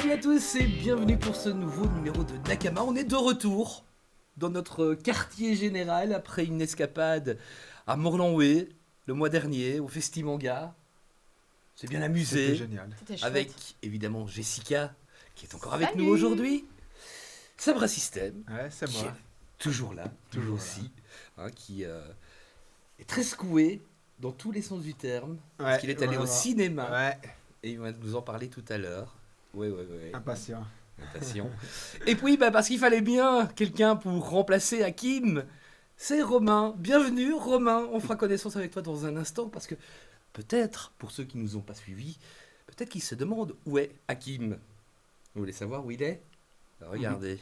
Salut à tous et bienvenue pour ce nouveau numéro de Nakama. On est de retour dans notre quartier général après une escapade à Morlanway le mois dernier au Festimanga. C'est bien amusé. C'était génial. C'était chouette. Avec évidemment Jessica qui est encore avec Salut. nous aujourd'hui. Sabra System Ouais, c'est qui moi. est toujours là, Toujours aussi, hein, qui est très secoué dans tous les sens du terme. Parce qu'il est allé au cinéma Ouais, et il va nous en parler tout à l'heure. Ouais. impatient. Passion. Et puis, parce qu'il fallait bien quelqu'un pour remplacer Hakim, c'est Romain. Bienvenue, Romain. On fera connaissance avec toi dans un instant parce que peut-être, pour ceux qui ne nous ont pas suivis, peut-être qu'ils se demandent où est Hakim. Vous voulez savoir où il est? Regardez.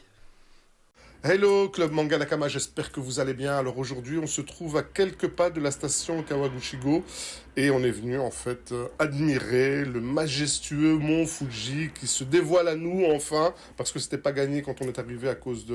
Hello Club Manga Nakama, j'espère que vous allez bien. Alors aujourd'hui on se trouve à quelques pas de la station Kawaguchigo et on est venu en fait admirer le majestueux mont Fuji qui se dévoile à nous enfin, parce que c'était pas gagné quand on est arrivé à cause de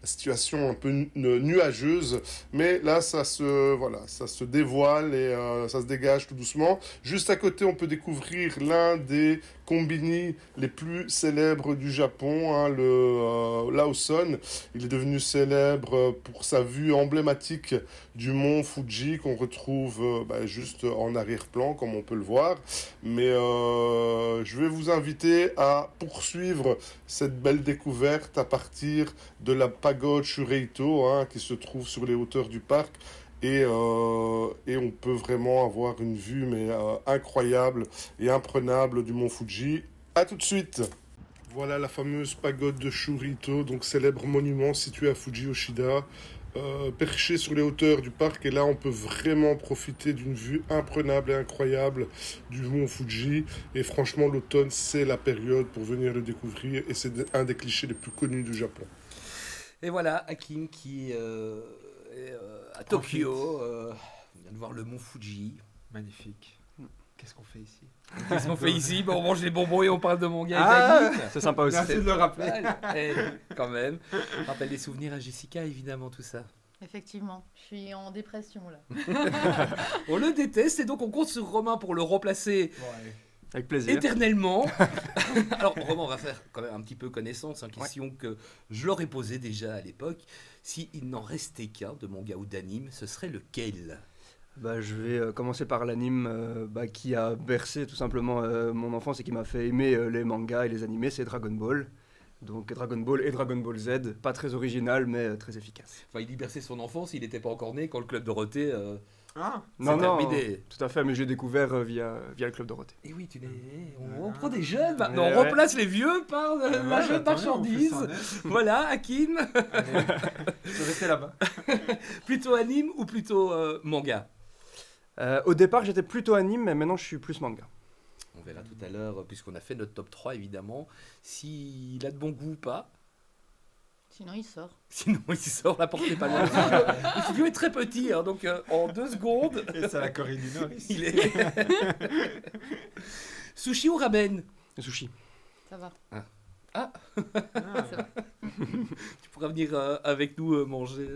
la situation un peu nuageuse, mais là ça se dévoile et ça se dégage tout doucement. Juste à côté on peut découvrir l'un des combini les plus célèbres du Japon, hein, le Lawson. Il est devenu célèbre pour sa vue emblématique du mont Fuji qu'on retrouve juste en arrière-plan, comme on peut le voir. Mais je vais vous inviter à poursuivre cette belle découverte à partir de la pagode Shureito, hein, qui se trouve sur les hauteurs du parc. Et on peut vraiment avoir une vue incroyable et imprenable du mont Fuji. A tout de suite. Voilà la fameuse pagode de Shureito, donc célèbre monument situé à Fuji Yoshida, perché sur les hauteurs du parc. Et là, on peut vraiment profiter d'une vue imprenable et incroyable du mont Fuji. Et franchement, l'automne, c'est la période pour venir le découvrir. Et c'est un des clichés les plus connus du Japon. Et voilà, Hakim qui est à Tokyo. On vient de voir le mont Fuji. Magnifique. Qu'est-ce qu'on fait ici? Qu'est-ce qu'on fait ici? On mange des bonbons et on parle de manga Ah, avec Hakim. C'est sympa aussi. Merci de le rappeler. Quand même. Rappelle des souvenirs à Jessica, évidemment, tout ça. Effectivement, je suis en dépression là. On le déteste et donc on compte sur Romain pour le remplacer Ouais. Avec plaisir. éternellement. Alors Romain, on va faire quand même un petit peu connaissance, une question que je leur ai posée déjà à l'époque. S'il n'en restait qu'un de manga ou d'anime, ce serait lequel? Je vais commencer par l'anime qui a bercé tout simplement mon enfance et qui m'a fait aimer les mangas et les animés, c'est Dragon Ball. Donc Dragon Ball et Dragon Ball Z, pas très original mais très efficace. Enfin, il y berçait son enfance, il n'était pas encore né quand le Club Dorothée Ah, Non, terminé. tout à fait, mais j'ai découvert via le Club Dorothée. Et oui, on prend des jeunes maintenant, Ouais, on ouais. remplace les vieux par la jeune marchandise. Voilà, Hakim, je vais rester là-bas. plutôt anime ou plutôt manga? Au départ j'étais plutôt anime, mais maintenant je suis plus manga. On verra tout à l'heure, puisqu'on a fait notre top 3 évidemment, s'il a de bon goût ou pas. Sinon il sort. Sinon, il sort, la porte n'est pas loin. Le studio est très petit, hein, donc en 2 secondes, Et c'est la Corée du Nord ici. il est... Sushi ou ramen? Le sushi. Ça va. Ah, Ça va. Tu pourras venir avec nous manger.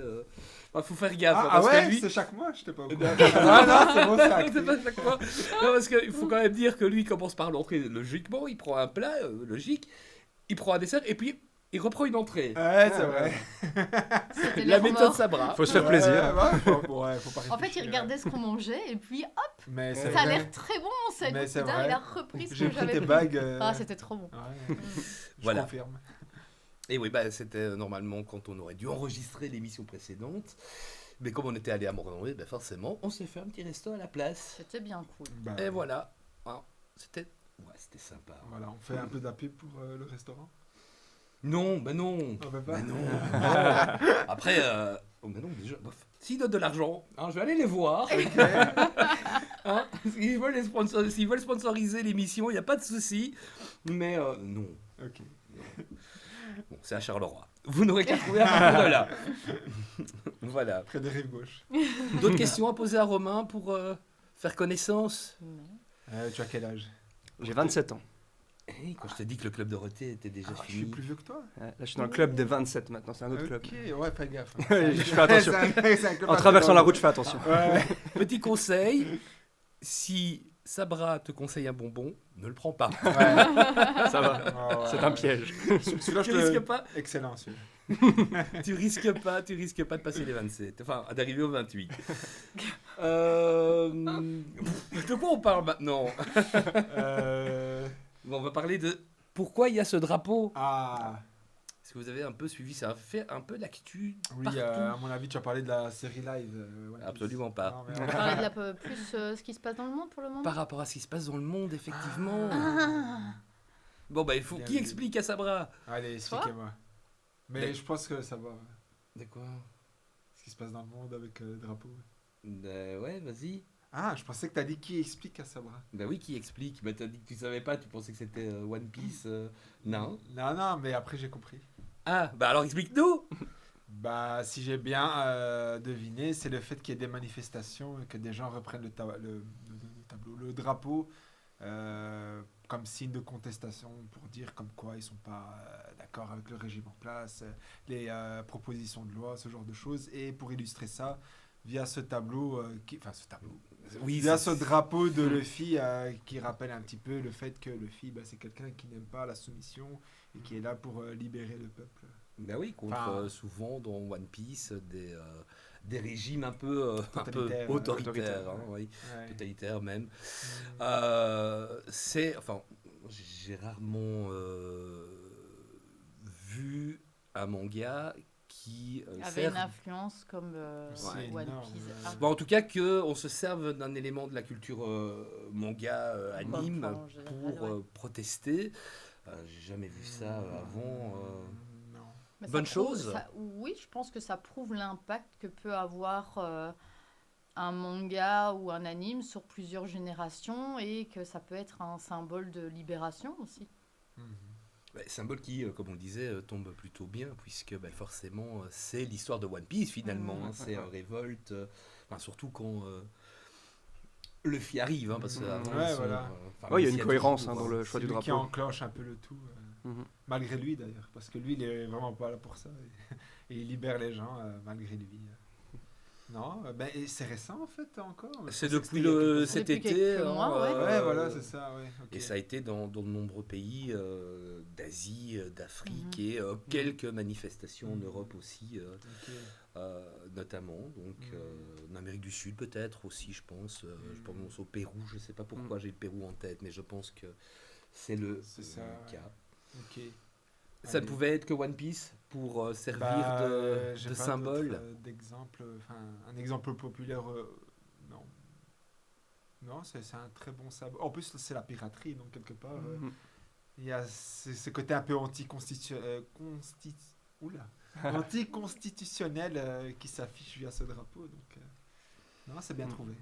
Faut faire gaffe. hein, ah parce ouais, que lui... c'est chaque mois, je t'ai pas au courant. Non, C'est bon, ça. c'est pas chaque fois. Non, parce qu'il faut quand même dire que lui il commence par l'entrée logiquement, il prend un plat logique, il prend un dessert et puis il reprend une entrée. Ouais, c'est vrai. C'était La les méthode remords. Sabra. Faut se faire plaisir. Faut pas En fait, il réfléchir. regardait ce qu'on mangeait et puis hop, Mais c'est ça a vrai. l'air très bon. C'est Mais c'est putain, vrai. il a repris ce J'ai que pris j'avais tes pris. bagues. Ah, c'était trop bon. Ouais, je Voilà. confirme. Et oui, c'était normalement quand on aurait dû enregistrer l'émission précédente. Mais comme on était allé à Morlanway, forcément, on s'est fait un petit resto à la place. C'était bien cool. Bah, Et voilà. Ah, c'était sympa. Voilà, on fait un peu d'appui pour le restaurant. Non, non. On peut pas. Mais non. Après, déjà, bof. S'ils donnent de l'argent, je vais aller les voir. Hein, s'ils veulent sponsoriser l'émission, il n'y a pas de souci. Mais non. Ok. Bon, c'est à Charleroi. Vous n'aurez qu'à trouver à partir de là. Voilà. Près des rives gauches. D'autres questions à poser à Romain pour faire connaissance? Non. Tu as quel âge? J'ai 27 ans. Quand je t'ai dit que le club Dorothée était déjà Je suis fini. plus vieux que toi. Là je suis dans le club des 27 maintenant, c'est un autre club. Ok, ouais, fais gaffe. Je fais attention. C'est un club En assez traversant la grand. route, je fais attention. Ouais. Petit conseil, si Sabra te conseille un bonbon, ne le prends pas. Ouais. Ça va, Ah ouais. c'est un piège. Celui-là, Tu je risques te... pas, Excellent, celui-là. tu risques pas de passer les 27, enfin d'arriver au 28. De quoi on parle maintenant? Bon, on va parler de pourquoi il y a ce drapeau. Ah, Est-ce que vous avez un peu suivi ça? Fait un peu d'actu oui, partout. à mon avis, tu as parlé de la série live. One Piece. Absolument pas. Non, mais On va parler de plus ce qui se passe dans le monde pour le moment. Par rapport à ce qui se passe dans le monde, effectivement. Ah. Bon, bah, il faut. Bien Qui vu. explique à Sabra? Allez, expliquez-moi. Mais Mais- je pense que ça va. De quoi? Ce qui se passe dans le monde avec le drapeau. Ouais, vas-y. Ah, je pensais que tu as dit qui explique à Sabra. Bah oui, qui explique? Bah, t'as dit que tu savais pas, tu pensais que c'était One Piece. Non. Non, mais après j'ai compris. Ah, bah alors explique-nous! Bah, si j'ai bien deviné, c'est le fait qu'il y ait des manifestations et que des gens reprennent le drapeau comme signe de contestation pour dire comme quoi ils sont pas d'accord avec le régime en place, les propositions de loi, ce genre de choses. Et pour illustrer ça, via ce tableau, Oui, via ce drapeau de Luffy qui rappelle un petit peu le fait que Luffy, bah, c'est quelqu'un qui n'aime pas la soumission et qui est là pour libérer le peuple. Bah oui, contre Enfin- souvent dans One Piece des régimes un peu Totalitaires, autoritaires, hein, oui, Ouais. totalitaires même. Mm. Enfin, j'ai rarement vu un manga qui Avait sert. une influence comme C'est One énorme, Piece. ouais. Ah. Bon, en tout cas, qu'on se serve d'un élément de la culture manga, anime, Enfin, en général, pour ouais. protester. J'ai jamais vu ça avant. Non. Mais ça Bonne prouve- chose. Oui, je pense que ça prouve l'impact que peut avoir un manga ou un anime sur plusieurs générations et que ça peut être un symbole de libération aussi. Mhm. Symbole qui, comme on le disait, tombe plutôt bien, puisque forcément, c'est l'histoire de One Piece finalement. Mhm. Hein, c'est révolte, surtout quand Luffy arrive. Hein, parce que avant, Ouais, ils sont, voilà. Ouais, il y a Luffy une cohérence toujours, dans le choix C'est du lui qui drapeau. enclenche un peu le tout, Mhm. malgré lui d'ailleurs, parce que lui il est vraiment pas là pour ça et il libère les gens malgré lui. Non, et c'est récent en fait encore. Je C'est pensais que depuis c'était il y a quelques cet Depuis été. quelques mois, ouais. Ouais, voilà, c'est ça, ouais. ok. Et ça a été dans de nombreux pays d'Asie, d'Afrique Mhm. et quelques manifestations en Mhm. Europe aussi, Ok. notamment. Donc en Amérique du Sud peut-être aussi, je pense. Je pense au Pérou, je ne sais pas pourquoi j'ai le Pérou en tête, mais je pense que c'est le C'est ça, cas. Ok. Ça ne Allez. pouvait être que One Piece pour servir Bah, de j'ai pas symbole. d'autres, d'exemple, un exemple populaire, non. Non, c'est un très bon symbole. En plus, c'est la piraterie, donc quelque part, Mhm. il y a ce côté un peu anticonstitutionnel qui s'affiche via ce drapeau. Donc, non, c'est bien Mm. trouvé.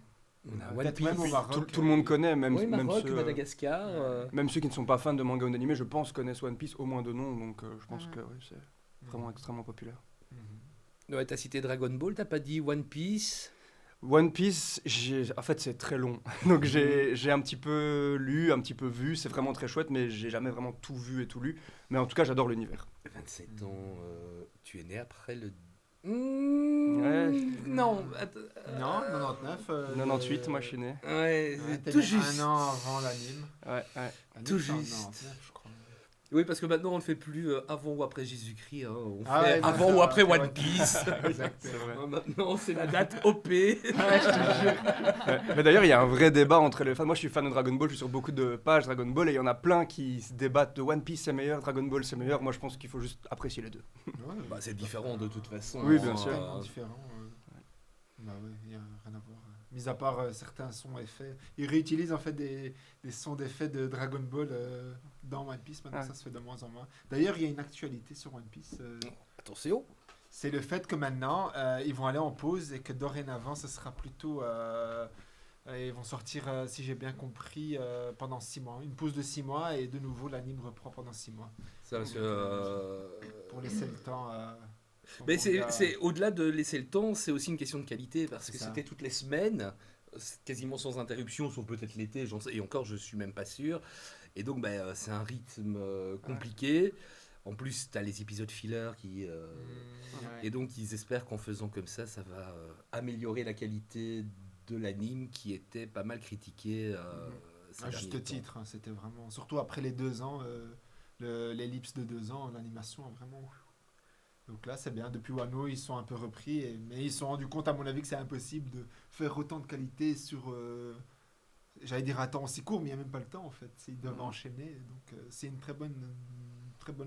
On a One Peut-être Piece. même au Maroc. Tout le monde connaît, même, Oui, même Maroc, ceux, Madagascar. même ceux qui ne sont pas fans de manga ou d'anime, je pense, connaissent One Piece au moins de nom, donc je pense Mhm. que oui, c'est vraiment extrêmement populaire. Mhm. Ouais, t'as cité Dragon Ball, t'as pas dit One Piece. One Piece, en fait, c'est très long. Donc j'ai un petit peu lu, un petit peu vu. C'est vraiment très chouette, mais j'ai jamais vraiment tout vu et tout lu. Mais en tout cas, j'adore l'univers. 27 ans, tu es né après le. Ouais. Non, Non, 99. 98, moi, je suis né. Ouais, Ouais, t'es tout né juste. un an avant l'anime. Ouais, ouais. L'anime, Tout c'est en juste. 99, je crois. Oui, parce que maintenant on ne fait plus avant ou après Jésus-Christ. Hein. On Ah fait ouais, non, avant ça ou va, après ouais. One Piece. Exact. C'est vrai. Maintenant c'est la date OP. Ouais. Mais d'ailleurs, il y a un vrai débat entre les fans. Moi, je suis fan de Dragon Ball, je suis sur beaucoup de pages Dragon Ball, et il y en a plein qui se débattent de One Piece c'est meilleur, Dragon Ball c'est meilleur. Moi, je pense qu'il faut juste apprécier les deux. Ouais, Bah, c'est différent de toute façon. Oui, bien hein. sûr. Totalement différent. Bah ouais, il n'y a rien à voir. Mis à part certains sons effets. Ils réutilisent en fait des sons d'effets de Dragon Ball dans One Piece. Maintenant, Ouais. ça se fait de moins en moins. D'ailleurs, il y a une actualité sur One Piece. Attention. C'est le fait que maintenant, ils vont aller en pause et que dorénavant, ce sera plutôt... ils vont sortir, si j'ai bien compris, pendant 6 mois. Une pause de 6 mois et de nouveau, l'anime reprend pendant 6 mois. Ça, parce que, Pour laisser le temps... mais au c'est manga. au-delà de laisser le temps, c'est aussi une question de qualité parce que C'est ça. c'était toutes les semaines, quasiment sans interruption, sauf peut-être l'été, et encore je suis même pas sûr. Et donc c'est un rythme compliqué. En plus, tu as les épisodes filler qui. Ouais. Et donc, ils espèrent qu'en faisant comme ça va améliorer la qualité de l'anime qui était pas mal critiqué ces À juste derniers temps. titre, hein, c'était vraiment. Surtout après les 2 ans, l'ellipse de 2 ans, l'animation a vraiment. Donc là, c'est bien. Depuis Wano, ils sont un peu repris, mais ils se sont rendus compte, à mon avis, que c'est impossible de faire autant de qualité sur. J'allais dire un temps aussi court, mais il n'y a même pas le temps en fait. Ils doivent enchaîner. Donc c'est une très bonne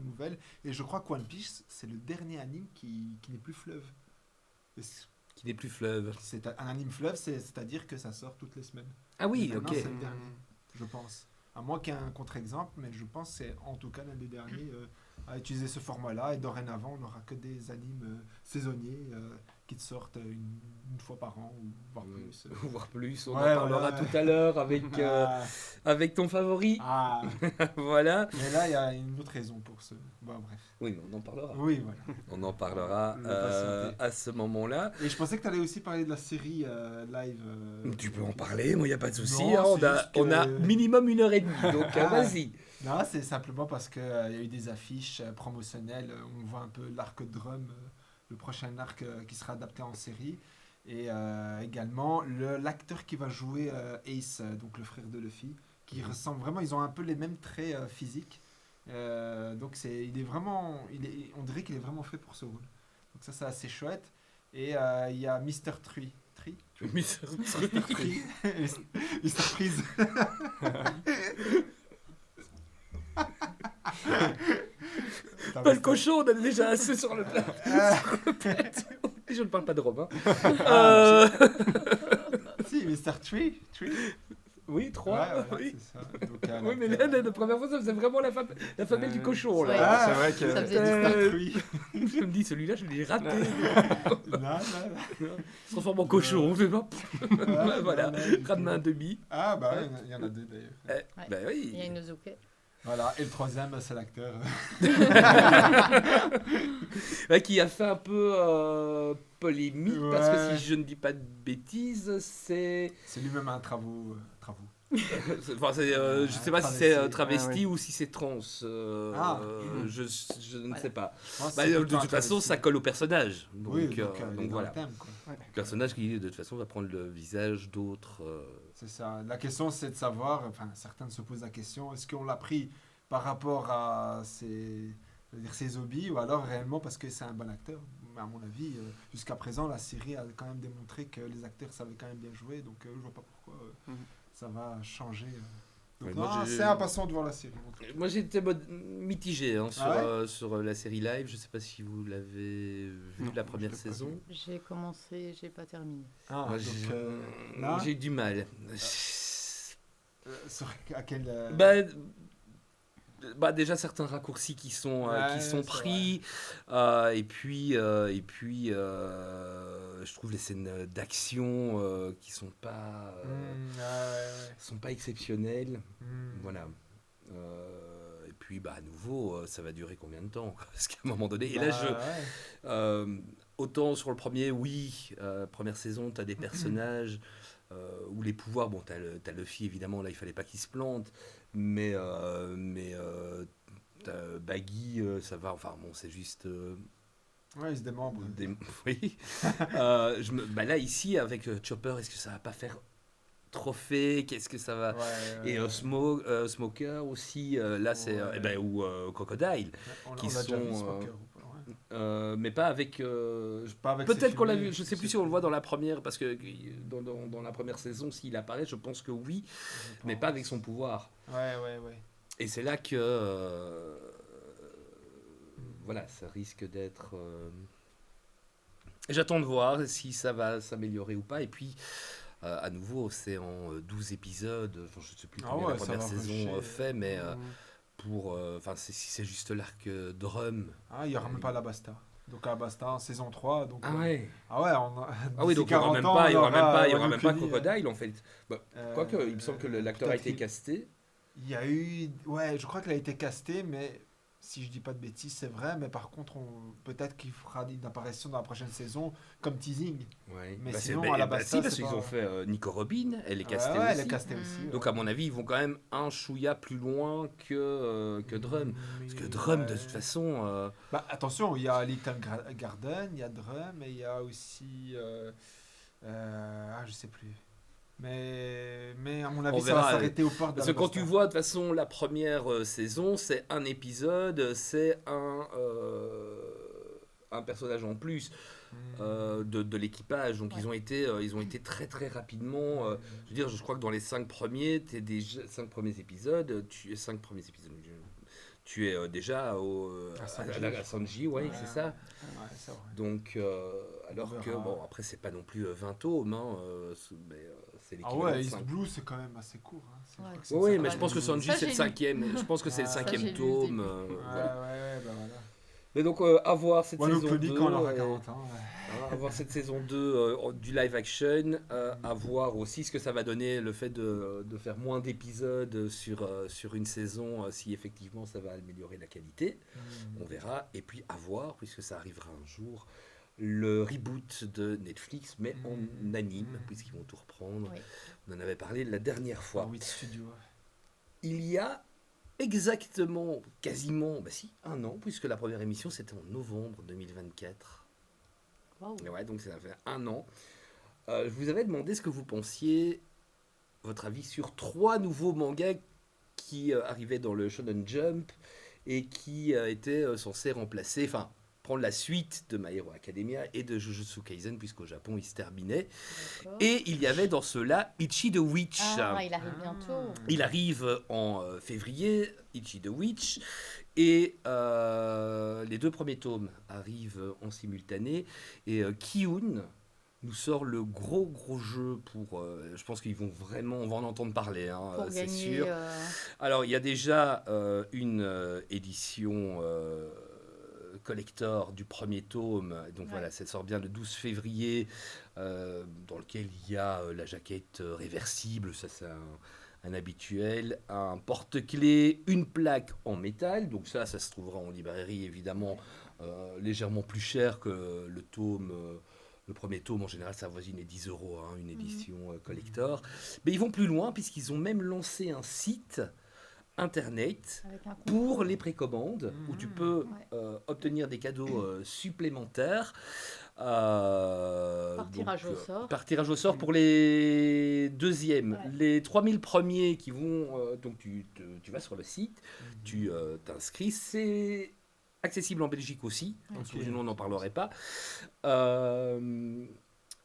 nouvelle. Et je crois que One Piece, c'est le dernier anime qui n'est plus fleuve. Et Qui n'est plus fleuve. c'est un anime fleuve, c'est-à-dire que ça sort toutes les semaines. Ah oui, Et maintenant, ok. c'est le dernier, je pense. À moins qu'il y ait un contre-exemple, mais je pense que c'est en tout cas l'un des derniers à utiliser ce format-là. Et dorénavant, on n'aura que des animes saisonniers qui te sortent une fois par an, ou voire plus. Voire plus, on Ouais, en parlera voilà. tout à l'heure avec, Ah, avec ton favori. ah. Voilà. Mais là, il y a une autre raison pour ce. Bon, bref. Oui, mais on en parlera. Oui, voilà. On en parlera Ne pas sauter. à ce moment-là. Et je pensais que tu allais aussi parler de la série live. Tu peux en parler, moi, il n'y a pas de souci. Non, hein, c'est juste que- on a minimum 1h30, donc Ah. vas-y. Non, c'est simplement parce qu'il y a eu des affiches promotionnelles. On voit un peu l'arc Drum, le prochain arc qui sera adapté en série. Et également l'acteur qui va jouer Ace, donc le frère de Luffy, qui ressemble vraiment, ils ont un peu les mêmes traits physiques. Donc il est vraiment, on dirait qu'il est vraiment fait pour ce rôle. Donc ça c'est assez chouette. Et il y a Mr. Tree. Tree Mr. Freeze. Pas le cochon, on a déjà assez sur le plat. Je ne parle pas de Robin. Si, Mr. Tree. Oui, 3. Ouais, oui. c'est ça. Donc, Oui, mais là, la première fois, ça faisait vraiment la femelle du cochon. Ouais. Là. c'est vrai que Ça faisait Euh, Tree. Je me dis, celui-là, je l'ai raté. Non. Il se transforme en cochon. On fait pas. Voilà, Ranma demi. Ah, bah ouais, il y en a 2 d'ailleurs. Bah oui. Il y a Inosuke. Voilà, et le troisième, c'est l'acteur. Ouais, qui a fait un peu polémique, parce que Ouais. si je ne dis pas de bêtises, c'est... C'est lui-même un travaux. Enfin, je sais pas si Travesti. c'est travesti Ah, ou si c'est trans. Je ne Voilà. sais pas. Je pense que Bah, c'est de plutôt un toute façon, travesti. ça colle au personnage. Donc, Oui, donc il est dans voilà. le thème, quoi. Le personnage qui, de toute façon, va prendre le visage d'autres. C'est ça. La question, c'est de savoir, enfin, certains se posent la question, est-ce qu'on l'a pris par rapport à ses hobbies ou alors réellement parce que c'est un bon acteur? Mais à mon avis, jusqu'à présent, la série a quand même démontré que les acteurs savaient quand même bien jouer, donc je vois pas pourquoi ça va changer. Donc, Ouais, moi, non, j'ai- c'est impatient de voir la série. en tout cas. Moi, j'étais mitigé hein, sur, Ah ouais sur la série live. Je sais pas si vous l'avez vu Non, la je première l'ai pas saison. vu. J'ai commencé, j'ai pas terminé. Ah, Moi, donc, là, j'ai eu du mal. à quel. Bah, déjà certains raccourcis qui sont Ouais, c'est pris et puis je trouve les scènes d'action qui sont pas sont pas exceptionnelles, voilà. Et puis bah à nouveau ça va durer combien de temps quoi, parce qu'à un moment donné et là autant sur le premier oui première saison t'as des personnages où les pouvoirs, bon, t'as Luffy évidemment, là il fallait pas qu'il se plante, mais t'as Baggy, ça va, enfin bon, c'est juste. Ouais, il se démembre. Oui. Bah là ici, avec Chopper, est-ce que ça va pas faire trophée? Qu'est-ce que ça va. Et Smoker aussi, là c'est. Ouais. Eh ben, ou Crocodile, qui on a déjà vu sont, Smoker, mais pas avec. Pas avec Peut-être ses qu'on l'a films, vu, je sais plus si on le voit dans la première, parce que dans la première saison, s'il apparaît, je pense que oui, mais pas avec son pouvoir. Ouais. Et c'est là que. Voilà, ça risque d'être. J'attends de voir si ça va s'améliorer ou pas. Et puis, à nouveau, c'est en 12 épisodes. Enfin, je ne sais plus Ah combien ouais, la ça première va saison rusher. fait, mais pour. Enfin, si c'est juste l'arc Drum. Ah, il n'y aura même pas Alabasta. Donc Alabasta en saison 3. Donc, Ah ouais. Ah ouais, on a, Ah oui, d'ici donc il n'y aura 40 même ans, pas, il y on aura même pas, il y aura aura même pas Crocodile. Crocodile en fait. Quoique, il me semble que l'acteur a peut-être été qu'il- casté. Il y a eu... Ouais, je crois qu'il a été casté, mais si je dis pas de bêtises, c'est vrai. Mais par contre, peut-être qu'il fera une apparition dans la prochaine saison comme teasing. Ouais. Mais Bah, sinon, c'est- bah, Alabasta, si, parce c'est qu'ils pas- ont fait Nico Robin, elle est castée Ouais, elle aussi. est castée Mm. aussi. Donc à mon avis, ils vont quand même un chouïa plus loin que Drum. Parce que Drum, de toute façon... Bah, attention, il y a Little Garden, il y a Drum, et il y a aussi... je sais plus. Mais à mon On avis, ça verra. va s'arrêter aux portes Parce que quand tu d'Alabasta. vois, de toute façon, la première saison, c'est un épisode, c'est un personnage en plus de l'équipage. Donc Ouais. ils ont été très très rapidement. Je veux dire, je crois que dans les 5 premiers, tu es déjà À à Sanji. à Sanji, ouais, Ouais. c'est ça. Ouais, c'est vrai. Donc, alors On que, verra. bon, après, c'est pas non plus 20 tomes, hein, mais c'est Ah l'équivalent ouais, de East 5. Blue, c'est quand même assez court. Hein. Je crois Ouais. que c'est Oui, ça, mais quand je pense que même. Sanji, Ça, c'est le j'ai lu. cinquième. Je pense que c'est le Ah, ça, cinquième j'ai lu le tome. début. Voilà. Ouais, bah voilà. Mais donc, à voir cette Wano saison 2. Chronique quand on aura 40 ans. À voir cette saison 2 du live action. À voir aussi ce que ça va donner, le fait de faire moins d'épisodes sur une saison, si effectivement ça va améliorer la qualité. On verra. Et puis, à voir, puisque ça arrivera un jour, le reboot de Netflix, mais en anime, puisqu'ils vont tout reprendre. Oui. On en avait parlé la dernière fois. Par 8 studios. Il y a exactement, quasiment, bah si, un an, puisque la première émission c'était en novembre 2024. Waouh. Et ouais, donc ça fait un an. Je vous avais demandé ce que vous pensiez, votre avis sur 3 nouveaux mangas qui arrivaient dans le Shonen Jump et qui étaient censés remplacer, enfin, prendre la suite de My Hero Academia et de Jujutsu Kaisen, puisqu'au Japon il se terminait. D'accord. Et il y avait dans cela Ichi the Witch. Ah, il arrive bientôt. Il arrive en février, Ichi the Witch, et les 2 premiers tomes arrivent en simultané. Et Kiyun nous sort le gros jeu pour... je pense qu'ils vont vraiment... On va en entendre parler, hein, Pour c'est gagner. sûr. Alors, il y a déjà une édition collector du premier tome, donc Ouais. voilà, ça sort bien le 12 février, dans lequel il y a la jaquette réversible, ça c'est un habituel, un porte-clés, une plaque en métal, donc ça se trouvera en librairie évidemment, légèrement plus cher que le tome. Le premier tome, en général, ça avoisine les 10 euros, hein, une édition collector. Mais ils vont plus loin, puisqu'ils ont même lancé un site internet Avec un pour concours. les précommandes, où tu peux obtenir des cadeaux supplémentaires. Par tirage au sort. Par tirage au sort pour les deuxièmes. Ouais. Les 3000 premiers qui vont... donc tu vas sur le site, tu t'inscris. C'est accessible en Belgique aussi, Ok. sinon on n'en parlerait pas.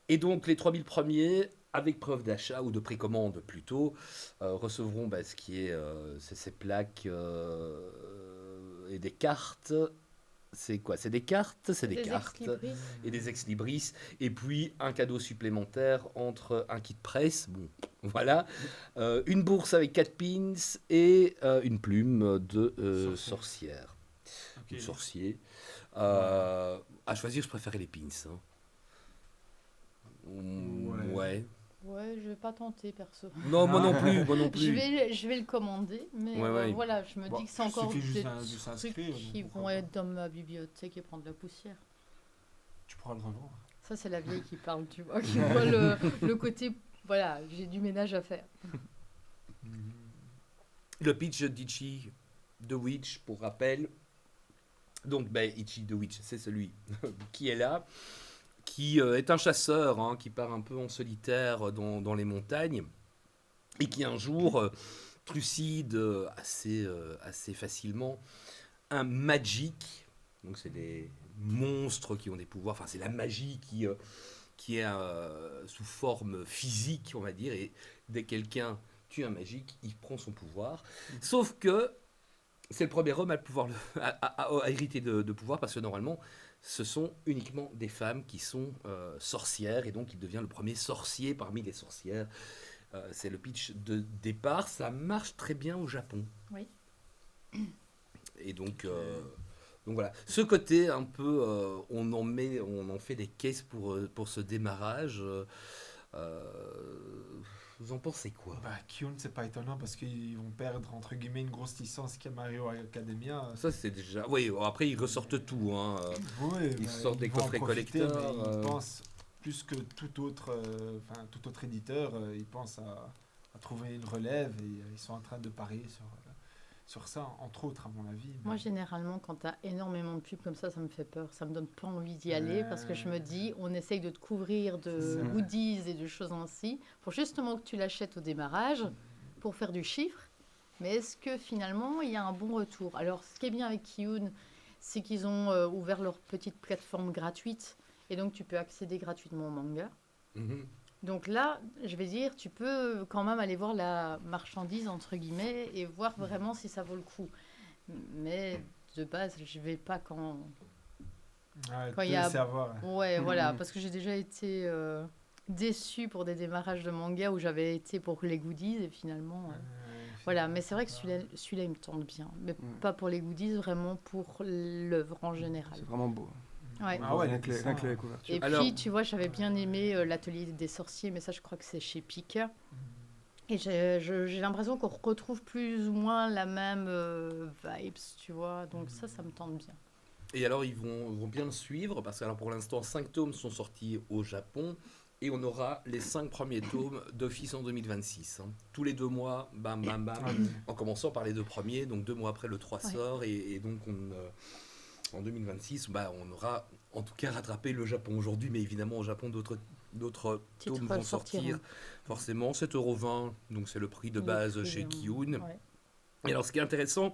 Et donc les 3000 premiers, avec preuve d'achat ou de précommande plutôt, recevront ce qui est ces plaques et des cartes. C'est quoi? C'est des cartes? C'est des cartes ex-libris. et des ex-libris. Et puis un cadeau supplémentaire entre un kit presse, bon, voilà, une bourse avec 4 pins et une plume de sorcière. Ok. Ou sorcier. À choisir, je préférais les pins. Hein. Ouais. Ouais, je vais pas tenter perso. Non, moi non plus, moi non Je plus. vais le commander, mais Ouais. voilà, je me Bon, dis que c'est il encore suffit juste des de trucs s'inscrire, qui donc vont pourquoi être dans ma bibliothèque et prendre de la poussière. Tu pourras le revendre. Ça, c'est la vieille qui parle, tu vois, qui voit le côté, voilà, j'ai du ménage à faire. Le pitch d'Ichi the Witch, pour rappel. Donc, Ichi the Witch, c'est celui qui est là, qui est un chasseur, hein, qui part un peu en solitaire dans les montagnes, et qui un jour trucide assez facilement un magic. Donc, c'est des monstres qui ont des pouvoirs, enfin, c'est la magie qui est sous forme physique, on va dire, et dès que quelqu'un tue un magique, il prend son pouvoir. Sauf que c'est le premier homme à hériter de pouvoir, parce que normalement, ce sont uniquement des femmes qui sont sorcières, et donc il devient le premier sorcier parmi les sorcières. C'est le pitch de départ. Ça marche très bien au Japon. Oui. Et donc voilà. Ce côté un peu, on en fait des caisses pour ce démarrage. Vous en pensez quoi? Kyun, c'est pas étonnant parce qu'ils vont perdre entre guillemets une grosse licence qui est Mario Academia. Ça c'est déjà. Oui, après ils ressortent tout. Hein. Ouais, Ils sortent des vont en coffrets profiter, collecteurs, mais ils pensent plus que tout autre éditeur, ils pensent à trouver une relève et ils sont en train de parier sur sur ça, entre autres, à mon avis. Moi, généralement, quand tu as énormément de pubs comme ça me fait peur. Ça me donne pas envie d'y aller parce que je me dis, on essaye de te couvrir C'est de ça. goodies et de choses ainsi pour justement que tu l'achètes au démarrage pour faire du chiffre. Mais est-ce que finalement, il y a un bon retour? Alors, ce qui est bien avec Kiyun, c'est qu'ils ont ouvert leur petite plateforme gratuite et donc tu peux accéder gratuitement au manga. Mhm. Donc là, je vais dire, tu peux quand même aller voir la marchandise, entre guillemets, et voir vraiment si ça vaut le coup. Mais de base, je vais pas quand... Ouais, Quand il te y a- laisser avoir. Ouais, voilà, parce que j'ai déjà été déçue pour des démarrages de manga où j'avais été pour les goodies, et finalement... Voilà, mais c'est vrai que celui-là, il me tente bien. Mais pas pour les goodies, vraiment pour l'œuvre en général. C'est vraiment beau. Ouais. Ah ouais, rien que les, ça, rien que les couvertures. Et Alors- puis, tu vois, j'avais bien aimé l'atelier des sorciers, mais ça, je crois que c'est chez Pic. Et j'ai l'impression qu'on retrouve plus ou moins la même vibes, tu vois. Donc ça me tente bien. Et alors, ils vont bien le suivre, parce que alors, pour l'instant, 5 tomes sont sortis au Japon, et on aura les 5 premiers tomes d'office en 2026. Hein. Tous les 2 mois, bam, bam, bam, en commençant par les 2 premiers, donc 2 mois après le 3 Ouais. sort, et donc en 2026, on aura en tout cas rattrapé le Japon aujourd'hui, mais évidemment au Japon d'autres Titres tomes vont sortiront. sortir, forcément 7,20 €, donc c'est le prix de Le base prix, chez Kiyun. ouais. Et alors ce qui est intéressant,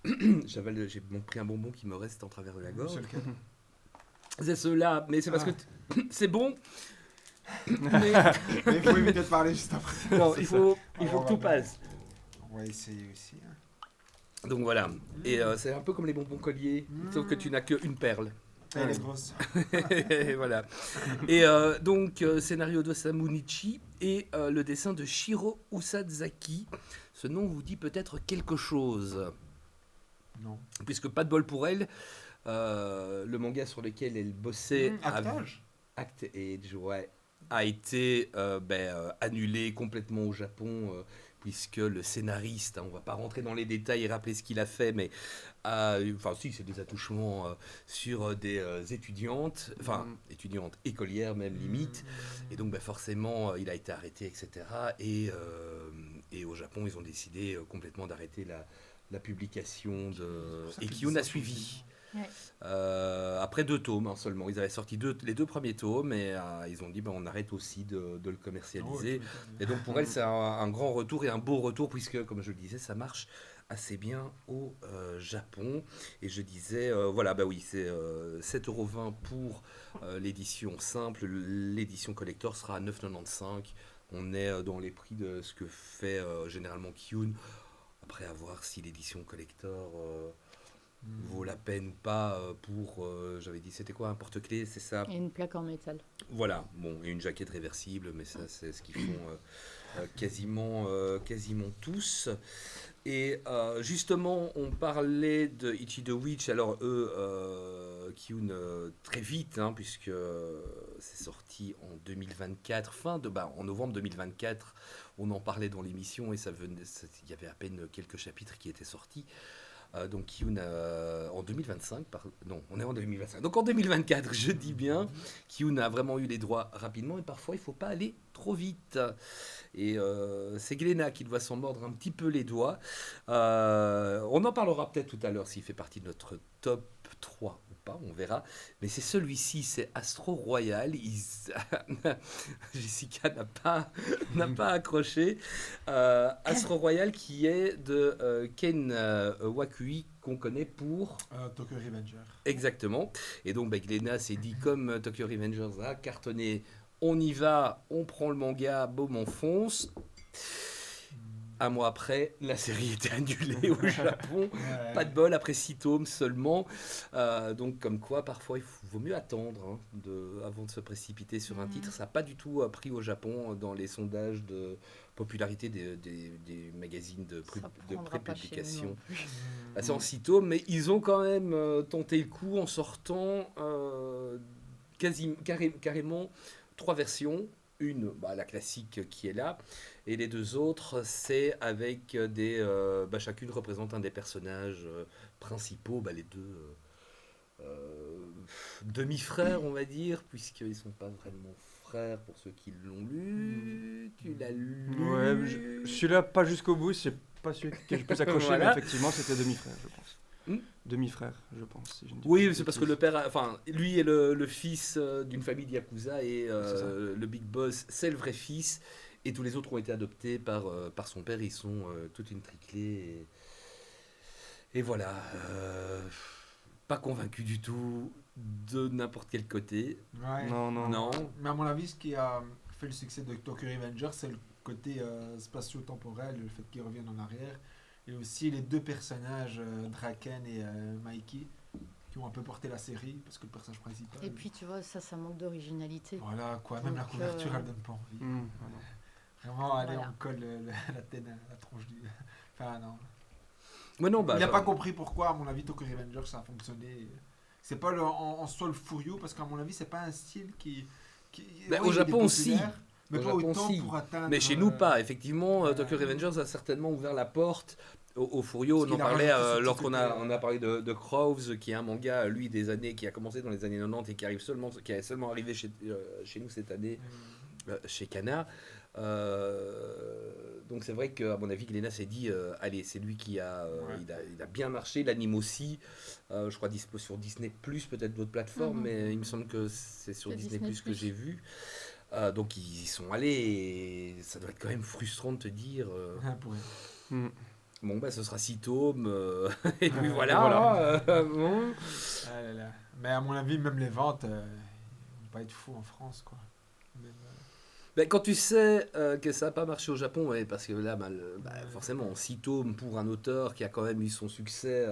j'ai pris un bonbon qui me reste en travers de la gorge. C'est lequel C'est ceux-là, mais c'est parce Ah. que c'est bon. Mais Mais il faut éviter de parler juste après. non, C'est il ça. faut Alors, que tout on va- passe. On va essayer aussi. Hein. Donc voilà. Et c'est un peu comme les bonbons colliers, sauf que tu n'as qu'une perle. Elle est grosse. Et voilà. Et donc, scénario d'Osamu Nichi et le dessin de Shiro Usazaki. Ce nom vous dit peut-être quelque chose, Non. puisque pas de bol pour elle. Le manga sur lequel elle bossait, Actage. Act Age, ouais, a été annulé complètement au Japon, puisque le scénariste, hein, on va pas rentrer dans les détails et rappeler ce qu'il a fait, mais si, c'est des attouchements sur des étudiantes, étudiantes écolières même limite, et donc forcément il a été arrêté, etc. Et au Japon, ils ont décidé complètement d'arrêter la publication de... Et Kiyun a suivi. Ouais. Après 2 tomes seulement. Ils avaient sorti les 2 premiers tomes et ils ont dit on arrête aussi de le commercialiser. Et donc pour elle, c'est un grand retour et un beau retour, puisque, comme je le disais, ça marche assez bien au Japon. Et je disais, c'est 7,20 € pour l'édition simple. L'édition collector sera à 9,95 €. On est dans les prix de ce que fait généralement Kiyun. Après, à voir si l'édition collector vaut la peine ou pas pour, j'avais dit, c'était quoi, un porte-clés, c'est ça? Et une plaque en métal. Voilà, bon, et une jaquette réversible, mais ça, c'est ce qu'ils font quasiment tous. Et justement, on parlait de Ichi the Witch. Alors, eux, Kiyun, très vite, hein, puisque c'est sorti en 2024, en novembre 2024, on en parlait dans l'émission et il y avait à peine quelques chapitres qui étaient sortis. Donc Kiyun en 2025, on est en 2025. Donc en 2024, je dis bien, Kiyun a vraiment eu les droits rapidement et parfois il ne faut pas aller trop vite. Et c'est Glénat qui doit s'en mordre un petit peu les doigts. On en parlera peut-être tout à l'heure s'il fait partie de notre top 3 ou pas, on verra. Mais c'est celui-ci, c'est Astro Royal. Jessica n'a pas accroché. Astro Royal qui est de Ken Wakui, qu'on connaît pour... Tokyo Revenger. Exactement. Et donc Glénat s'est dit, comme Tokyo Revengers a cartonné, on y va, on prend le manga, boum, on fonce. Un mois après, la série était annulée au Japon. Pas de bol, après 6 tomes seulement. Donc comme quoi, parfois, vaut mieux attendre avant de se précipiter sur un titre. Ça n'a pas du tout pris au Japon dans les sondages de popularité des magazines de pré-publication. C'est en 6 tomes, mais ils ont quand même tenté le coup en sortant carrément 3 versions. Une, la classique qui est là, et les 2 autres, c'est avec chacune représente un des personnages principaux, les 2 demi-frères, on va dire, puisqu'ils ne sont pas vraiment frères pour ceux qui l'ont lu. Tu l'as lu? Ouais, je suis là pas jusqu'au bout, c'est pas celui que je peux accrocher, Voilà. mais effectivement, c'était demi-frère, je pense. Hmm. Demi-frère, je pense. Si je ne dis Oui, pas c'est de parce que bêtises. le père, enfin, lui est le fils d'une famille de Yakuza et C'est ça. le Big Boss, c'est le vrai fils. Et tous les autres ont été adoptés par son père. Ils sont toute une triclée. Et voilà. Pas convaincu du tout de n'importe quel côté. Ouais. Non, non. Non. Mais à mon avis, ce qui a fait le succès de Tokyo Revengers, c'est le côté spatio-temporel, le fait qu'ils reviennent en arrière. Et aussi les deux personnages, Draken et Mikey, qui ont un peu porté la série, parce que le personnage principal... Et puis, tu vois, ça manque d'originalité. Voilà, quoi. Même la Donc, couverture, elle donne pas envie. Ah non. Vraiment, allez, Voilà. on colle la tête à la tronche du... Enfin, non. Mais non, bah. Il n'a genre- pas compris pourquoi, à mon avis, Tokyo Revengers, ça a fonctionné. C'est pas en soi le Furio, parce qu'à mon avis, c'est pas un style qui Bah, oui, au il est Japon aussi. populaire, mais Au pas Japon autant aussi. pour atteindre... Mais chez nous, pas. Effectivement, ouais. Tokyo Revengers a certainement ouvert la porte au Furio. Parce On en qu'il a parlait rajouté ce petit lorsqu'on côté, on a parlé de Crows, qui est un manga, lui, des années, qui a commencé dans les années 90 et qui est seulement arrivé chez nous cette année, chez Kana. Donc c'est vrai qu'à mon avis, Glénat s'est dit, allez, c'est lui qui Ouais. il a bien marché, l'anime aussi. Je crois dispo sur Disney+, peut-être d'autres plateformes, Mhm. mais il me semble que c'est sur C'est Disney+, Disney+. que j'ai vu. Donc ils y sont allés et ça doit être quand même frustrant de te dire Pour elle. Hmm. bon bah ce sera 6 tomes et puis Ouais, voilà, voilà. bon. Ah là là. Mais à mon avis, même les ventes, ils vont pas être fous en France, quoi. Même, Ben, quand tu sais que ça n'a pas marché au Japon, ouais, parce que là Ouais. forcément 6 tomes pour un auteur qui a quand même eu son succès,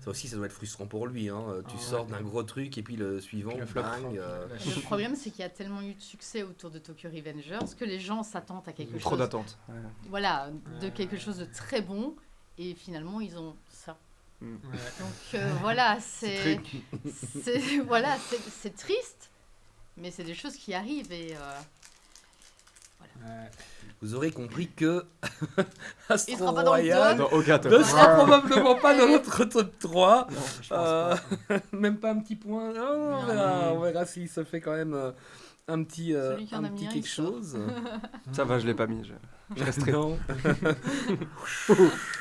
ça aussi ça doit être frustrant pour lui, hein. Tu Ah sors ouais. d'un gros truc et puis le suivant, Puis le flop. bang, Le problème, c'est qu'il y a tellement eu de succès autour de Tokyo Revengers que les gens s'attendent à quelque Trop chose. d'attentes. Ouais. Voilà, de Ouais. quelque chose de très bon. Et finalement, ils ont ça. ouais. Donc voilà, c'est voilà, c'est triste, mais c'est des choses qui arrivent et Ouais. vous aurez compris que Astro Il sera pas dans le Royal Non, aucun top. ne sera Ouais. probablement pas dans notre top 3. Non, je pense Euh, pas. Même pas un petit point. Non, on verra s'il se fait quand même un petit, Celui qui en a mis un, quelque il sort. chose. Ça va, je l'ai pas mis. Je resterai. Non.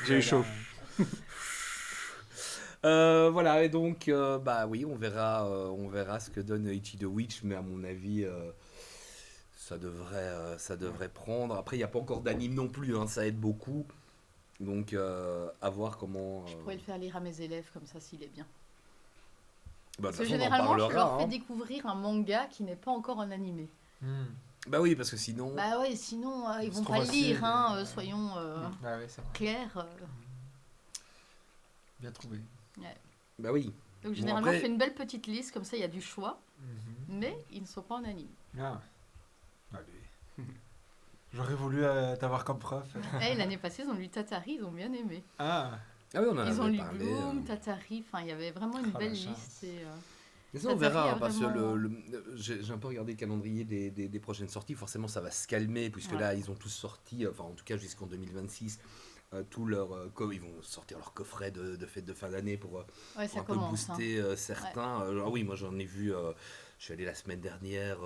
J'ai eu chaud. Voilà, et donc, bah oui, on verra ce que donne Ichi the Witch, mais à mon avis, ça devrait prendre. Après, il n'y a pas encore d'anime non plus, hein, ça aide beaucoup. Donc, à voir comment. je pourrais le faire lire à mes élèves comme ça s'il est bien. Bah, Parce de que toute façon, on en généralement, je parlera, leur fais hein. découvrir un manga qui n'est pas encore un animé. Hmm. Bah oui, parce que sinon. Bah ouais, sinon ils C'est vont trop pas le facile, lire, hein, ouais. soyons Bah oui, c'est vrai. clairs. Bien trouvé. Bah oui. Donc Bon, généralement, après- je fais une belle petite liste, comme ça il y a du choix, Mhm. mais ils ne sont pas en anime. Ah. Allez. J'aurais voulu t'avoir comme prof. Et l'année passée, ils ont lu Tatari, ils ont bien aimé. Ah. Ah oui, on en Ils ont avait lu parlé. Bloom, Tatari, enfin il y avait vraiment une Oh, belle la chance. liste. Et, Mais ça, on Tatari verra, a hein, parce que vraiment- j'ai un peu regardé le calendrier des prochaines sorties. Forcément, ça va se calmer, puisque Ouais. là, ils ont tous sorti, enfin, en tout cas, jusqu'en 2026, tout leur, ils vont sortir leur coffret de fête de fin d'année pour ouais, ça un peu commence. hein. booster certains. Ah oui, moi, j'en ai vu, je suis allé la semaine dernière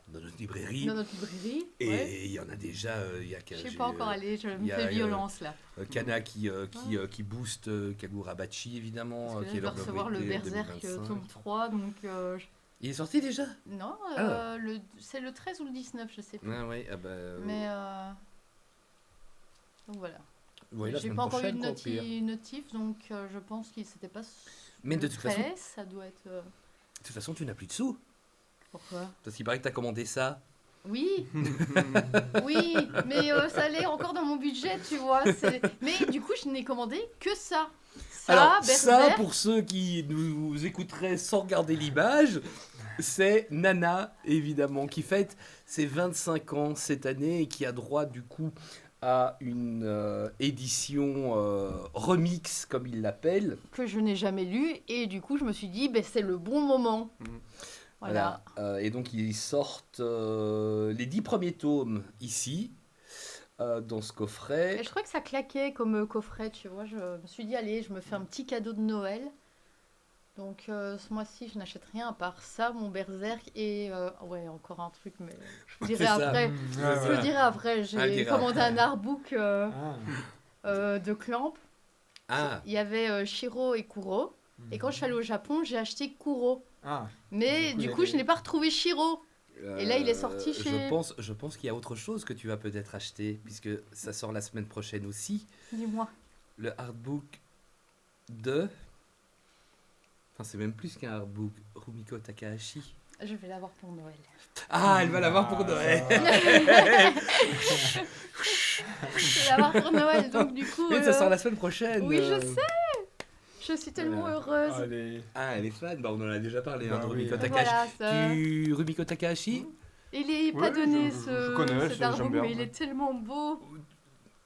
dans notre librairie, Dans notre librairie, et ouais. il y en a déjà, il y a Je ne suis pas encore allée, je me il y a, fais violence là. Kana qui booste Kagurabachi, évidemment, Parce que là, qui je est dois leur recevoir le nouveauté Berserk 2025. tome 3, donc Il est sorti déjà? non, Ah. c'est le 13 ou le 19, je sais plus. Ah oui, ah bah, Mais donc voilà. ouais, la J'ai semaine pas encore eu prochaine, de quoi, au pire. notif, donc je pense qu'il s'était pas. Mais de le toute façon- 13, ça doit être. De toute façon, tu n'as plus de sous. Pourquoi? Parce qu'il paraît que tu as commandé ça. Oui, oui, mais ça allait encore dans mon budget, tu vois. Mais du coup, je n'ai commandé que ça. Ça, Alors, ça, Berserk. pour ceux qui nous écouteraient sans regarder l'image, c'est Nana, évidemment, qui fête ses 25 ans cette année et qui a droit, du coup, à une édition remix, comme il l'appelle. Que je n'ai jamais lu, et du coup, je me suis dit, ben, c'est le bon moment. Mhm. Voilà. Et donc, ils sortent les 10 premiers tomes ici, dans ce coffret. Et je crois que ça claquait comme coffret, tu vois. Je me suis dit, allez, je me fais un petit cadeau de Noël. Donc ce mois-ci, je n'achète rien à part ça, mon Berserk et ouais, encore un truc, mais je vous dirai C'est ça. après. Hmm, Je ouais, vous ouais. dirai après. Elle J'ai dira commandé après. un artbook Ah. de Clamp. Ah, Il y avait Shiro et Kuro. Et quand je suis allée au Japon, j'ai acheté Kuro. Ah, Mais du coup, je n'ai pas retrouvé Shiro. Et là, il est sorti chez- Je pense qu'il y a autre chose que tu vas peut-être acheter, puisque ça sort la semaine prochaine aussi. Dis-moi. Le artbook de... Enfin, c'est même plus qu'un artbook. Rumiko Takahashi. Je vais l'avoir pour Noël. Ah, elle va l'avoir pour Noël. Je vais l'avoir pour Noël, donc du coup... Mais ça sort la semaine prochaine. Oui, je sais. Je suis tellement Voilà. heureuse. allez. Ah, elle est fan. Bah, on en a déjà parlé, Bah de oui. Rumiko Et Takahashi. voilà, ça. Rumiko Takahashi, Il est pas Ouais, donné, je connais, cet j'aime artbook, bien, mais il ouais. est tellement beau.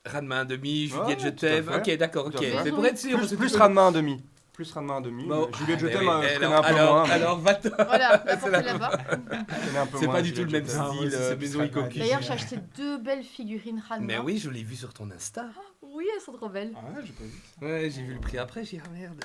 Ranma 1,5, Juliette, Ouais, je tout à t'aime. fait. Ok, d'accord, ok. Tout à fait. Mais pour être sûr, parce que Plus tu peux- Ranma 1,5. Plus Ranma 1,5. Bon, Juliette, je ah, t'aime, bah oui. je connais un peu alors, moins. mais alors, va-t'en. Voilà, la C'est porte la- est là-bas. je connais un peu C'est moins, pas du tout le Juliette, même je t'aime. Ah, style, ouais, c'est Maison plus Ikoki. D'ailleurs, j'ai acheté 2 belles figurines Ranma. Mais oui, je l'ai vu sur ton Insta. Oui, elles sont trop belles. Ah ouais, j'ai pas vu ça. Ouais, j'ai vu le prix après, j'ai dit, ah merde.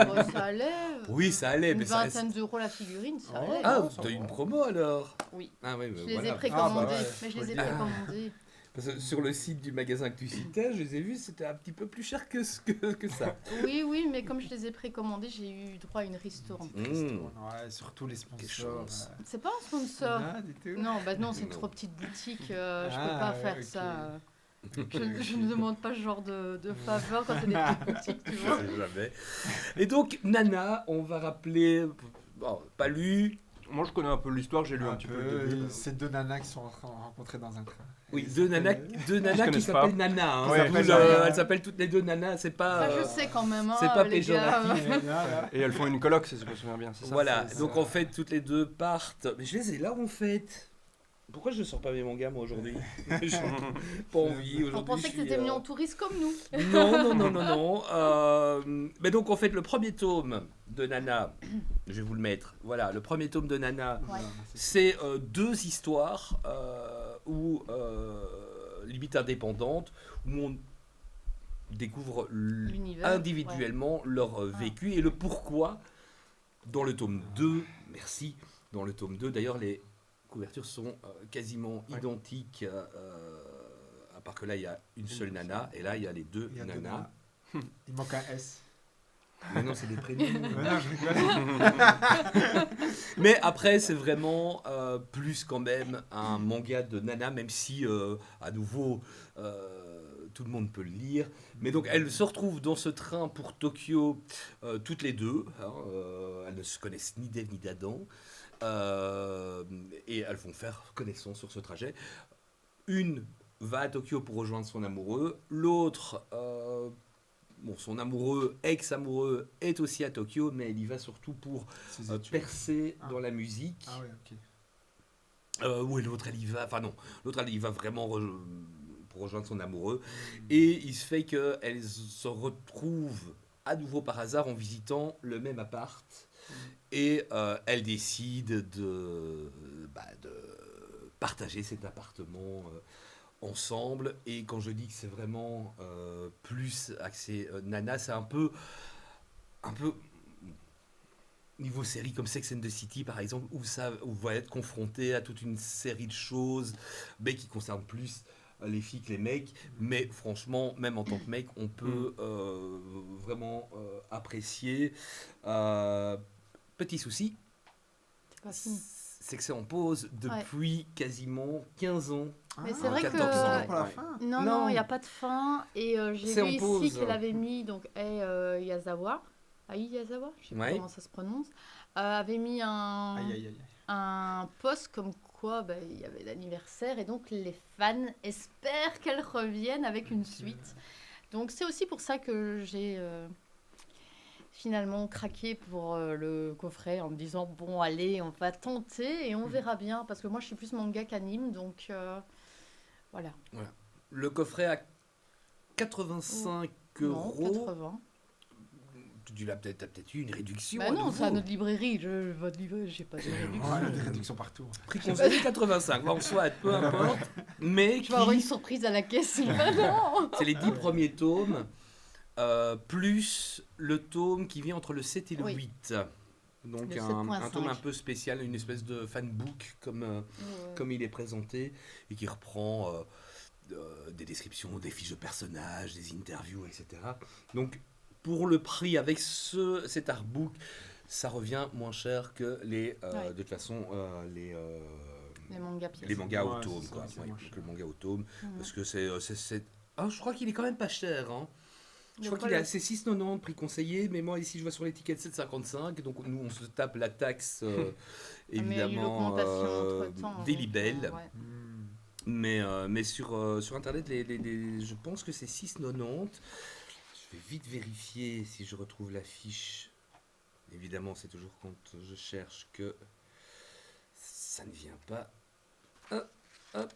Bon, ça allait. Oui, ça allait, Une mais ça... vingtaine d'euros la figurine, ça Oh. allait. Ah, ça t'as eu va. une promo alors? Oui. Ah oui, bah, Je les voilà. ai précommandées, Ah, bah ouais, mais je les ai faut le dire. précommandées. Parce que sur le site du magasin que tu citais, je les ai vus, c'était un petit peu plus cher que ça. Oui, oui, mais comme je les ai précommandées, j'ai eu droit à une ristourne. Ouais, surtout les sponsors. chance. C'est pas un sponsor. Non, du tout. Non, bah non, c'est une Non. trop petite boutique. Je peux Ah, pas ouais, faire ok. ça. Je ne demande pas ce genre de faveur quand c'est des petites boutiques, tu Je vois. sais jamais. Et donc, Nana, on va rappeler... Bon, pas lu... Moi, je connais un peu l'histoire, j'ai lu un petit peu le début. C'est deux nanas qui sont rencontrées dans un train. Oui, Elles deux nanas Je connais qui pas. s'appellent Nana. Hein. Ouais, Ça elles roule, s'appellent Nana. elles s'appellent toutes les deux Nana, c'est pas... Ça, je sais quand même. Hein, c'est pas les gars. péjoratif. Voilà. Et elles font une coloc, si je me souviens bien, c'est ça? Voilà, c'est donc ça. en fait, toutes les deux partent... Mais je les ai là, en fait. Pourquoi je ne sors pas mes mangas, moi, aujourd'hui? J'ai pas envie, aujourd'hui. On pensait que t'étais venu en touriste comme nous. Non. Mais donc, en fait, le premier tome de Nana, je vais vous le mettre. Voilà, le premier tome de Nana, Ouais. c'est deux histoires limite indépendantes, où on découvre L'univers, individuellement leur vécu et le pourquoi. Dans le tome 2, merci, dans le tome 2, d'ailleurs, les couvertures sont quasiment Ouais. identiques, à part que là, il y a une seule nana, et là, il y a les deux Il y a deux nanas. nanas. Il manque un S. Mais non, c'est des prénoms. Non, je rigole. Mais après, c'est vraiment plus quand même un manga de nana, même si, à nouveau, tout le monde peut le lire. Mais donc, elles se retrouvent dans ce train pour Tokyo, toutes les deux. Hein, elles ne se connaissent ni d'Ève ni d'Adam. Et elles vont faire connaissance sur ce trajet. Une va à Tokyo pour rejoindre son amoureux. L'autre... son amoureux, ex-amoureux, est aussi à Tokyo, mais elle y va surtout pour Ses études. percer Ah. dans la musique. Ah ouais, ok. Oui, l'autre, elle y va. Enfin, non. L'autre, elle y va vraiment pour rejoindre son amoureux. Et il se fait qu'elle se retrouve à nouveau par hasard en visitant le même appart. Et elle décide de partager cet appartement ensemble. Et quand je dis que c'est vraiment plus axé Nana, c'est un peu niveau série comme Sex and the City par exemple, où on va être confronté à toute une série de choses, mais qui concernent plus les filles que les mecs. Mais franchement, même en tant que mec, on peut vraiment apprécier. Petit souci, C'est pas fini. c'est que c'est en pause depuis quasiment 15 ans. Mais Ah, c'est vrai 14 ans, que... pour la ouais. fin. Non, Non. il n'y a pas de fin. Et j'ai C'est vu en ici pause. qu'elle avait mis, donc, Yazawa. Yazawa, je sais pas Ouais. comment ça se prononce. Avait mis Aïe, aïe, aïe. un post comme quoi il y avait l'anniversaire et donc les fans espèrent qu'elle revienne avec une suite. Donc c'est aussi pour ça que j'ai finalement craqué pour le coffret en me disant bon allez on va tenter et on verra bien parce que moi je suis plus manga qu'anime donc voilà. Le coffret à 85 Non, euros. 80. Tu l'as peut-être eu une réduction. Bah à non, nouveau. c'est à notre librairie. Votre librairie, j'ai pas de réduction. Ouais, il y a des réductions partout. Prix conseillé 85. En soit, peu importe. Mais Tu vas avoir une qui, surprise à la caisse. Bah non. c'est les 10 premiers tomes, plus le tome qui vient entre le 7 et le Oui. 8. Donc Le un 7.5. tome un peu spécial, une espèce de fanbook comme il est présenté et qui reprend des descriptions, des fiches de personnages, des interviews, etc. Donc, pour le prix, avec cet artbook, ça revient moins cher que de toute façon, les mangas pièces. les mangas Ouais, automes, c'est ça, quoi. c'est Ouais, moins donc cher. le manga autome, Mhm. parce que c'est... Ah, je crois qu'il est quand même pas cher, hein. Je De crois quoi, qu'il est le- assez 6,90 prix conseillé, mais moi ici je vois sur l'étiquette 7,55, donc nous on se tape la taxe Mais il y a eu évidemment l'augmentation entre-temps, des donc, libelles, ouais. mais sur internet je pense que c'est 6,90. Je vais vite vérifier si je retrouve la fiche. Évidemment c'est toujours quand je cherche que ça ne vient pas. Hop, hop.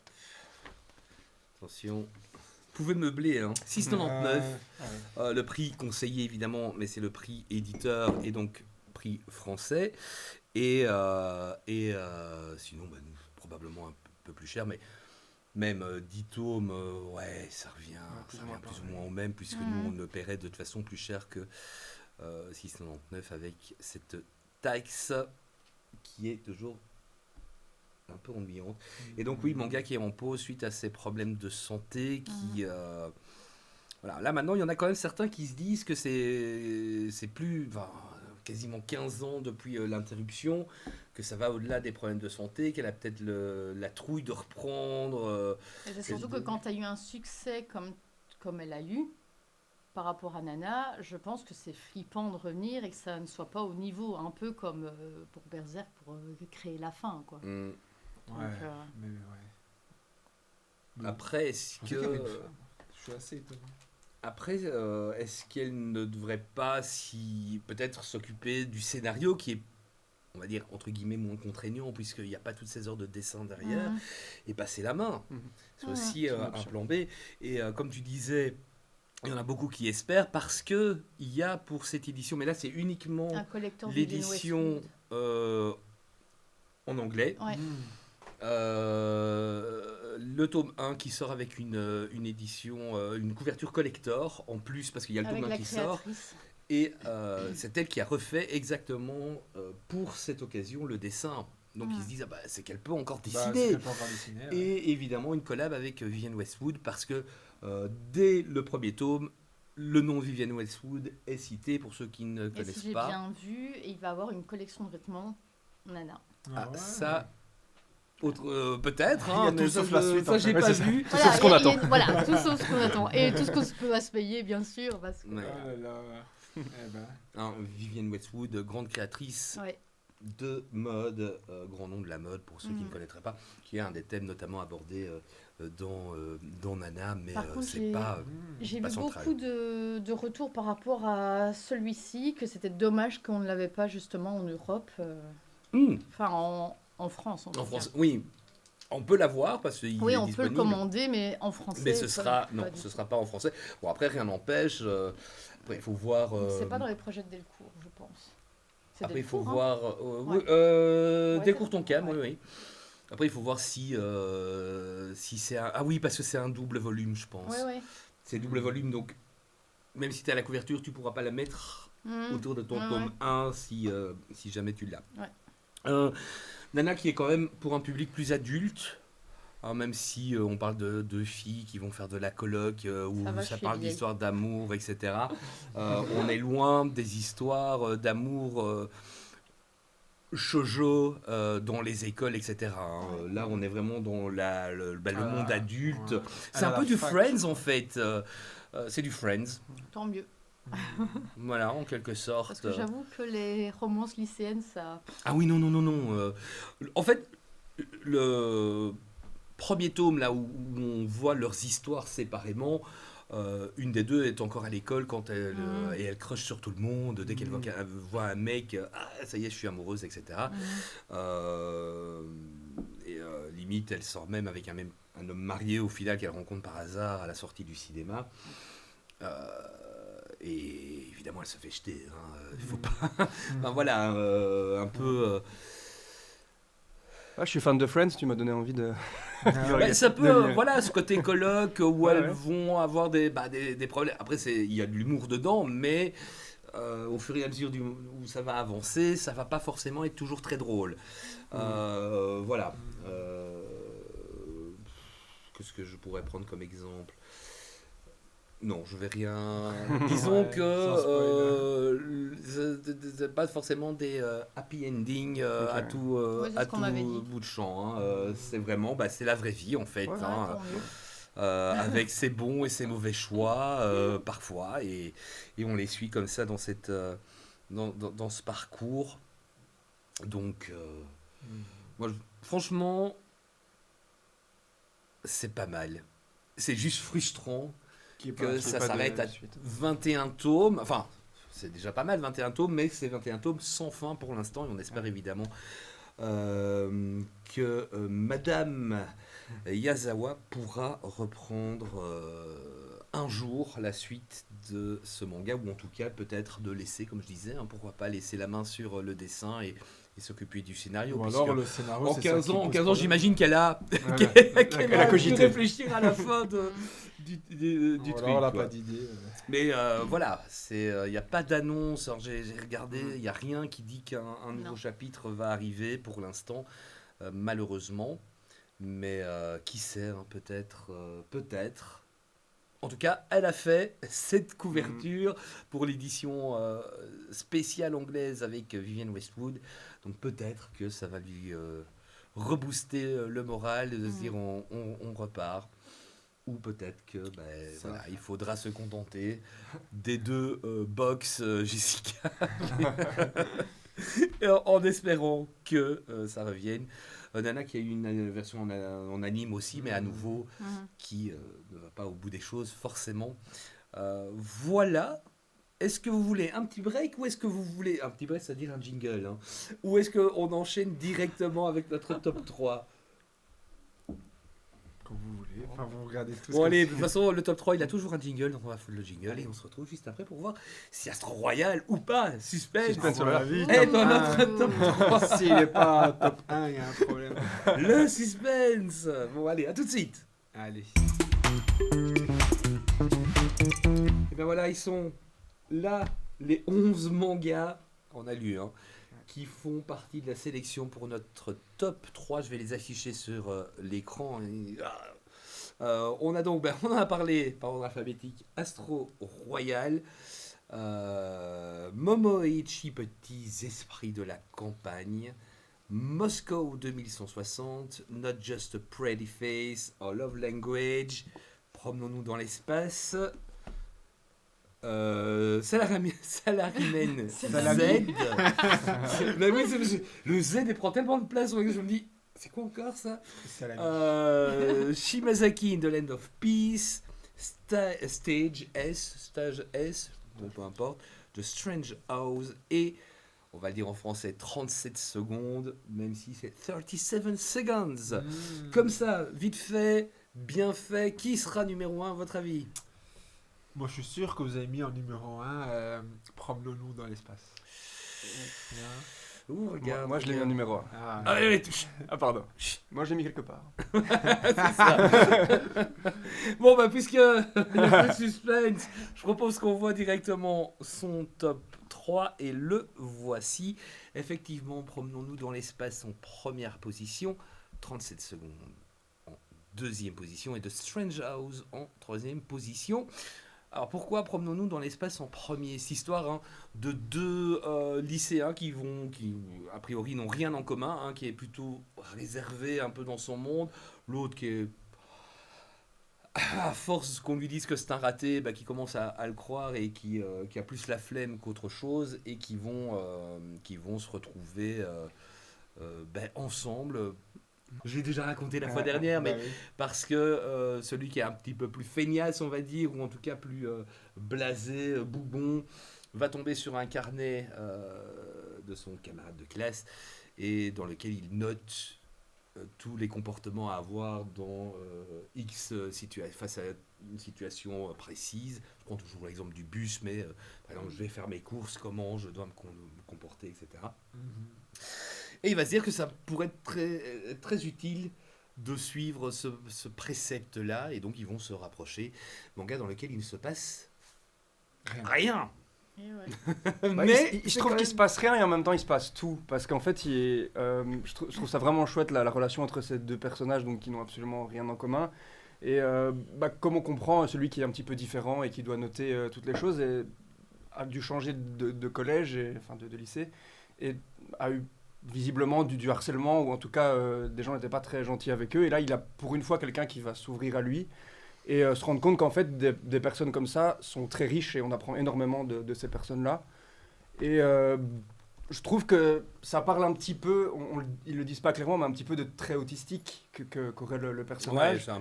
Attention. Vous pouvez meubler, hein. 6,99. Le prix conseillé évidemment, mais c'est le prix éditeur et donc prix français. Et sinon, nous, probablement un peu plus cher, mais même 10 tomes, ouais, ça revient plus ça ou moins revient plus ou pareil. moins au même, puisque Mhm. nous, on ne paierait de toute façon plus cher que 6,99 avec cette taxe qui est toujours un peu ennuyante. Et donc oui, manga qui est en pause suite à ces problèmes de santé qui... voilà. Là maintenant, il y en a quand même certains qui se disent que c'est plus... Enfin, quasiment 15 ans depuis l'interruption, que ça va au-delà des problèmes de santé, qu'elle a peut-être la trouille de reprendre. Et c'est surtout que quand tu as eu un succès comme elle a eu, par rapport à Nana, je pense que c'est flippant de revenir et que ça ne soit pas au niveau, un peu comme pour Berserk, pour créer la fin, quoi. Hmm. Donc, Ouais, mais ouais. Après, est-ce Je pensais qu'il y avait une que... femme. Je suis assez étonné. Après, est-ce qu'elle ne devrait pas peut-être s'occuper du scénario qui est, on va dire, entre guillemets, moins contraignant, puisqu'il n'y a pas toutes ces heures de dessin derrière, Mhm. et passer la main. Mhm. C'est aussi C'est une un option. plan B. Et comme tu disais, il y en a beaucoup qui espèrent, parce qu'il y a pour cette édition, mais là c'est uniquement Un collecteur Vivienne l'édition Westwood. en anglais. Ouais. Le tome 1 qui sort avec une édition, une couverture collector en plus, parce qu'il y a le Avec tome 1 la qui sort. créatrice. Et c'est elle qui a refait exactement pour cette occasion le dessin. Donc ils se disent, ah bah, c'est qu'elle peut encore Bah, dessiner. c'est qu'elle peut encore dessiner, ouais. Et évidemment une collab avec Vivienne Westwood, parce que dès le premier tome, le nom de Vivienne Westwood est cité pour ceux qui ne Et connaissent si j'ai pas. bien vu, il va avoir une collection de vêtements Nana. Ah, ouais. ça, peut-être. Il y a Hein, tout mais sauf ça, la suite, ça en j'ai fait. pas Ouais, c'est ça. vu. Tout sauf ce qu'on attend. Voilà, tout sauf ce qu'on attend. Et tout ce qu'on va se payer, bien sûr. Parce que, Ouais. Oh là là. Eh ben. Hein, Vivienne Westwood, grande créatrice ouais. de mode, grand nom de la mode pour ceux qui Mhm. ne connaîtraient pas, qui est un des thèmes notamment abordés dans Nana, mais Par contre, c'est pas... J'ai pas vu central. beaucoup de retours par rapport à celui-ci, que c'était dommage qu'on ne l'avait pas justement en Europe, enfin en France. En tout France, cas. oui, on peut l'avoir parce qu'il Oui, est on peut le disponible. commander, mais en français. Mais ce pas- sera pas non, du ce tout. sera pas en français. Bon après rien n'empêche. Après il faut voir. Donc, c'est pas dans les projets de Delcourt, je pense. C'est Après il faut Delcourt, hein. voir. Ouais. Des Ouais, cours ton cam, ouais. oui oui. Après il faut voir si c'est un... Ah oui parce que c'est un double volume je pense. Ouais, ouais. C'est double volume donc même si tu as la couverture tu pourras pas la mettre Mhm. autour de ton Ouais, tome ouais. 1 si jamais tu l'as. Ouais. Nana qui est quand même pour un public plus adulte, hein, même si on parle de filles qui vont faire de la coloc, où Ça va, je ça suis parle vieille. d'histoires d'amour, etc. On est loin des histoires d'amour shoujo dans les écoles, etc. hein. Là, on est vraiment dans le monde adulte. Ouais. C'est À un la peu du fac, Friends, je en crois. fait. C'est du Friends, Tant mieux. voilà, en quelque sorte. Parce que j'avoue que les romances lycéennes, ça. Ah oui, non, non, non, non. En fait, le premier tome, là où on voit leurs histoires séparément, une des deux est encore à l'école quand elle, et elle crush sur tout le monde. Dès qu'elle voit un mec, ah, ça y est, je suis amoureuse, etc. Limite, elle sort même avec un homme marié au final qu'elle rencontre par hasard à la sortie du cinéma. Et évidemment, elle se fait jeter. Il faut pas. Enfin, voilà, un peu. Ah, je suis fan de Friends, tu m'as donné envie de. Bah, ça peut, de lire. voilà, ce côté colloque où Ouais, elles ouais. vont avoir des problèmes. Après, il y a de l'humour dedans, mais au fur et à mesure où ça va avancer, ça va pas forcément être toujours très drôle. Voilà. qu'est-ce que je pourrais prendre comme exemple? Non, je vais rien. Disons Ouais, que sans spoiler. c'est pas forcément des happy ending Ok. à tout, Ouais, c'est à ce qu'on tout m'avait dit. bout de champ. Hein. C'est vraiment, c'est la vraie vie en fait. Ouais. Hein. Tant mieux. Avec ses bons et ses mauvais choix parfois, et on les suit comme ça dans cette dans ce parcours. Donc moi franchement c'est pas mal. C'est juste frustrant Qui est que pas- ça pas de s'arrête à suite. 21 tomes. Enfin, c'est déjà pas mal 21 tomes, mais c'est 21 tomes sans fin pour l'instant, et on espère évidemment que Madame Yazawa pourra reprendre un jour la suite de ce manga, ou en tout cas peut-être de laisser, comme je disais, hein, pourquoi pas laisser la main sur le dessin et s'occuper du scénario. Ou puisque alors le scénario, en c'est 15 ça qui ans, pose j'imagine problème. qu'elle a, Voilà. qu'elle Elle a a cogité. dû réfléchir à la fin du Ou truc. alors, elle n'a quoi. pas d'idée. Mais voilà, il n'y a pas d'annonce. Alors, j'ai regardé, il n'y a rien qui dit qu'un nouveau Non. chapitre va arriver pour l'instant, malheureusement. Mais qui sait, hein, peut-être. En tout cas, elle a fait cette couverture pour l'édition spéciale anglaise avec Vivienne Westwood. Donc peut-être que ça va lui rebooster le moral, de se dire on repart. Ou peut-être que Ça voilà, va. il faudra se contenter des deux box Jessica. Et en espérant que ça revienne. Nana qui a eu une version en anime aussi, mais à nouveau Mhm. qui ne va pas au bout des choses forcément. Voilà. Est-ce que vous voulez un petit break, ou est-ce que vous voulez un petit break, c'est-à-dire un jingle, hein, ou est-ce qu'on enchaîne directement avec notre top 3? Comme vous voulez. Enfin, vous regardez tout Bon allez, de toute façon le top 3 il a toujours un jingle, donc on va foutre le jingle et on se retrouve juste après pour voir si Astro Royal ou pas. Suspense. Suspense, À mon voilà. avis, Et top dans 1. notre top 3. S'il n'est pas top 1, il y a un problème. Le suspense. Bon allez, à tout de suite. Allez. Et bien voilà, ils sont là, les 11 mangas, on a lu, hein, qui font partie de la sélection pour notre top 3. Je vais les afficher sur l'écran. On a donc, on en a parlé par ordre alphabétique, Astro Royal, Momoichi, Petits Esprits de la Campagne, Moscow 2160, Not Just a Pretty Face, Our Love Language, Promenons-nous dans l'espace, Salaryman Z. Bah oui, le Z il prend tellement de place, je me dis, c'est quoi encore ça? C'est à la Shimazaki in the Land of Peace, Stage S, bon, peu importe, The Strange House, et on va le dire en français 37 secondes, même si c'est 37 seconds. Comme ça, vite fait, bien fait, qui sera numéro 1 à votre avis? Moi, je suis sûr que vous avez mis en numéro 1 Promenons-nous dans l'espace. Bien. Ouh, regarde. Moi, je l'ai mis en numéro 1. Ah, Ah, oui, oui, Ah, pardon. Moi, je l'ai mis quelque part. c'est ça. Bon, puisque il y a peu de suspense, je propose qu'on voit directement son top 3 et le voici. Effectivement, Promenons-nous dans l'espace en première position, 37 secondes en deuxième position, et The Strange House en troisième position. Alors pourquoi Promenons-nous dans l'espace en premier? Cette histoire, hein, de deux lycéens qui a priori n'ont rien en commun, hein, qui est plutôt réservé un peu dans son monde, l'autre qui est, à force qu'on lui dise que c'est un raté, qui commence à le croire et qui a plus la flemme qu'autre chose, et qui vont se retrouver ensemble. Je l'ai déjà raconté la fois dernière, mais bah oui. parce que celui qui est un petit peu plus feignasse, on va dire, ou en tout cas plus blasé, bougon, va tomber sur un carnet de son camarade de classe, et dans lequel il note tous les comportements à avoir dans face à une situation précise. Je prends toujours l'exemple du bus, mais par exemple, je vais faire mes courses, comment je dois me comporter, etc. Et il va se dire que ça pourrait être très, très utile de suivre ce précepte-là, et donc ils vont se rapprocher. Manga dans lequel il ne se passe rien. Et ouais. Mais je trouve qu'il se passe rien et en même temps il se passe tout. Parce qu'en fait, je trouve ça vraiment chouette la relation entre ces deux personnages donc, qui n'ont absolument rien en commun. Et comme on comprend, celui qui est un petit peu différent et qui doit noter toutes les choses a dû changer de collège, de lycée, et a eu visiblement du harcèlement, ou en tout cas des gens n'étaient pas très gentils avec eux. Et là, il a pour une fois quelqu'un qui va s'ouvrir à lui et se rendre compte qu'en fait, des personnes comme ça sont très riches et on apprend énormément de ces personnes-là. Et je trouve que ça parle un petit peu, ils le disent pas clairement, mais un petit peu de traits autistiques qu'aurait le personnage. Ouais,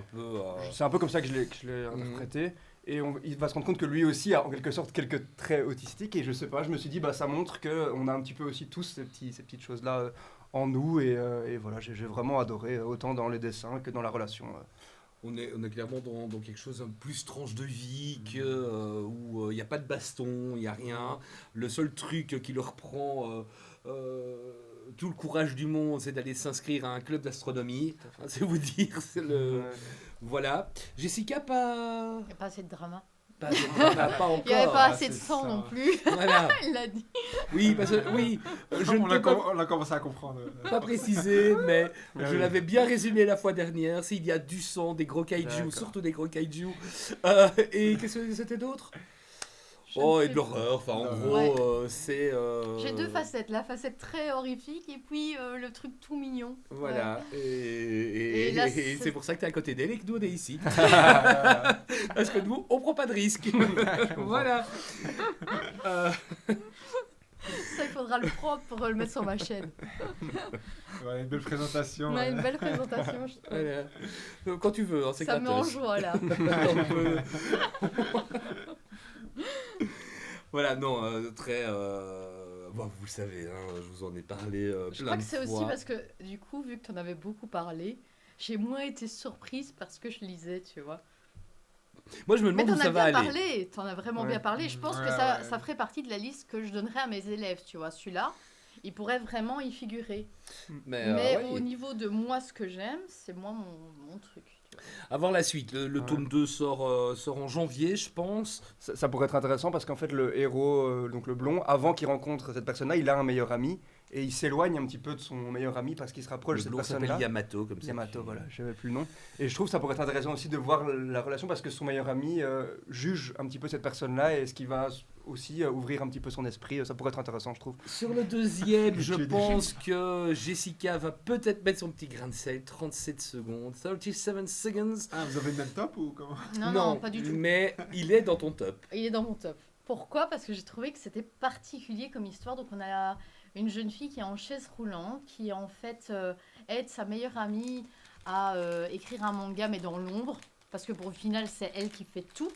c'est un peu comme ça que je l'ai interprété. Et il va se rendre compte que lui aussi a en quelque sorte quelques traits autistiques. Et je sais pas, je me suis dit, ça montre qu'on a un petit peu aussi tous ces petites choses-là en nous. Et voilà, j'ai vraiment adoré, autant dans les dessins que dans la relation. On est clairement dans quelque chose un plus tranche de vie, où il n'y a pas de baston, il n'y a rien. Le seul truc qui leur prend tout le courage du monde, c'est d'aller s'inscrire à un club d'astronomie. C'est vous dire. Voilà. Jessica, pas... Il n'y a pas assez de drama. Pas encore. Il n'y avait pas assez de c'est sang ça. non plus. Voilà. Il l'a dit. Oui, parce que je ne peux pas... On a commencé à comprendre. Pas précisé, mais Ouais, je oui. l'avais bien résumé la fois dernière. S'il y a du sang, des gros kaiju, D'accord. surtout des gros kaiju. Et qu'est-ce que c'était d'autre? Je Oh, ne et sais de l'horreur. Enfin, en Ouais. gros, c'est. J'ai deux facettes, la facette très horrifique et puis le truc tout mignon. Voilà. Ouais. Et Et là, c'est c'est- pour ça que t'es à côté d'elle et que nous on est ici. Parce que nous, on prend pas de risques. Voilà. Ça, il faudra le prendre pour le mettre sur ma chaîne. Voilà, une belle présentation. On a une belle présentation, je trouve. Voilà. Donc, quand tu veux, hein, c'est Ça me met en gratos. joie là. On peut- Voilà, non, très. Bon, vous le savez, hein, je vous en ai parlé Je plein crois de que c'est aussi fois. parce que du coup, vu que tu en avais beaucoup parlé, j'ai moins été surprise parce que je lisais, tu vois. Moi, je me Mais demande t'en où ça as va bien aller. parlé, t'en as vraiment Ouais. bien parlé. Je pense que Ouais, ça, ouais. ça ferait partie de la liste que je donnerais à mes élèves, tu vois. Celui-là, il pourrait vraiment y figurer. Mais, Mais ouais. au niveau de moi, ce que j'aime, c'est moi mon truc. Tu vois. Avoir la suite. Le Ouais. tome 2 sort en janvier, je pense. Ça pourrait être intéressant parce qu'en fait, le héros, donc le blond, avant qu'il rencontre cette personne-là, il a un meilleur ami et il s'éloigne un petit peu de son meilleur ami parce qu'il se rapproche Le de cette blond s'appelle personne-là. Yamato, comme ça. Yamato, voilà, je savais plus le nom. Et je trouve que ça pourrait être intéressant aussi de voir la relation parce que son meilleur ami juge un petit peu cette personne-là et ce qui va aussi ouvrir un petit peu son esprit. Ça pourrait être intéressant, je trouve. Sur le deuxième, je Tu es pense que Jessica va peut-être mettre son petit grain de sel. 37 secondes. 37 seconds. Ah, vous avez le même top ou comment? Non, pas du tout. Mais il est dans ton top. Il est dans mon top. Pourquoi? Parce que j'ai trouvé que c'était particulier comme histoire. Donc on a une jeune fille qui est en chaise roulante, qui en fait aide sa meilleure amie à écrire un manga mais dans l'ombre. Parce que pour le final, c'est elle qui fait tout.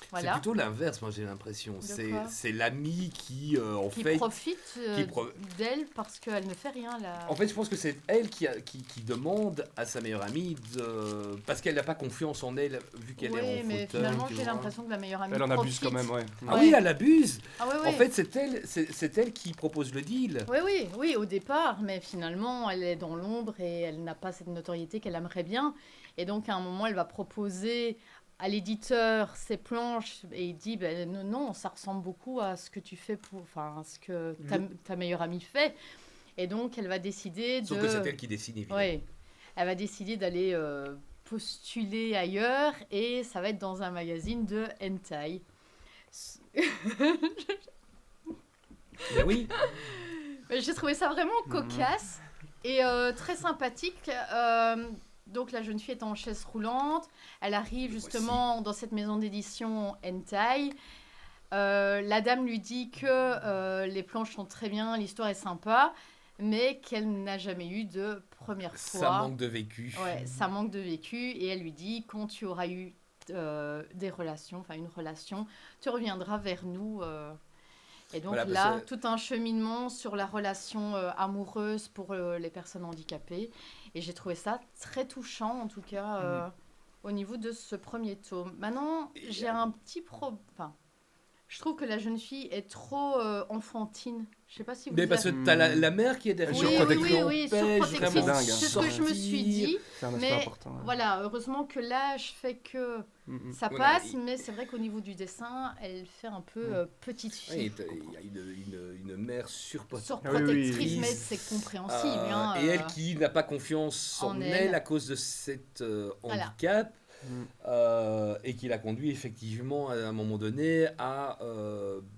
C'est Voilà. plutôt l'inverse, moi j'ai l'impression. quoi C'est l'ami qui, en Qui fait. profite qui pro- d'elle parce qu'elle ne fait rien là. En fait, je pense que c'est elle qui demande à sa meilleure amie parce qu'elle n'a pas confiance en elle vu qu'elle Oui, est en mais fauteuil. finalement, tu j'ai vois. l'impression que la meilleure amie Elle en abuse profite. quand même, ouais. Ah Ouais. oui, elle abuse. Ah oui, oui. En fait, c'est elle qui propose le deal. Oui, au départ, mais finalement, elle est dans l'ombre et elle n'a pas cette notoriété qu'elle aimerait bien. Et donc, à un moment, elle va proposer à l'éditeur ses planches et il dit ben, non, ça ressemble beaucoup à ce que tu fais à ce que ta meilleure amie fait. Et donc, elle va décider Sauf que c'est elle qui décide, évidemment. Ouais, elle va décider d'aller postuler ailleurs et ça va être dans un magazine de hentai. Mais oui. Mais j'ai trouvé ça vraiment cocasse et très sympathique. Donc la jeune fille est en chaise roulante. Elle arrive justement dans cette maison d'édition hentai. La dame lui dit que les planches sont très bien, l'histoire est sympa, mais qu'elle n'a jamais eu de première fois. Ça manque de vécu. Ouais, ça manque de vécu. Et elle lui dit, quand tu auras eu des relations, enfin une relation, tu reviendras vers nous. Et donc Voilà, là, parce que- tout un cheminement sur la relation amoureuse pour les personnes handicapées. Et j'ai trouvé ça très touchant, en tout cas, au niveau de ce premier tome. Maintenant, j'ai un petit Enfin, je trouve que la jeune fille est trop enfantine. Je sais pas si vous Mais parce que t'as la mère qui est derrière. oui, surprotectrice. oui, Empêche surprotectrice. vraiment dingue, hein. C'est ce que je me suis dit. C'est un aspect Mais important. ouais. voilà, heureusement que l'âge fait que ça Voilà, passe, mais c'est vrai qu'au niveau du dessin, elle fait un peu petite Oui, fille. il y a une mère surprotectrice. Surprotectrice, oui. mais c'est compréhensible. hein, Et elle qui n'a pas confiance en en elle elle. à cause de cet Voilà. handicap. et qui l'a conduit effectivement à un moment donné à,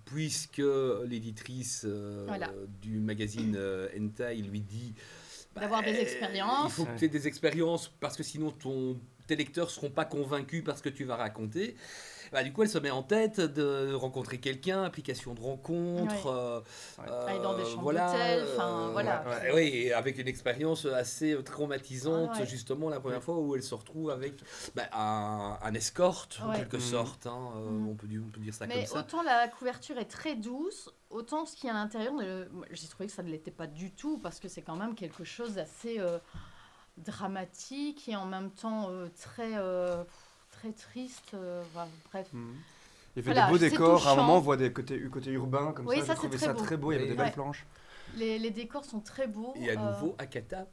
puisque l'éditrice Voilà. du magazine Hentai lui dit D'avoir des expériences. il faut que tu aies des expériences parce que sinon tes lecteurs ne seront pas convaincus par ce que tu vas raconter. Du coup, elle se met en tête de rencontrer quelqu'un, application de rencontre, Aller dans des chambres voilà, d'hôtel, enfin, voilà. Oui, et avec une expérience assez traumatisante, Ah ouais. justement, la première fois où elle se retrouve avec un escorte, en Ouais. quelque sorte, hein, on peut dire ça Mais comme ça. autant la couverture est très douce, autant ce qu'il y a à l'intérieur, j'ai trouvé que ça ne l'était pas du tout, parce que c'est quand même quelque chose d'assez dramatique et en même temps très triste. Voilà, bref. Il fait Voilà, des beaux c'est décors, à un touchant. moment on voit des côtés urbains comme Oui, ça, ça, j'ai c'est trouvé très ça beau. très beau, il y avait des Ouais. belles planches. Les décors sont très beaux. Et à nouveau, Akata.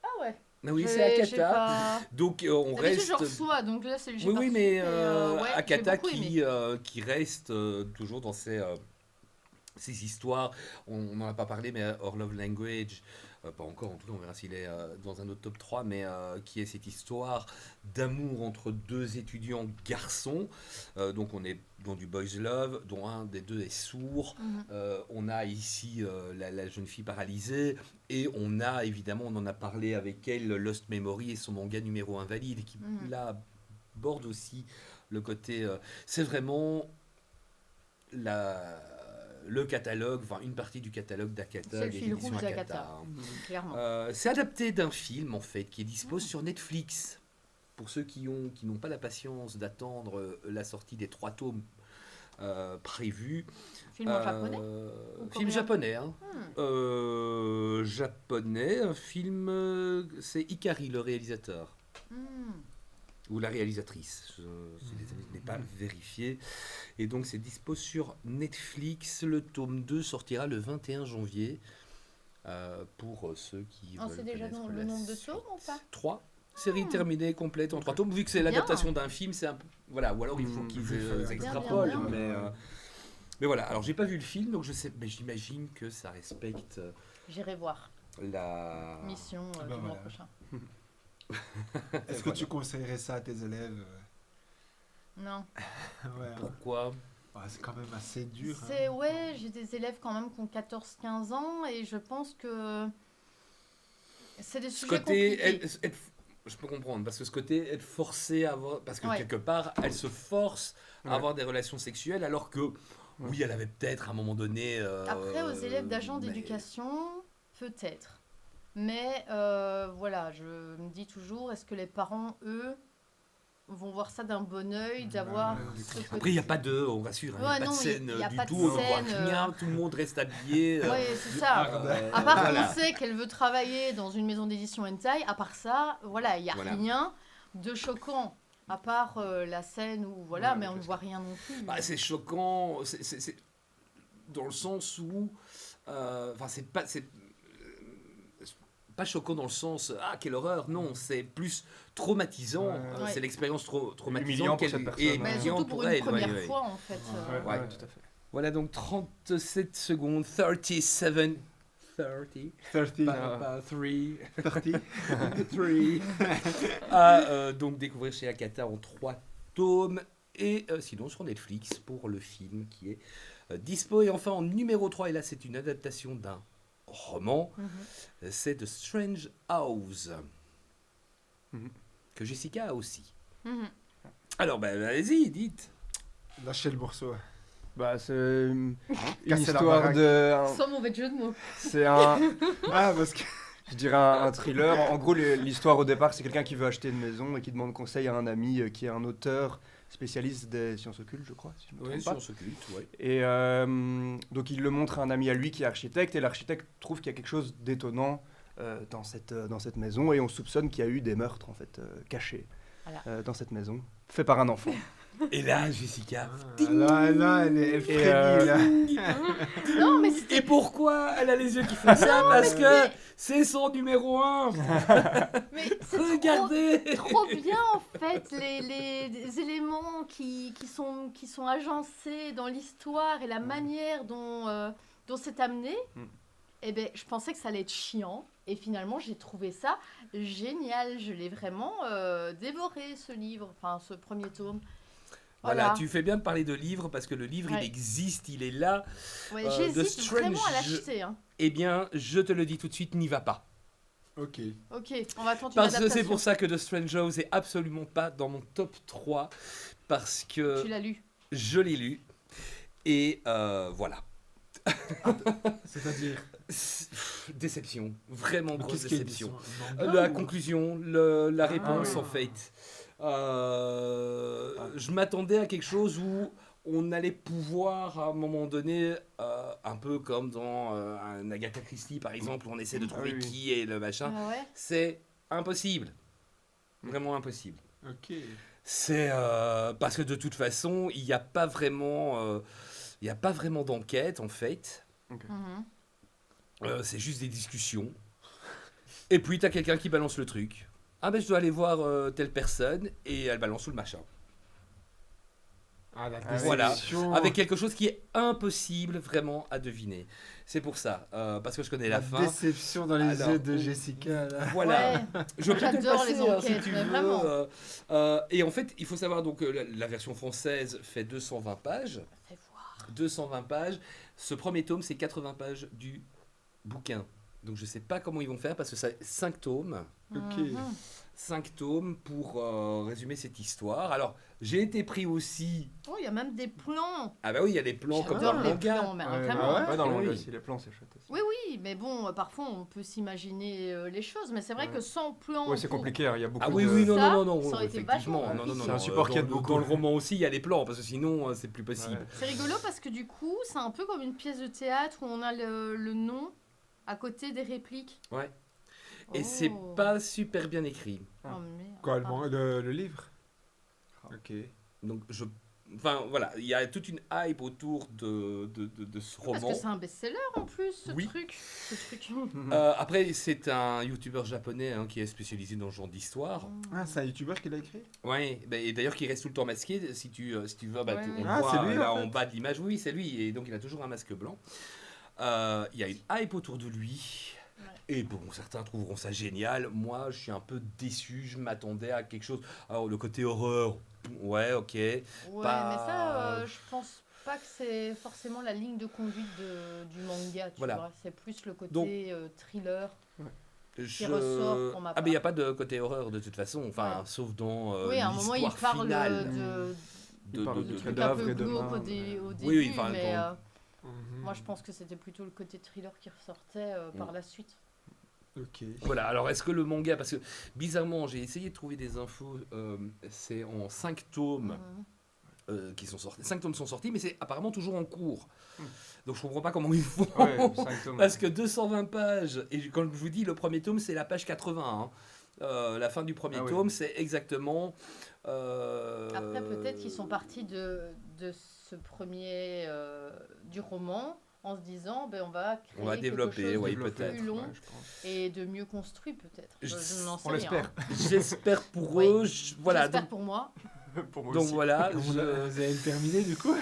Ah ouais. Ah oui, J'ai- c'est j'ai Akata. pas- Donc on D'habitude, reste. je reçois, donc là, c'est j'ai Oui, pas oui, reçu, mais ouais, Akata j'ai beaucoup aimé. qui reste toujours dans ces histoires. On n'en a pas parlé, mais Our Love Language, pas encore, en tout cas, on verra s'il est dans un autre top 3, mais qui est cette histoire d'amour entre deux étudiants garçons. Donc on est dans du boys love, dont un des deux est sourd. On a ici la jeune fille paralysée, et on a évidemment, on en a parlé avec elle, Lost Memory et son manga numéro 1 valide, qui là borde aussi le côté. C'est vraiment le catalogue, enfin une partie du catalogue d'Akata. C'est le des fil éditions rouge d'Akata, hein. clairement. C'est adapté d'un film en fait qui est dispo sur Netflix. Pour ceux qui n'ont pas la patience d'attendre la sortie des 3 tomes prévus. Film en japonais Film coréen japonais. Hein. Japonais, un film, c'est Ikari le réalisateur. Ou la réalisatrice, je n'ai pas vérifié. Et donc c'est dispo sur Netflix. Le tome 2 sortira le 21 janvier. Pour ceux qui On veulent sait déjà connaître le la nombre de suite. tomes ou pas 3. Série terminée, complète, en 3 tomes. Vu que c'est Bien. l'adaptation d'un film, c'est un peu... Voilà, ou alors il faut qu'ils extrapolent. bien. Mais voilà, alors j'ai pas vu le film, donc je sais, mais j'imagine que ça respecte J'irai voir. la... Mission ben du mois voilà. prochain. Est-ce que tu conseillerais ça à tes élèves? Non. Ouais, hein. Pourquoi? Ouais, c'est quand même assez dur. hein. C'est ouais, j'ai des élèves quand même qui ont 14-15 ans et je pense que c'est des Ce sujets côté, compliqués. je peux comprendre, parce que ce côté être forcé à avoir... Parce que Ouais. quelque part, elle se force à Ouais. avoir des relations sexuelles, alors que, oui, elle avait peut-être à un moment donné... Après, aux élèves d'agents mais- d'éducation, peut-être. Mais voilà, je me dis toujours, est-ce que les parents, eux, vont voir ça d'un bon œil, d'avoir ouais, ce côté... Après, il n'y a pas de, on rassure, il n'y a Ouais, pas non, de scène il y a du pas de tout, on ne voit scène, rien, tout le monde reste habillé. Ouais, c'est ça. euh, À part voilà. qu'on sait qu'elle veut travailler dans une maison d'édition hentai, à part ça, voilà, il n'y a Voilà. rien de choquant. À part la scène où, voilà, Ouais, mais on ne parce voit rien non plus. Bah, c'est choquant, c'est dans le sens où, enfin, c'est pas choquant dans le sens ah quelle horreur, non, c'est plus traumatisant, Ouais. c'est l'expérience Humiliant traumatisante pour cette personne, et ouais. Mais humiliante surtout pour elle, une première ouais. fois, en fait. Ouais. tout à fait. Voilà donc 37 secondes, 37, 30, 30. pas 3, 30. 3, à donc découvrir chez Akata en 3 tomes et sinon sur Netflix pour le film qui est dispo. Et enfin en numéro 3, et là c'est une adaptation d'un roman, c'est The Strange House, que Jessica a aussi. Alors ben allez-y, dites. Lâchez le morceau. Bah, c'est une Casser la histoire baraque. Sans mauvais jeu de mots. C'est un, Ah, parce que. je dirais un thriller. En gros, l'histoire au départ, c'est quelqu'un qui veut acheter une maison et qui demande conseil à un ami qui est un auteur spécialiste des sciences occultes, je crois, si je ne me Oui, trompe pas. sur ce culte, ouais. Et donc il le montre à un ami à lui qui est architecte, et l'architecte trouve qu'il y a quelque chose d'étonnant dans cette maison, et on soupçonne qu'il y a eu des meurtres en fait cachés Voilà. dans cette maison, fait par un enfant. Et là, Jessica. Là, elle frémit, là. Non, mais c'était Et pourquoi elle a les yeux qui font ça? Parce que c'est son numéro 1. mais c'est Regardez. trop bien, en fait, les éléments qui sont agencés dans l'histoire et la manière dont c'est amené. Eh ben, je pensais que ça allait être chiant. Et finalement, j'ai trouvé ça génial. Je l'ai vraiment dévoré, ce livre, enfin ce premier tome. Voilà, tu fais bien de parler de livre parce que le livre, il existe, il est là. Ouais, The j'hésite Strange, vraiment à l'acheter. Hein. Eh bien, je te le dis tout de suite, n'y va pas. Ok. Ok, on va attendre une Parce que adaptation. c'est pour ça que The Strange House est absolument pas dans mon top 3. Parce que Tu l'as lu. je l'ai lu. Et voilà. C'est-à-dire Déception. Vraiment Mais grosse qu'est-ce qu'il y a déception. d'édition, un manga La ou- conclusion, la réponse oui. en fait. Je m'attendais à quelque chose où on allait pouvoir à un moment donné, un peu comme dans un Agatha Christie par exemple, où on essaie de trouver oui. qui est le machin. Ah ouais. C'est impossible. Vraiment impossible. Ok. C'est parce que de toute façon, il n'y a pas vraiment, d'enquête en fait. Mhm. C'est juste des discussions. Et puis t'as quelqu'un qui balance le truc. Ah ben je dois aller voir telle personne et elle balance tout le machin. Ah, la Voilà. déception. Avec quelque chose qui est impossible vraiment à deviner. C'est pour ça, parce que je connais la fin. déception dans les Alors, yeux de Jessica. Là. Voilà. Ouais. Je peux te le J'adore passer, les hein, enquêtes, si tu mais veux. vraiment. Et en fait, il faut savoir donc la version française fait 220 pages. Fais voir. 220 pages. Ce premier tome, c'est 80 pages du bouquin. Donc je sais pas comment ils vont faire parce que c'est 5 tomes. Ok. Mhm. 5 tomes pour résumer cette histoire. Alors, j'ai été pris aussi... Oh, il y a même des plans. Ah bah oui, il y a des plans comme dans J'adore le les manga. plans, mais Ouais, vraiment. ah ouais ouais, dans le manga Oui. aussi, les plans c'est chouette aussi. Oui, oui, mais bon, parfois on peut s'imaginer les choses, mais c'est vrai Ouais. que sans plan. Ouais, c'est pour- compliqué, hein, il y a beaucoup Ah oui, de... oui, non, Ça, non, non, ça aurait été effectivement. vachement Non, non, non, C'est un non, support qui aide beaucoup. Dans le roman aussi, il y a les plans, parce que sinon, c'est plus possible. Ouais. C'est rigolo parce que du coup, c'est un peu comme une pièce de théâtre où on a le nom à côté des répliques. Ouais. Et Oh. c'est pas super bien écrit. Oh, merde. Quoi, Ah. le livre Ah. Ok. Donc, Enfin, voilà, il y a toute une hype autour de ce Parce roman. que c'est un best-seller en plus, ce Oui. truc. Ce truc. Après, c'est un youtubeur japonais hein, qui est spécialisé dans ce genre d'histoire. Ah, c'est un youtubeur qui l'a écrit Ouais, bah, et d'ailleurs qui reste tout le temps masqué. Si tu veux, bah, Ouais, on ouais. le Ah, voit c'est lui, là en fait. en bas de l'image. Oui, c'est lui. Et donc il a toujours un masque blanc. Il y a une hype autour de lui. Ouais. Et bon, certains trouveront ça génial. Moi, je suis un peu déçu. Je m'attendais à quelque chose. Alors, le côté horreur, ouais, ok. Ouais, Pas- mais ça, je pense pas que c'est forcément la ligne de conduite du manga, tu Voilà. vois. C'est plus le côté Donc- thriller. Je... ressort pour ma Ah, mais il n'y a part. pas de côté horreur de toute façon. Enfin, Ouais. sauf dans oui, à un moment, il l'histoire parle finale. Il parle de- de truc un cadavres peu et de glauque mains, au début, Oui, enfin, mais dans- moi je pense que c'était plutôt le côté thriller qui ressortait par la suite. Ok. Voilà, alors est-ce que le manga, parce que bizarrement j'ai essayé de trouver des infos, c'est en 5 tomes Mhm. qui sont sortis, 5 tomes sont sortis, mais c'est apparemment toujours en cours. Donc je comprends pas comment ils font, Ouais, 5 tomes. parce que 220 pages, et comme je vous dis, le premier tome c'est la page 80, hein. La fin du premier Ah oui. tome c'est exactement... Après, peut-être qu'ils sont partis de ce premier du roman en se disant ben, on va créer On va quelque développer, chose de oui, plus peut-être. long Ouais, je pense. et de mieux construit peut-être. Je n'en sais On rien. l'espère. J'espère pour Oui. eux, voilà, J'espère donc, pour moi. Pour moi donc aussi. voilà. Vous je- avez terminé du coup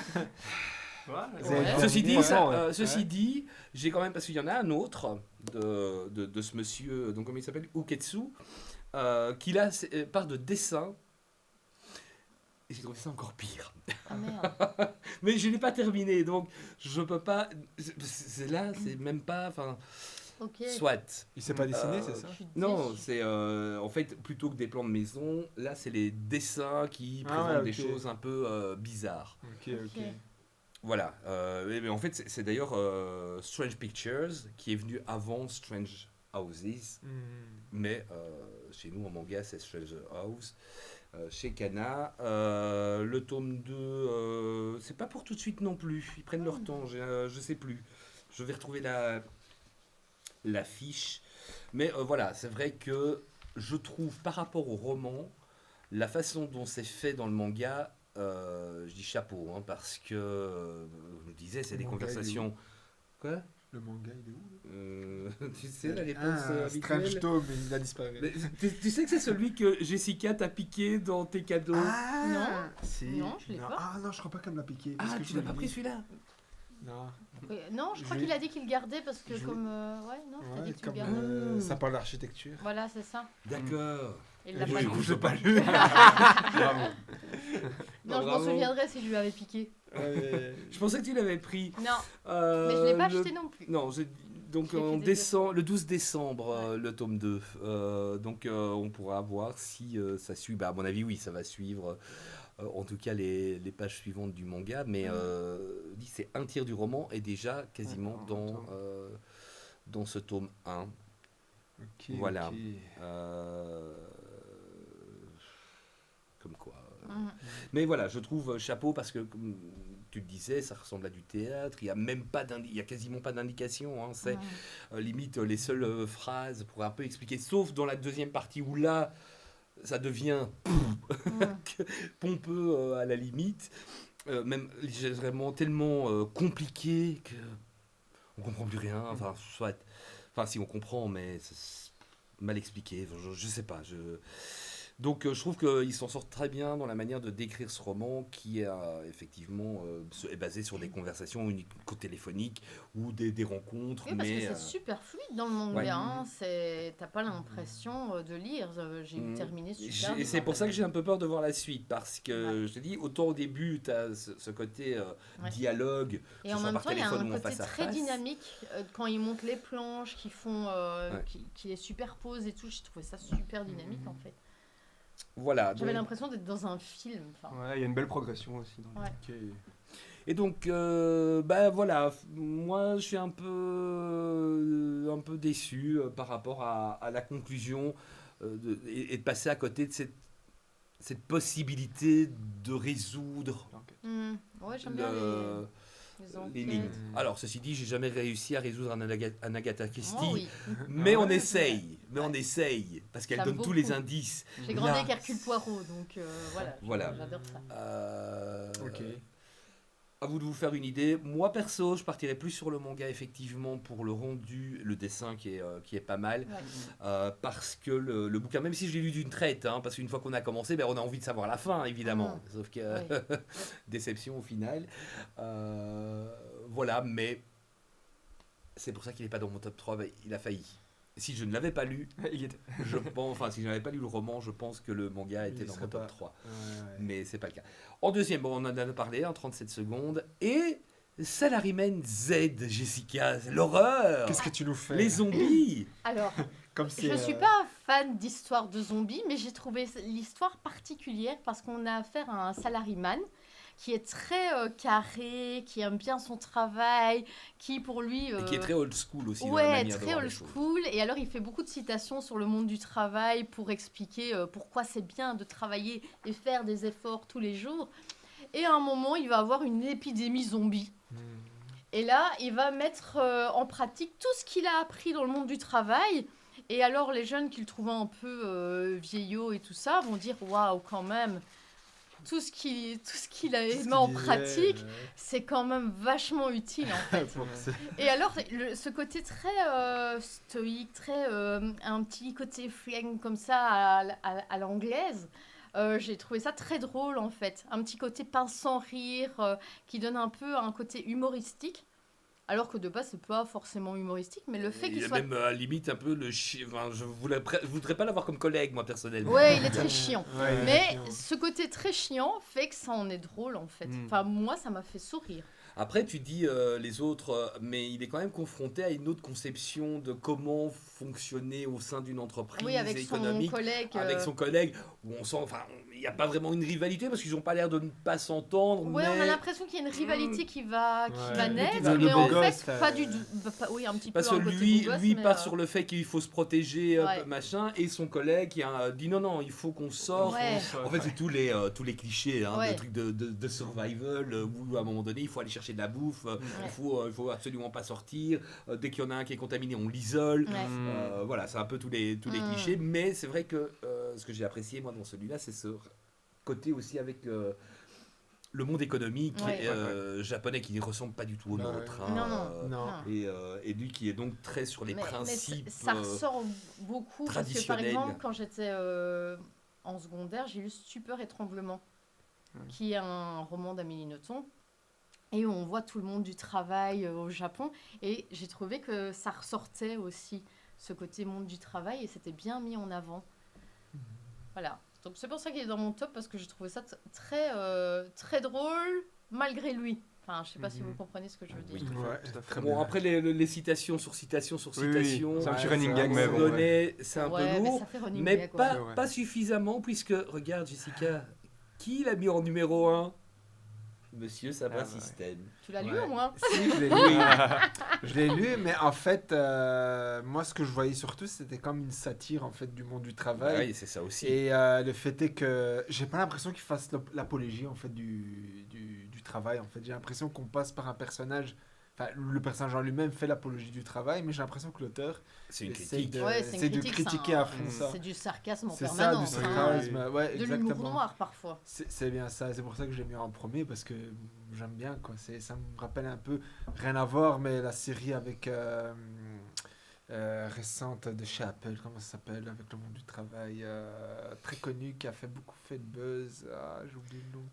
Ouais, Ouais. Ceci dit, Franchement, ceci ouais. dit, j'ai quand même, parce qu'il y en a un autre de ce monsieur, donc comment il s'appelle, Uketsu, qui là part de dessin. Et j'ai trouvé ça encore pire. Ah merde. Mais je l'ai pas terminé, donc je peux pas. C'est là, c'est même pas. Enfin, Ok. soit. Il s'est pas dessiné, c'est Je ça suis Non, déçue. c'est en fait plutôt que des plans de maison, là c'est les dessins qui Ah présentent ouais, des ok. choses un peu bizarres. Ok, ok. Ok. Voilà. Mais en fait, c'est d'ailleurs Strange Pictures qui est venu avant Strange Houses. Hmm. Mais chez nous en manga, c'est Strange House. Chez Kana, le tome 2, c'est pas pour tout de suite non plus. Ils prennent leur temps, je sais plus. Je vais retrouver la fiche. Mais voilà, c'est vrai que je trouve par rapport au roman, la façon dont c'est fait dans le manga, je dis chapeau, hein, parce que, je vous disais, c'est Le des manga, il est conversations. Quoi Le manga, il est où Tu sais, la réponse Ah, Strange habituelle. Tome, mais il a disparu. Mais tu sais que c'est celui que Jessica t'a piqué dans tes cadeaux. Ah Non. si. Non, je l'ai pas. Ah non, je crois pas qu'elle me l'a piqué. Ah, parce que tu je l'as l'ai pas lu. pris celui-là? Non. Oui, non, je crois Je- qu'il a dit qu'il gardait parce que je- comme... ouais, non, t'as Ouais, dit que tu le comme gardais. ça parle d'architecture. Voilà, c'est ça. D'accord. Il l'a Je pas l'ai lu. je l'ai pas lu. Bravo. Non, je m'en Bravo. souviendrai si je lui avais piqué. Je pensais que tu l'avais pris. Non, mais je l'ai pas Le- acheté non plus. Non, donc Je l'ai en fait des le 12 décembre, le tome 2. Donc on pourra voir si ça suit. Bah, à mon avis, oui, ça va suivre. En tout cas, les pages suivantes du manga. Mais c'est un tiers du roman est déjà quasiment dans ce tome 1. Ok, Voilà. ok. Comme quoi. Mhm. Mais voilà, je trouve chapeau parce que, comme tu le disais, ça ressemble à du théâtre. Il y a même pas il y a quasiment pas d'indication. Hein, c'est Mhm. limite les seules phrases pour un peu expliquer, sauf dans la deuxième partie où là, ça devient Mhm. pompeux à la limite. Même vraiment tellement compliqué que on comprend plus rien. Enfin, si on comprend, mais c'est mal expliqué. Je sais pas. Donc je trouve qu'il s'en sort très bien dans la manière de décrire ce roman qui effectivement est basé sur des conversations uniquement téléphoniques ou des rencontres. Oui, parce que mais c'est super fluide dans le manga. ouais. Hein. T'as pas l'impression de lire. J'ai terminé super Et c'est pour ça que j'ai un peu peur de voir la suite parce que Ouais. je te dis, autant au début tu as ce côté Ouais. dialogue, Et que en ce soit même par temps, il y a téléphone un ou en côté face à très face. dynamique quand ils montent les planches, Ouais. qui les superposent et tout. J'ai trouvé ça super dynamique en fait. Voilà. J'avais donc- l'impression d'être dans un film. Enfin, Ouais, il y a une belle progression aussi. Dans le- Ouais. Ok. Et donc, bah voilà, moi je suis un peu déçu par rapport à la conclusion et de passer à côté de cette possibilité de résoudre ouais, j'aime bien le- les l'énigme. enquêtes. Alors, ceci dit, j'ai jamais réussi à résoudre un Agatha Christie, Moi, oui. mais Ah on ouais, essaye, parce qu'elle J'aime donne tous les beaucoup. indices. J'ai grandi Là, avec Hercule Poirot, donc voilà, Voilà. j'adore ça. Ok. À vous de vous faire une idée. Moi, perso, je partirais plus sur le manga, effectivement, pour le rendu, le dessin qui est pas mal. Ouais. Parce que le bouquin, même si je l'ai lu d'une traite, hein, parce qu'une fois qu'on a commencé, ben, on a envie de savoir la fin, évidemment. Sauf que déception au final. Voilà, mais c'est pour ça qu'il n'est pas dans mon top 3. Ben, il a failli. Si je ne l'avais pas lu, Il était- si je n'avais pas lu le roman, je pense que le manga était Il dans serait mon top pas- 3. Ouais, ouais. Mais c'est pas le cas. En deuxième, bon, on en a parlé, 37 secondes. Et Salaryman Z, Jessica, l'horreur, Qu'est-ce que tu nous fais les zombies. Alors, Comme si, je ne suis pas fan d'histoire de zombies, mais j'ai trouvé l'histoire particulière parce qu'on a affaire à un salaryman qui est très carré, qui aime bien son travail, qui pour lui... Et qui est très old school aussi. dans la Ouais, manière de très voir les old choses. school. Et alors, il fait beaucoup de citations sur le monde du travail pour expliquer pourquoi c'est bien de travailler et faire des efforts tous les jours. Et à un moment, il va avoir une épidémie zombie. Et là, il va mettre en pratique tout ce qu'il a appris dans le monde du travail. Et alors, les jeunes qui le trouvaient un peu vieillot et tout ça vont dire waouh, quand même, tout ce qu'il a mis en pratique, c'est quand même vachement utile en fait. Et alors, ce côté très stoïque, très un petit côté flingue comme ça à l'anglaise, j'ai trouvé ça très drôle en fait. Un petit côté pince sans rire qui donne un peu un côté humoristique. Alors que de base, c'est pas forcément humoristique, mais le fait Il qu'il a soit... même limite un peu enfin, je voudrais pas l'avoir comme collègue, moi, personnellement. Ouais, il est très chiant. Ouais, Mais chiant. ce côté très chiant fait que ça en est drôle en fait. Mm. Enfin, moi, ça m'a fait sourire. Après, tu dis les autres, mais il est quand même confronté à une autre conception de comment fonctionner au sein d'une entreprise Oui, avec son économique. collègue. Avec son collègue, où on sent, enfin, il n'y a pas vraiment une rivalité parce qu'ils n'ont pas l'air de ne pas s'entendre. Ouais, mais... on a l'impression qu'il y a une rivalité qui va Ouais. naître, Le mais beau en gosse, fait, là. pas du tout. Oui, un petit Parce peu que un côté lui, beau gosse, lui mais, part sur le fait qu'il faut se protéger, Ouais. machin, et son collègue qui dit non, il faut qu'on sorte. Ouais. En fait, c'est tous les clichés, hein, Ouais. des trucs de survival, où à un moment donné, il faut aller chercher de la bouffe, il faut absolument pas sortir, dès qu'il y en a un qui est contaminé, on l'isole. Ouais. Voilà, c'est un peu tous les clichés, mais c'est vrai que ce que j'ai apprécié moi dans celui-là, c'est ce côté aussi avec le monde économique japonais qui ne ressemble pas du tout au Ouais. nôtre. Non, non. Non. Et lui qui est donc très sur les principes. ça ressort beaucoup parce que par traditionnels. exemple, quand j'étais en secondaire, j'ai lu Stupeur et Tremblement, qui est un roman d'Amélie Nothomb. et où on voit tout le monde du travail au Japon. Et j'ai trouvé que ça ressortait aussi, ce côté monde du travail, et c'était bien mis en avant. Voilà. Donc c'est pour ça qu'il est dans mon top, parce que j'ai trouvé ça très drôle, malgré lui. Enfin, je sais pas si vous comprenez ce que je veux dire. Oui. Ouais, Tout à fait. Bon, après, les citations sur citations sur Oui, oui. citations, C'est un petit Ouais, running c'est gag, un mais bon, bon. donné, c'est un Ouais, peu mais lourd, ça fait running mais gag, quoi. C'est vrai. pas suffisamment, puisque, regarde Jessica, qui l'a mis en numéro 1 Monsieur Sabra Ah, ouais. System. Tu l'as lu Ouais. au moins? Si, je l'ai lu. Je l'ai lu, mais en fait, moi, ce que je voyais surtout, c'était comme une satire en fait du monde du travail. Oui, c'est ça aussi. Et le fait est que j'ai pas l'impression qu'il fasse l'apologie en fait du travail. En fait, j'ai l'impression qu'on passe par un personnage. Enfin, le personnage en lui-même fait l'apologie du travail, mais j'ai l'impression que l'auteur C'est une essaye critique. Ouais, c'est une essaye de critique, critiquer c'est un- à fond ça. C'est du sarcasme en C'est ça, du permanence. hein. sarcasme. Ouais, De l'humour exactement. noir parfois. C'est bien ça, c'est pour ça que je l'ai mis en premier, parce que j'aime bien, quoi. Ça me rappelle un peu, rien à voir, mais la série avec récente de chez Apple, comment ça s'appelle, avec le monde du travail, très connu, qui a fait beaucoup de buzz. Ah, j'ai oublié le nom.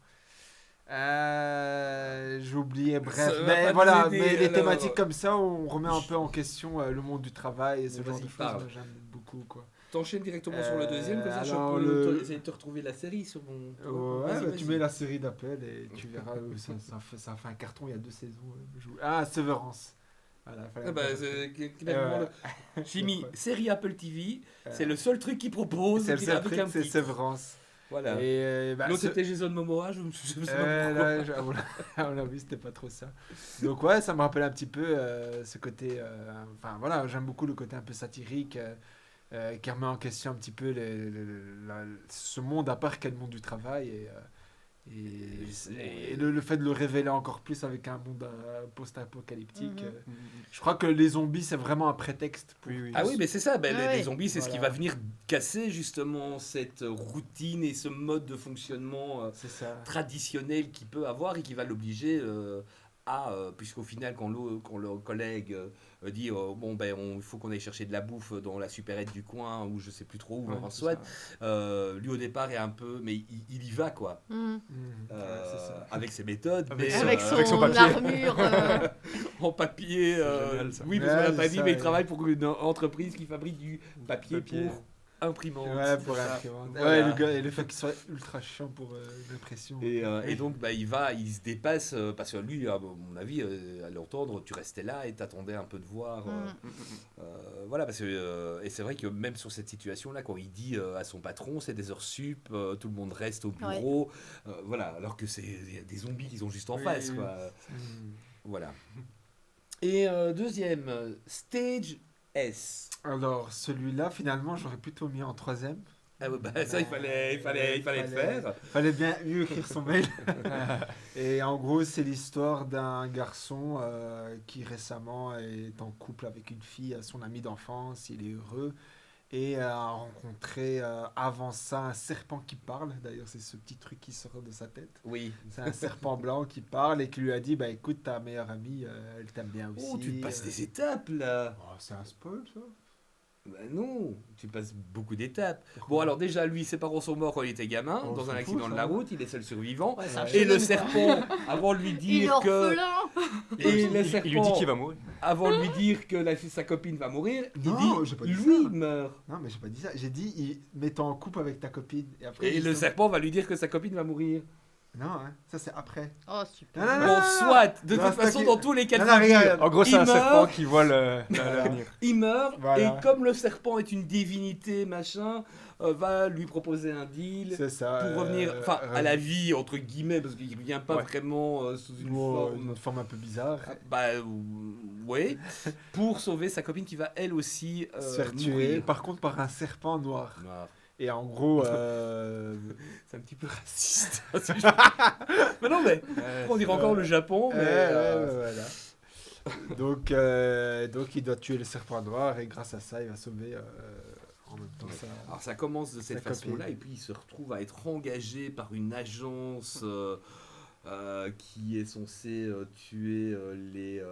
J'ai oublié, bref. Ça va Mais pas voilà, nous aider, mais les alors. thématiques comme ça, on remet un peu en question le monde du travail et ce Vas-y, genre de choses, parle. moi, j'aime beaucoup, quoi. T'enchaînes directement sur le deuxième, comme ça alors, je peux le- essayer de te retrouver la série sur mon... Ouais, Vas-y, bah, tu vas-y. mets la série d'Apple et tu verras, ça a fait un carton il y a 2 saisons. Ah, Severance. Voilà, fallait Ah bah, pas- c'est clairement le- J'ai mis série Apple TV, c'est Euh, le seul truc qu'il propose, c'est le seul avec truc, un c'est titre. Severance. Voilà. Et bah, L'autre ce- c'était Jason Momoa, je sais pas pourquoi. là, à mon avis, c'était pas trop ça. Donc ouais, ça me rappelle un petit peu ce côté... Enfin voilà, j'aime beaucoup le côté un peu satirique qui remet en question un petit peu ce monde à part qu'est le monde du travail et le fait de le révéler encore plus avec un monde post-apocalyptique. Mhm. Je crois que les zombies, c'est vraiment un prétexte pour... Oui, oui. Ah oui, mais c'est ça, ben, Ouais. les zombies, c'est ce qui Voilà. va venir casser justement cette routine et ce mode de fonctionnement C'est ça. traditionnel qu'il peut avoir et qui va l'obliger puisqu'au final, quand le collègue dit bon, ben, il faut qu'on aille chercher de la bouffe dans la supérette du coin ou je sais plus trop où, Ouais, en c'est soit, ça. lui au départ est un peu, mais il y va quoi, Mhm. Ouais, c'est ça. avec ses méthodes, Avec mais, son- Avec avec son son papier. armure. en papier. génial, ça. Oui, parce qu'on Ouais, l'a pas c'est dit, ça, mais il ouais. travaille pour une entreprise qui fabrique du papier Papier. pour imprimante. Ouais, pour C'est ça. l'imprimante. Voilà. Ouais, le gars, et le fait qu'il soit ultra chiant pour l'impression. Et donc, bah, il se dépasse, parce que lui, à mon avis, à l'entendre, tu restais là et t'attendais un peu de voir. Mhm. Voilà, parce que, et c'est vrai que même sur cette situation-là, quand il dit à son patron, c'est des heures sup, tout le monde reste au bureau, voilà, alors que il y a des zombies qui sont juste en Oui, face, oui. quoi. Mm. Voilà. Et deuxième, Stage S. Alors, celui-là, finalement, j'aurais plutôt mis en 3e. Ah ouais, bah, ça, il fallait le faire. Fallait bien mieux écrire son mail. Et en gros, c'est l'histoire d'un garçon qui récemment est en couple avec une fille, son amie d'enfance, il est heureux. Et a rencontré avant ça un serpent qui parle. D'ailleurs, c'est ce petit truc qui sort de sa tête. Oui. C'est un serpent blanc qui parle et qui lui a dit bah écoute, ta meilleure amie, elle t'aime bien aussi. Oh, tu passes des étapes, là. Oh, c'est un spoil, ça. Bah non, tu passes beaucoup d'étapes. Bon, alors déjà, lui, ses parents sont morts quand il était gamin, On dans s'en un fout, accident de ça. la route, il est seul survivant. Ouais, c'est un Et le shonen, quoi. serpent, avant de lui Il est dire que... orphelin. Et le serpent, Il lui dit qu'il va mourir. avant de lui dire que sa copine va mourir, Non, il j'ai pas dit, dit lui ça. meurt. Non, mais j'ai pas dit ça. J'ai dit, mets-toi en couple avec ta copine. Et après, Et le justement- serpent va lui dire que sa copine va mourir. Non, hein, ça c'est après. Oh, super. Non, non, Bon, soit, de Non, toute c'est façon, qui- dans tous les cas de Non, non, figure, regarde. En gros, c'est Il un meurt. serpent qui voit Voilà. l'avenir. il meurt, Voilà. et comme le serpent est une divinité, machin, va lui proposer un deal C'est ça. pour revenir à la vie, entre guillemets, parce qu'il revient pas Ouais. vraiment sous une forme... Une forme un peu bizarre. Ouais, pour sauver sa copine qui va elle aussi Se faire tuer, mourir. par contre, par un serpent noir. Ah, Et en gros, c'est un petit peu raciste. Mais non, mais on dirait encore le Japon, mais voilà. Donc il doit tuer le serpent noir et grâce à ça, il va sauver en même temps ça. alors ça commence de cette Sa copine. façon-là et puis il se retrouve à être engagé par une agence qui est censée tuer les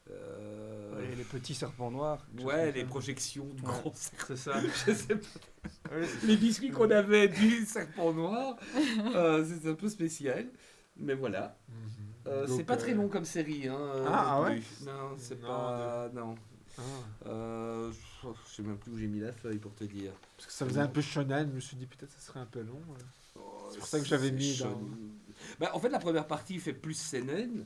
Et les petits serpents noirs. quelque chose ouais comme les ça. projections du Ouais. grand serpent. C'est ça. Je sais pas. Les biscuits qu'on avait du serpent noir, c'est un peu spécial. Mais voilà. Donc, C'est pas très long comme série. Hein, Ah, non ouais. plus. Non, c'est Non, pas. Non. Ah. Je sais même plus où j'ai mis la feuille pour te dire. Parce que ça faisait un peu shonen, je me suis dit peut-être ça serait un peu long. C'est pour ça que j'avais mis dans... Bah, en fait, la première partie fait plus seinen.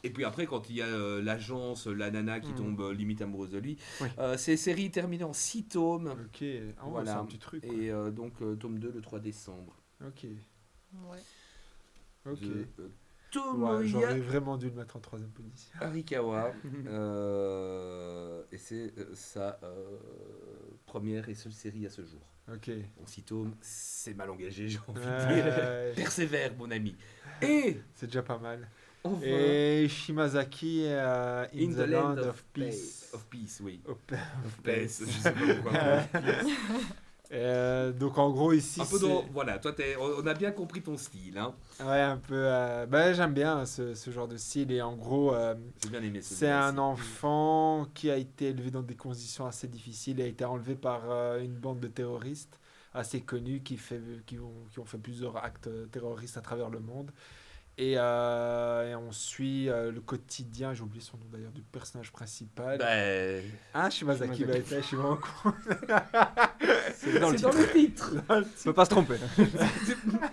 Et puis après, quand il y a l'agence, la nana qui tombe limite amoureuse de lui, Oui. c'est série terminée en 6 tomes. Ok, ah ouais, Voilà. c'est un petit truc. quoi. Et donc, tome 2 le 3 décembre. Ok, Ouais. ok. De Ouais, Tomoya j'aurais vraiment dû le mettre en 3ème position. Arikawa. Et c'est sa première et seule série à ce jour. Ok. En 6 tomes, c'est mal engagé, j'ai envie de dire. Ouais, Persévère, mon ami. Et c'est déjà pas mal. enfin, Et Shimazaki in the Land of Peace. Of Peace, oui. Of Of Peace, je sais pas pourquoi. Donc en gros ici Un peu c'est dans... Voilà, toi, on a bien compris ton style. Hein. ouais un peu bah, j'aime bien ce genre de style et en gros J'ai bien aimé c'est un enfant qui a été élevé dans des conditions assez difficiles et a été enlevé par une bande de terroristes assez connus qui ont fait plusieurs actes terroristes à travers le monde. Et on suit le quotidien, j'ai oublié son nom d'ailleurs, du personnage principal. Ben, Ah, Shimazaki, bah, je suis vraiment con. C'est dans le c'est dans titre. le titre. On peut pas se tromper.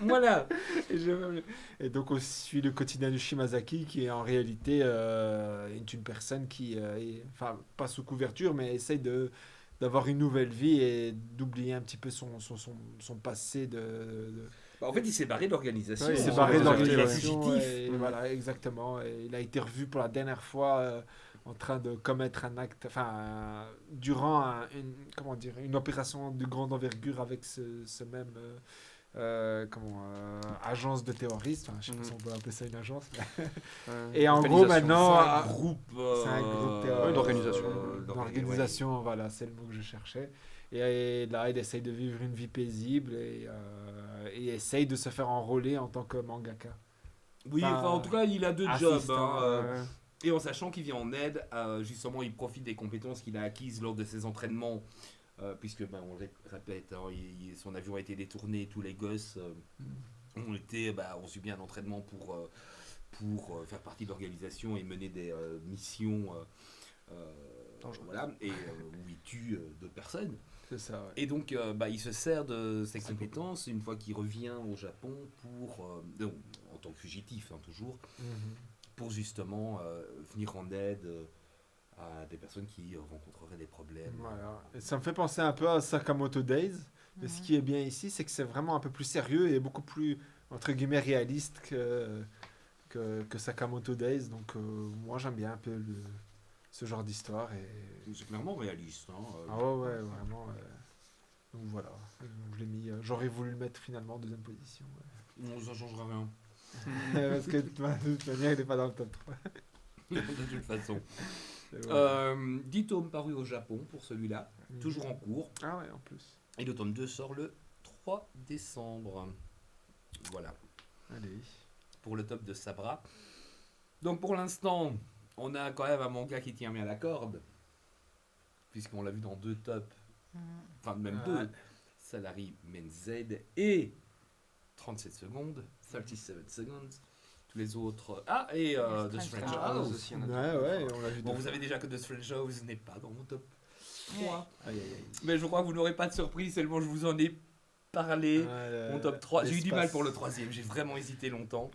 Voilà. Et donc on suit le quotidien de Shimazaki qui est en réalité est une personne qui, enfin pas sous couverture, mais essaye d'avoir une nouvelle vie et d'oublier un petit peu son passé Bah, en fait, il s'est barré de l'organisation. Ouais, il s'est Ouais, barré ouais, d'organisation. fugitif. Et voilà, exactement. Et il a été revu pour la dernière fois en train de commettre un acte, enfin, durant comment dire, une opération de grande envergure avec ce même agence de terroristes. Enfin, je sais pas si on peut appeler ça une agence. Et en gros, maintenant, C'est un groupe. c'est un groupe Ouais, d'organisation. d'organisation, voilà, c'est le mot que je cherchais. Et là, il essaye de vivre une vie paisible et essaye de se faire enrôler en tant que mangaka. Oui, Enfin, enfin, en tout cas, il a 2 jobs. Assistant, Hein, et en sachant qu'il vient en aide, justement, il profite des compétences qu'il a acquises lors de ses entraînements. Puisque, ben, on le répète, hein, son avion a été détourné, tous les gosses ont subi un entraînement pour faire partie de l'organisation et mener des missions voilà, et où il tue d'autres personnes. C'est ça, ouais. Et donc, il se sert de ses compétences une fois qu'il revient au Japon donc, en tant que fugitif, hein, toujours, pour justement venir en aide à des personnes qui rencontreraient des problèmes. Voilà. Et ça me fait penser un peu à Sakamoto Days. Mais ce qui est bien ici, c'est que c'est vraiment un peu plus sérieux et beaucoup plus, entre guillemets, réaliste que Sakamoto Days. Donc, moi, j'aime bien un peu ce genre d'histoire. C'est clairement réaliste. Hein, Ah ouais, vraiment. Donc voilà. Je l'ai mis. J'aurais voulu le mettre finalement en 2ème position. Non, ça changera rien. Parce que de toute manière, il n'est pas dans le top 3. De toute façon. Et voilà. 10 tomes parus au Japon pour celui-là, toujours en cours. Ah ouais, en plus. Et le tome 2 sort le 3 décembre. Voilà, Allez. pour le top de Sabra. Donc pour l'instant, on a quand même un manga qui tient bien la corde, puisqu'on l'a vu dans 2 tops, enfin même 2, Ouais. Salary Men Z et 37 secondes, 37 seconds, tous les autres. Ah, et The Strange Strange House. aussi, on a Ouais, on l'a vu. Bon, deux vous fois. savez déjà que The Strange House n'est pas dans mon top 3. Aïe, aïe, aïe. Mais je crois que vous n'aurez pas de surprise, tellement je vous en ai parlé. Mon top 3, j'ai eu du mal pour le 3e, j'ai vraiment hésité longtemps.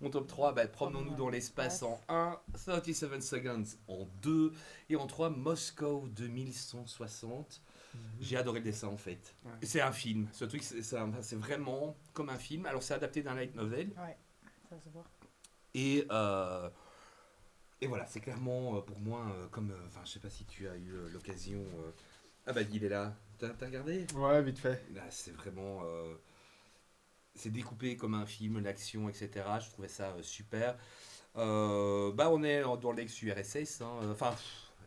Mon top 3, promenons-nous dans l'espace en 1, 37 Seconds en 2, et en 3, Moscow 2160. J'ai adoré le dessin en fait. Ouais. C'est un film, ce truc c'est vraiment comme un film. Alors c'est adapté d'un light novel, Ouais, ça se voit. et voilà, c'est clairement pour moi comme. Enfin, je sais pas si tu as eu l'occasion. Ah bah, il est là. T'as regardé? Ouais, vite fait. Là, c'est vraiment. C'est découpé comme un film, l'action, etc. Je trouvais ça super. On est dans l'ex-URSS. Hein, enfin,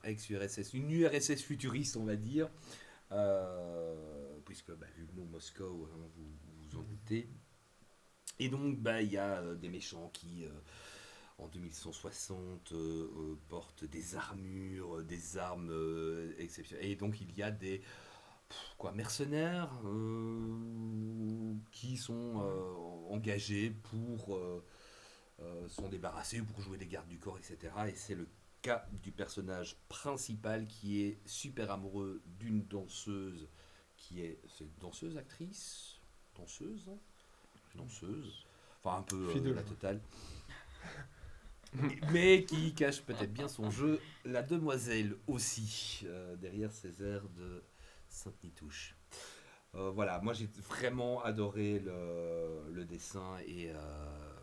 ex-URSS. Une URSS futuriste, on va dire. Puisque, vu le mot Moscou, hein, vous vous en doutez. Et donc, il y a des méchants qui. En 2160, portent des armures, des armes exceptionnelles. Et donc il y a des mercenaires qui sont engagés pour sont débarrassés pour jouer des gardes du corps, etc. Et c'est le cas du personnage principal qui est super amoureux d'une danseuse c'est une danseuse, actrice, danseuse, enfin un peu Fille de la totale. Mais qui cache peut-être bien son jeu, la demoiselle aussi, derrière ses airs de Sainte-Nitouche. Voilà, moi j'ai vraiment adoré le dessin et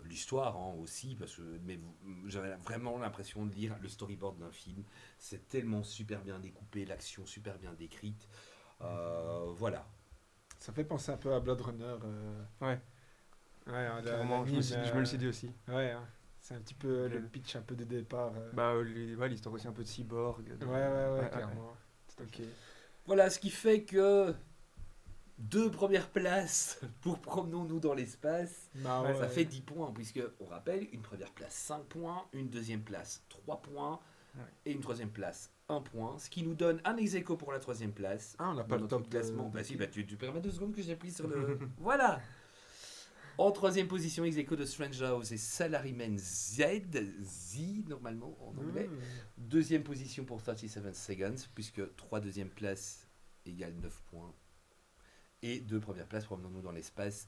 l'histoire aussi, parce que j'avais vraiment l'impression de lire le storyboard d'un film. C'est tellement super bien découpé, l'action super bien décrite. Voilà. Ça fait penser un peu à Blade Runner. Ouais, clairement, je me le suis dit aussi. Ouais, hein. C'est un petit peu le pitch un peu de départ. Bah, l'histoire aussi un peu de cyborg. Ouais, clairement. Ok. Voilà, ce qui fait que 2 premières places pour Promenons-nous dans l'espace, Bah, ça fait 10 points, puisque, on rappelle, une première place 5 points, une deuxième place 3 points, et une troisième place 1 point, ce qui nous donne un ex-aequo pour la troisième place. Ah, on n'a dans pas le notre top classement. Bah si, tu permets 2 secondes que j'appuie sur le... Voilà. En troisième position, ex-aequo de Strange House et Salaryman Z normalement en anglais. Deuxième position pour 37 Seconds, puisque 3 deuxièmes places égale 9 points. Et 2 premières places, promenons-nous dans l'espace,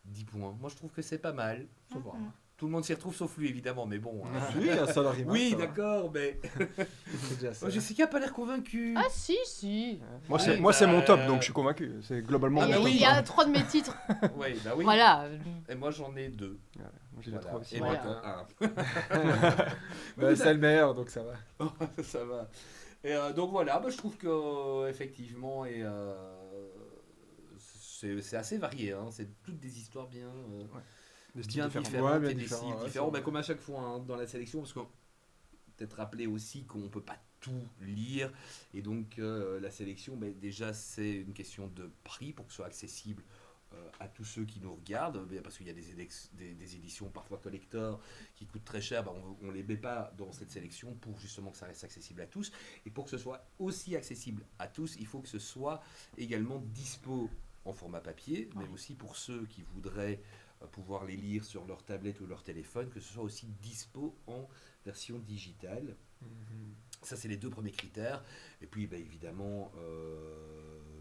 10 points. Moi je trouve que c'est pas mal. Ça va. Tout le monde s'y retrouve sauf lui évidemment, mais bon. Oui, un Salaryman. Oui, d'accord, mais C'est déjà ça. Jessica a pas l'air convaincue. Ah si. Moi, Ouais, c'est mon top, donc je suis convaincu. C'est globalement Ah, il, y bah a, oui. il y a 3 de mes titres. Ouais, bah oui. Voilà. Et moi j'en ai 2. Moi, j'ai les Voilà. 3 aussi. Et Voilà. moi t'en as 1. C'est le meilleur, donc ça va. Ça va. Et donc voilà, bah, je trouve que effectivement c'est assez varié. Hein. C'est toutes des histoires bien, Des styles bien différents. différentes Ouais, bien et des différents, styles ouais, différents. c'est Bah, vrai. comme à chaque fois hein, dans la sélection, parce qu'on peut-être rappeler aussi qu'on ne peut pas tout lire. Et donc la sélection, bah, déjà c'est une question de prix pour que ce soit accessible à tous ceux qui nous regardent, parce qu'il y a des éditions parfois collector qui coûtent très cher, bah, on ne les met pas dans cette sélection pour justement que ça reste accessible à tous. Et pour que ce soit aussi accessible à tous, il faut que ce soit également dispo en format papier, mais aussi pour ceux qui voudraient pouvoir les lire sur leur tablette ou leur téléphone, que ce soit aussi dispo en version digitale. Ça, c'est les 2 premiers critères. Et puis, bah, évidemment,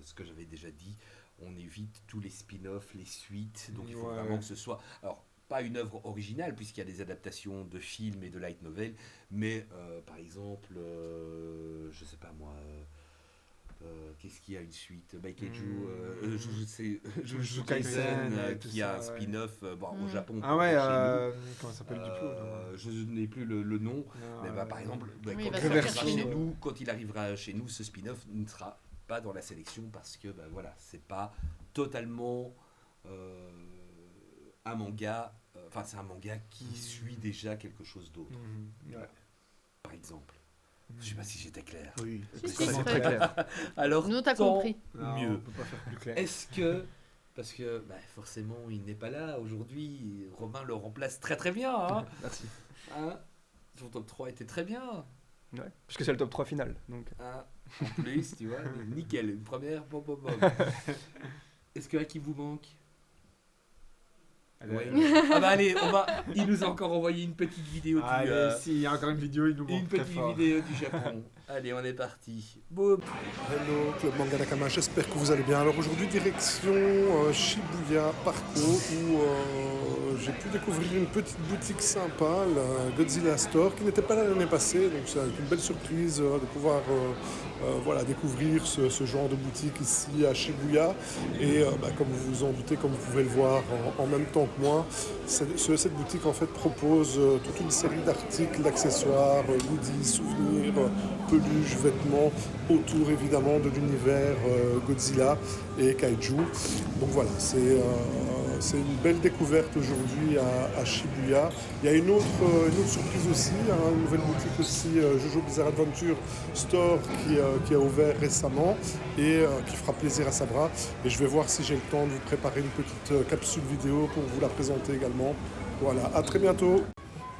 ce que j'avais déjà dit, on évite tous les spin-offs, les suites. Donc, il faut vraiment que ce soit... Alors, pas une œuvre originale, puisqu'il y a des adaptations de films et de light novel, mais, par exemple, je sais pas moi... qu'est-ce qu'il y a une suite Baikeju, Jujutsu Kaisen qui a un spin-off au Japon. Ah ouais, chez comment ça s'appelle nous. du coup Je n'ai plus le nom, non. mais par exemple, Oui, quand, il va il sortir arrivera chez chez nous. nous, quand il arrivera chez nous, ce spin-off ne sera pas dans la sélection parce que voilà, c'est pas totalement un manga. Enfin, c'est un manga qui suit déjà quelque chose d'autre, par exemple. Je sais pas si j'étais clair. Oui, Si, c'est c'est très clair. Alors, Nous, t'as tant compris. Non, mieux. on peut pas faire plus clair. Est-ce que, parce que forcément il n'est pas là aujourd'hui, Romain le remplace très très bien. Hein, Merci. hein, son top 3 était très bien. Ouais, puisque c'est le top 3 final. Donc. Hein, en plus, tu vois, nickel, une première, bon. Est-ce que qui vous manque? Allez, Ouais. Ah bah allez, il nous a encore envoyé une petite vidéo Allez, s'il y a encore une vidéo, il nous une manque très petite fort. vidéo du Japon. Allez, on est parti. Boum. Hello Club Manga Nakama, j'espère que vous allez bien. Alors aujourd'hui direction Shibuya Parco où j'ai pu découvrir une petite boutique sympa, la Godzilla Store, qui n'était pas là l'année passée, donc c'est une belle surprise de pouvoir découvrir ce genre de boutique ici à Shibuya. Et comme vous vous en doutez, comme vous pouvez le voir en même temps que moi, cette boutique en fait propose toute une série d'articles, d'accessoires, goodies, souvenirs, peluches, vêtements, autour évidemment de l'univers Godzilla et Kaiju. Donc voilà, c'est une belle découverte aujourd'hui à Shibuya. Il y a une autre surprise aussi, une nouvelle boutique aussi, Jojo Bizarre Adventure Store qui a ouvert récemment et qui fera plaisir à Sabra. Et je vais voir si j'ai le temps de vous préparer une petite capsule vidéo pour vous la présenter également. Voilà, à très bientôt.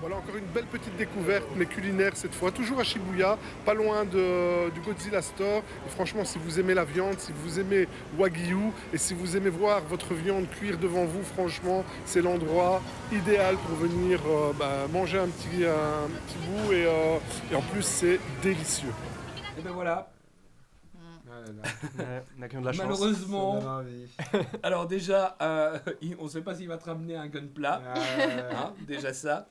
Voilà encore une belle petite découverte, mais culinaire cette fois, toujours à Shibuya, pas loin du Godzilla Store. Et franchement, si vous aimez la viande, si vous aimez Wagyu et si vous aimez voir votre viande cuire devant vous, franchement, c'est l'endroit idéal pour venir manger un petit bout et en plus, c'est délicieux. Et ben voilà, Ah là là. Ouais, on a qui ont de la chance. malheureusement, Ça donne envie. alors déjà, on ne sait pas s'il va te ramener un gunpla, hein, déjà ça.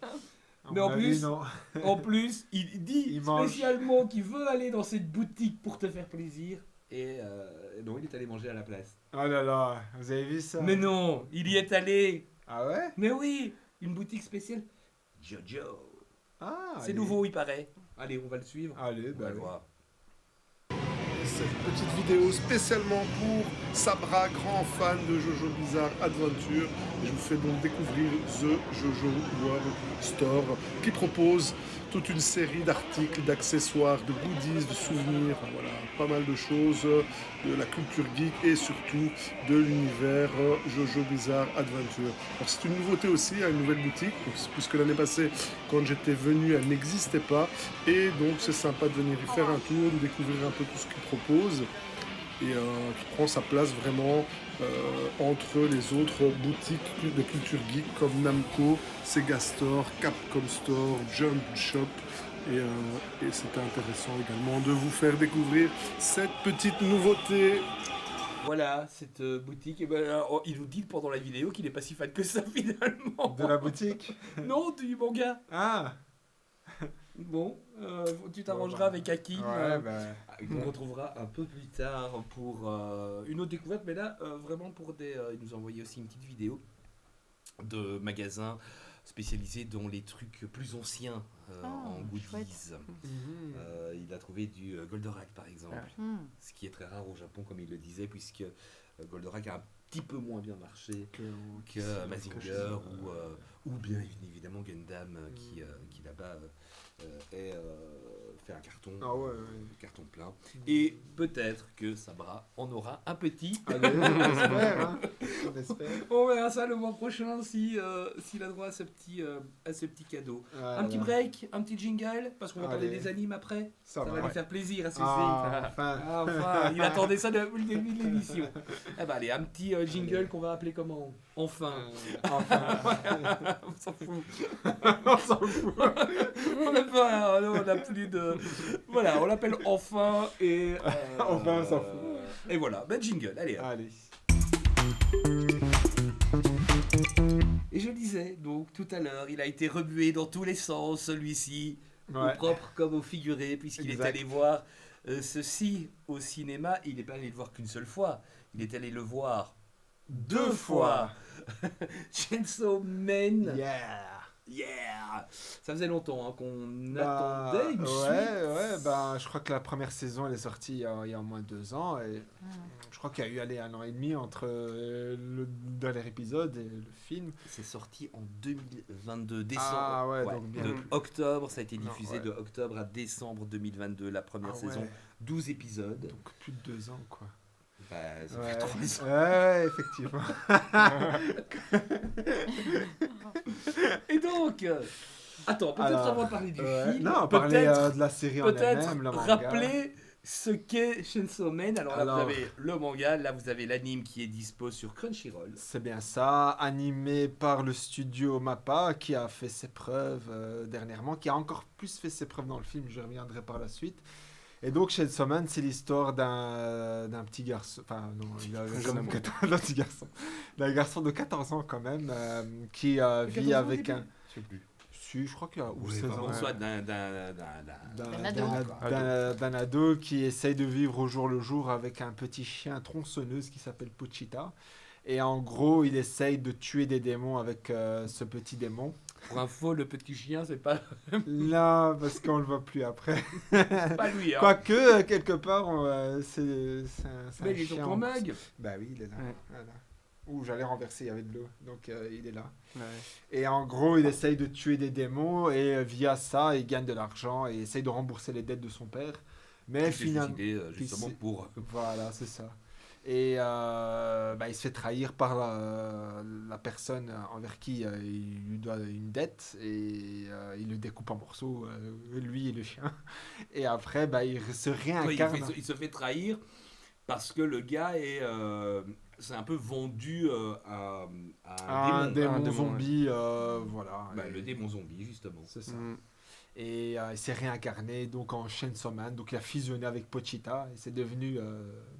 À Mais mon en avis, plus- non. En plus, il dit Il mange. spécialement qu'il veut aller dans cette boutique pour te faire plaisir. Et non, il est allé manger à la place. Oh là là, vous avez vu ça? Mais non, il y est allé. Ah ouais? Mais oui, une boutique spéciale. Jojo. Ah, C'est allez. nouveau, il paraît. Allez, on va le suivre. Allez, On bah va le oui. voir. Cette petite vidéo spécialement pour Sabra, grand fan de Jojo Bizarre Adventure. Et je vous fais donc découvrir The Jojo World Store qui propose toute une série d'articles, d'accessoires, de goodies, de souvenirs, voilà, pas mal de choses, de la culture geek et surtout de l'univers Jojo Bizarre Adventure. Alors c'est une nouveauté aussi, une nouvelle boutique, puisque l'année passée, quand j'étais venu, elle n'existait pas. Et donc c'est sympa de venir y faire un tour, de découvrir un peu tout ce qu'il propose et qui prend sa place vraiment entre les autres boutiques de culture geek comme Namco, Sega Store, Capcom Store, Jump Shop. Et c'était intéressant également de vous faire découvrir cette petite nouveauté. Voilà, cette boutique. Et ben, alors, il nous dit pendant la vidéo qu'il n'est pas si fan que ça finalement. De la boutique? Non, du manga. Ah! Bon, tu t'arrangeras Bon, bah, avec Hakim. Ouais, bah. On retrouvera un peu plus tard pour une autre découverte, mais là, vraiment pour des. Il nous a envoyé aussi une petite vidéo de magasins spécialisés dans les trucs plus anciens en goodies. chouette. Mhm. Il a trouvé du Goldorak par exemple, Hmm. ce qui est très rare au Japon, comme il le disait, puisque Goldorak a un petit peu moins bien marché que Mazinger ou bien évidemment Gundam qui là-bas fait un carton, Ah ouais, ouais. carton plein. Et peut-être que Sabra en aura un petit. Allez, on espère, hein. On espère. On verra ça le mois prochain s'il a droit à ce petit cadeau. Un petit Voilà. break, un petit jingle, parce qu'on va parler Allez. des animes après. Ça Ça va. va lui faire plaisir à Cécile. Ah, enfin. Ah, enfin, il attendait ça depuis le début de l'émission. Eh ben allez, un petit jingle qu'on va appeler comment? Enfin. Enfin. On s'en fout. On s'en fout. On n'a pas, non, on n'a plus de. Voilà, on l'appelle enfin et. Enfin, on s'en fout. Et voilà, ben jingle, allez. hop. Allez. Et je disais donc tout à l'heure, il a été remué dans tous les sens, celui-ci, Ouais. au propre comme au figuré, puisqu'il est Exact. allé voir ceci au cinéma. Il n'est pas allé le voir qu'une seule fois, il est allé le voir deux fois. Chainsaw Man. Yeah. Yeah. Ça faisait longtemps hein, qu'on Bah, attendait une suite. ouais, bah, je crois que la première saison elle est sortie il y a au moins 2 ans et je crois qu'il y a eu allez, 1 an et demi entre le dernier épisode et le film. C'est sorti en 2022, décembre. Ah ouais, donc bien. de octobre, ça a été Non, diffusé ouais. de octobre à décembre 2022, la première Ah saison, ouais, 12 épisodes. donc plus de 2 ans quoi. Bah, ça Ouais, fait 3 ans. ouais, effectivement. Et donc, attends, peut-être Alors, avant de parler du Ouais. film, Non, parler peut-être de la série en peut-être elle-même, le manga. rappeler ce qu'est Chainsaw Man. Alors là, Alors- vous avez le manga, là, vous avez l'anime qui est dispo sur Crunchyroll. C'est bien ça, animé par le studio MAPPA qui a fait ses preuves dernièrement, qui a encore plus fait ses preuves dans le film, je reviendrai par la suite. Et donc Chainsaw Man, c'est l'histoire d'un petit garçon, enfin non, il a quand même 14 d'un petit garçon, d'un garçon de 14 ans quand même, qui 14 vit ans, avec début un... Je sais plus. Si, je crois qu'il y a... ou Oui, 16 enfin, ans. bon, soit d'un D'un ado qui essaye de vivre au jour le jour avec un petit chien tronçonneuse qui s'appelle Pochita. Et en gros, il essaye de tuer des démons avec ce petit démon. Pour info, le petit chien, c'est pas, Là, parce qu'on le voit plus après. pas lui. Hein. Quoique, quelque part, c'est un Mais il est chien. sur ton mug. Bah oui, il est là. Ouais. Voilà. Ouh, j'allais renverser, il y avait de l'eau. Donc, il est là. Ouais. Et en gros, il essaye de tuer des démons et via ça, il gagne de l'argent et essaye de rembourser les dettes de son père. Mais Il s'est finalement... suicidé, justement Puis pour. Voilà, c'est ça. Et il se fait trahir par la personne envers qui il lui doit une dette et il le découpe en morceaux, lui et le chien. Et après, il se Oui, réincarne. il se fait trahir parce que le gars c'est un peu vendu à un démon. Un démon démon, zombie, voilà. Bah, le démon zombie, justement. C'est ça. Mm. Et il s'est réincarné donc en Chainsaw Man, donc il a fusionné avec Pochita et c'est devenu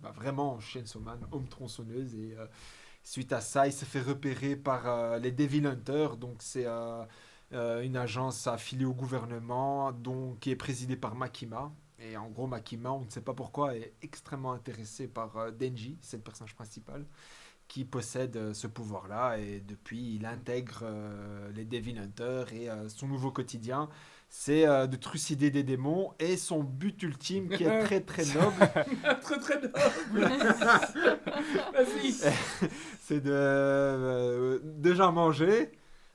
vraiment Chainsaw Man, homme tronçonneuse. Et suite à ça, il s'est fait repérer par les Devil Hunters, donc c'est une agence affiliée au gouvernement qui est présidée par Makima. Et en gros, Makima, on ne sait pas pourquoi, est extrêmement intéressé par Denji, c'est le personnage principal, qui possède ce pouvoir-là. Et depuis, il intègre les Devil Hunters et son nouveau quotidien, c'est de trucider des démons. Et son but ultime, qui est très très noble, Très très noble. Vas-y. c'est de déjà manger,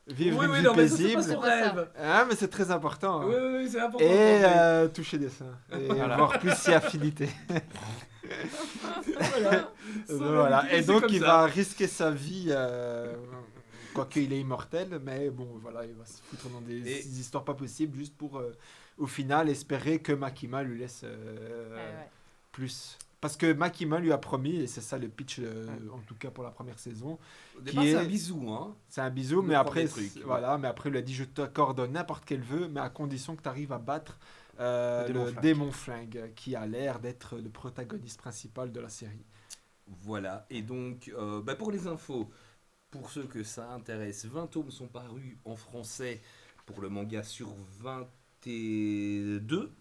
vivre une vie non, mais ça, c'est paisible. pas son rêve. Ah, mais c'est très important. Hein. Oui, c'est important. Et toucher des seins. Et Voilà. voir plus si affinité. Voilà. Voilà. Et C'est donc comme il ça. va risquer sa vie, quoique il est immortel, mais bon voilà, il va se foutre dans des Et- histoires pas possibles juste pour au final espérer que Makima lui laisse Ouais. plus. Parce que Makima lui a promis, et c'est ça le pitch en tout cas pour la première saison, Au départ, qui c'est est- un bisou, hein. c'est un bisou, Le mais après, premier truc, voilà, mais après il lui a dit je t'accorde n'importe quel vœu, mais à condition que tu arrives à battre Le démon le flingue. démon flingue, qui a l'air d'être le protagoniste principal de la série. Voilà, et donc, pour les infos, pour ceux que ça intéresse, 20 tomes sont parus en français pour le manga sur 22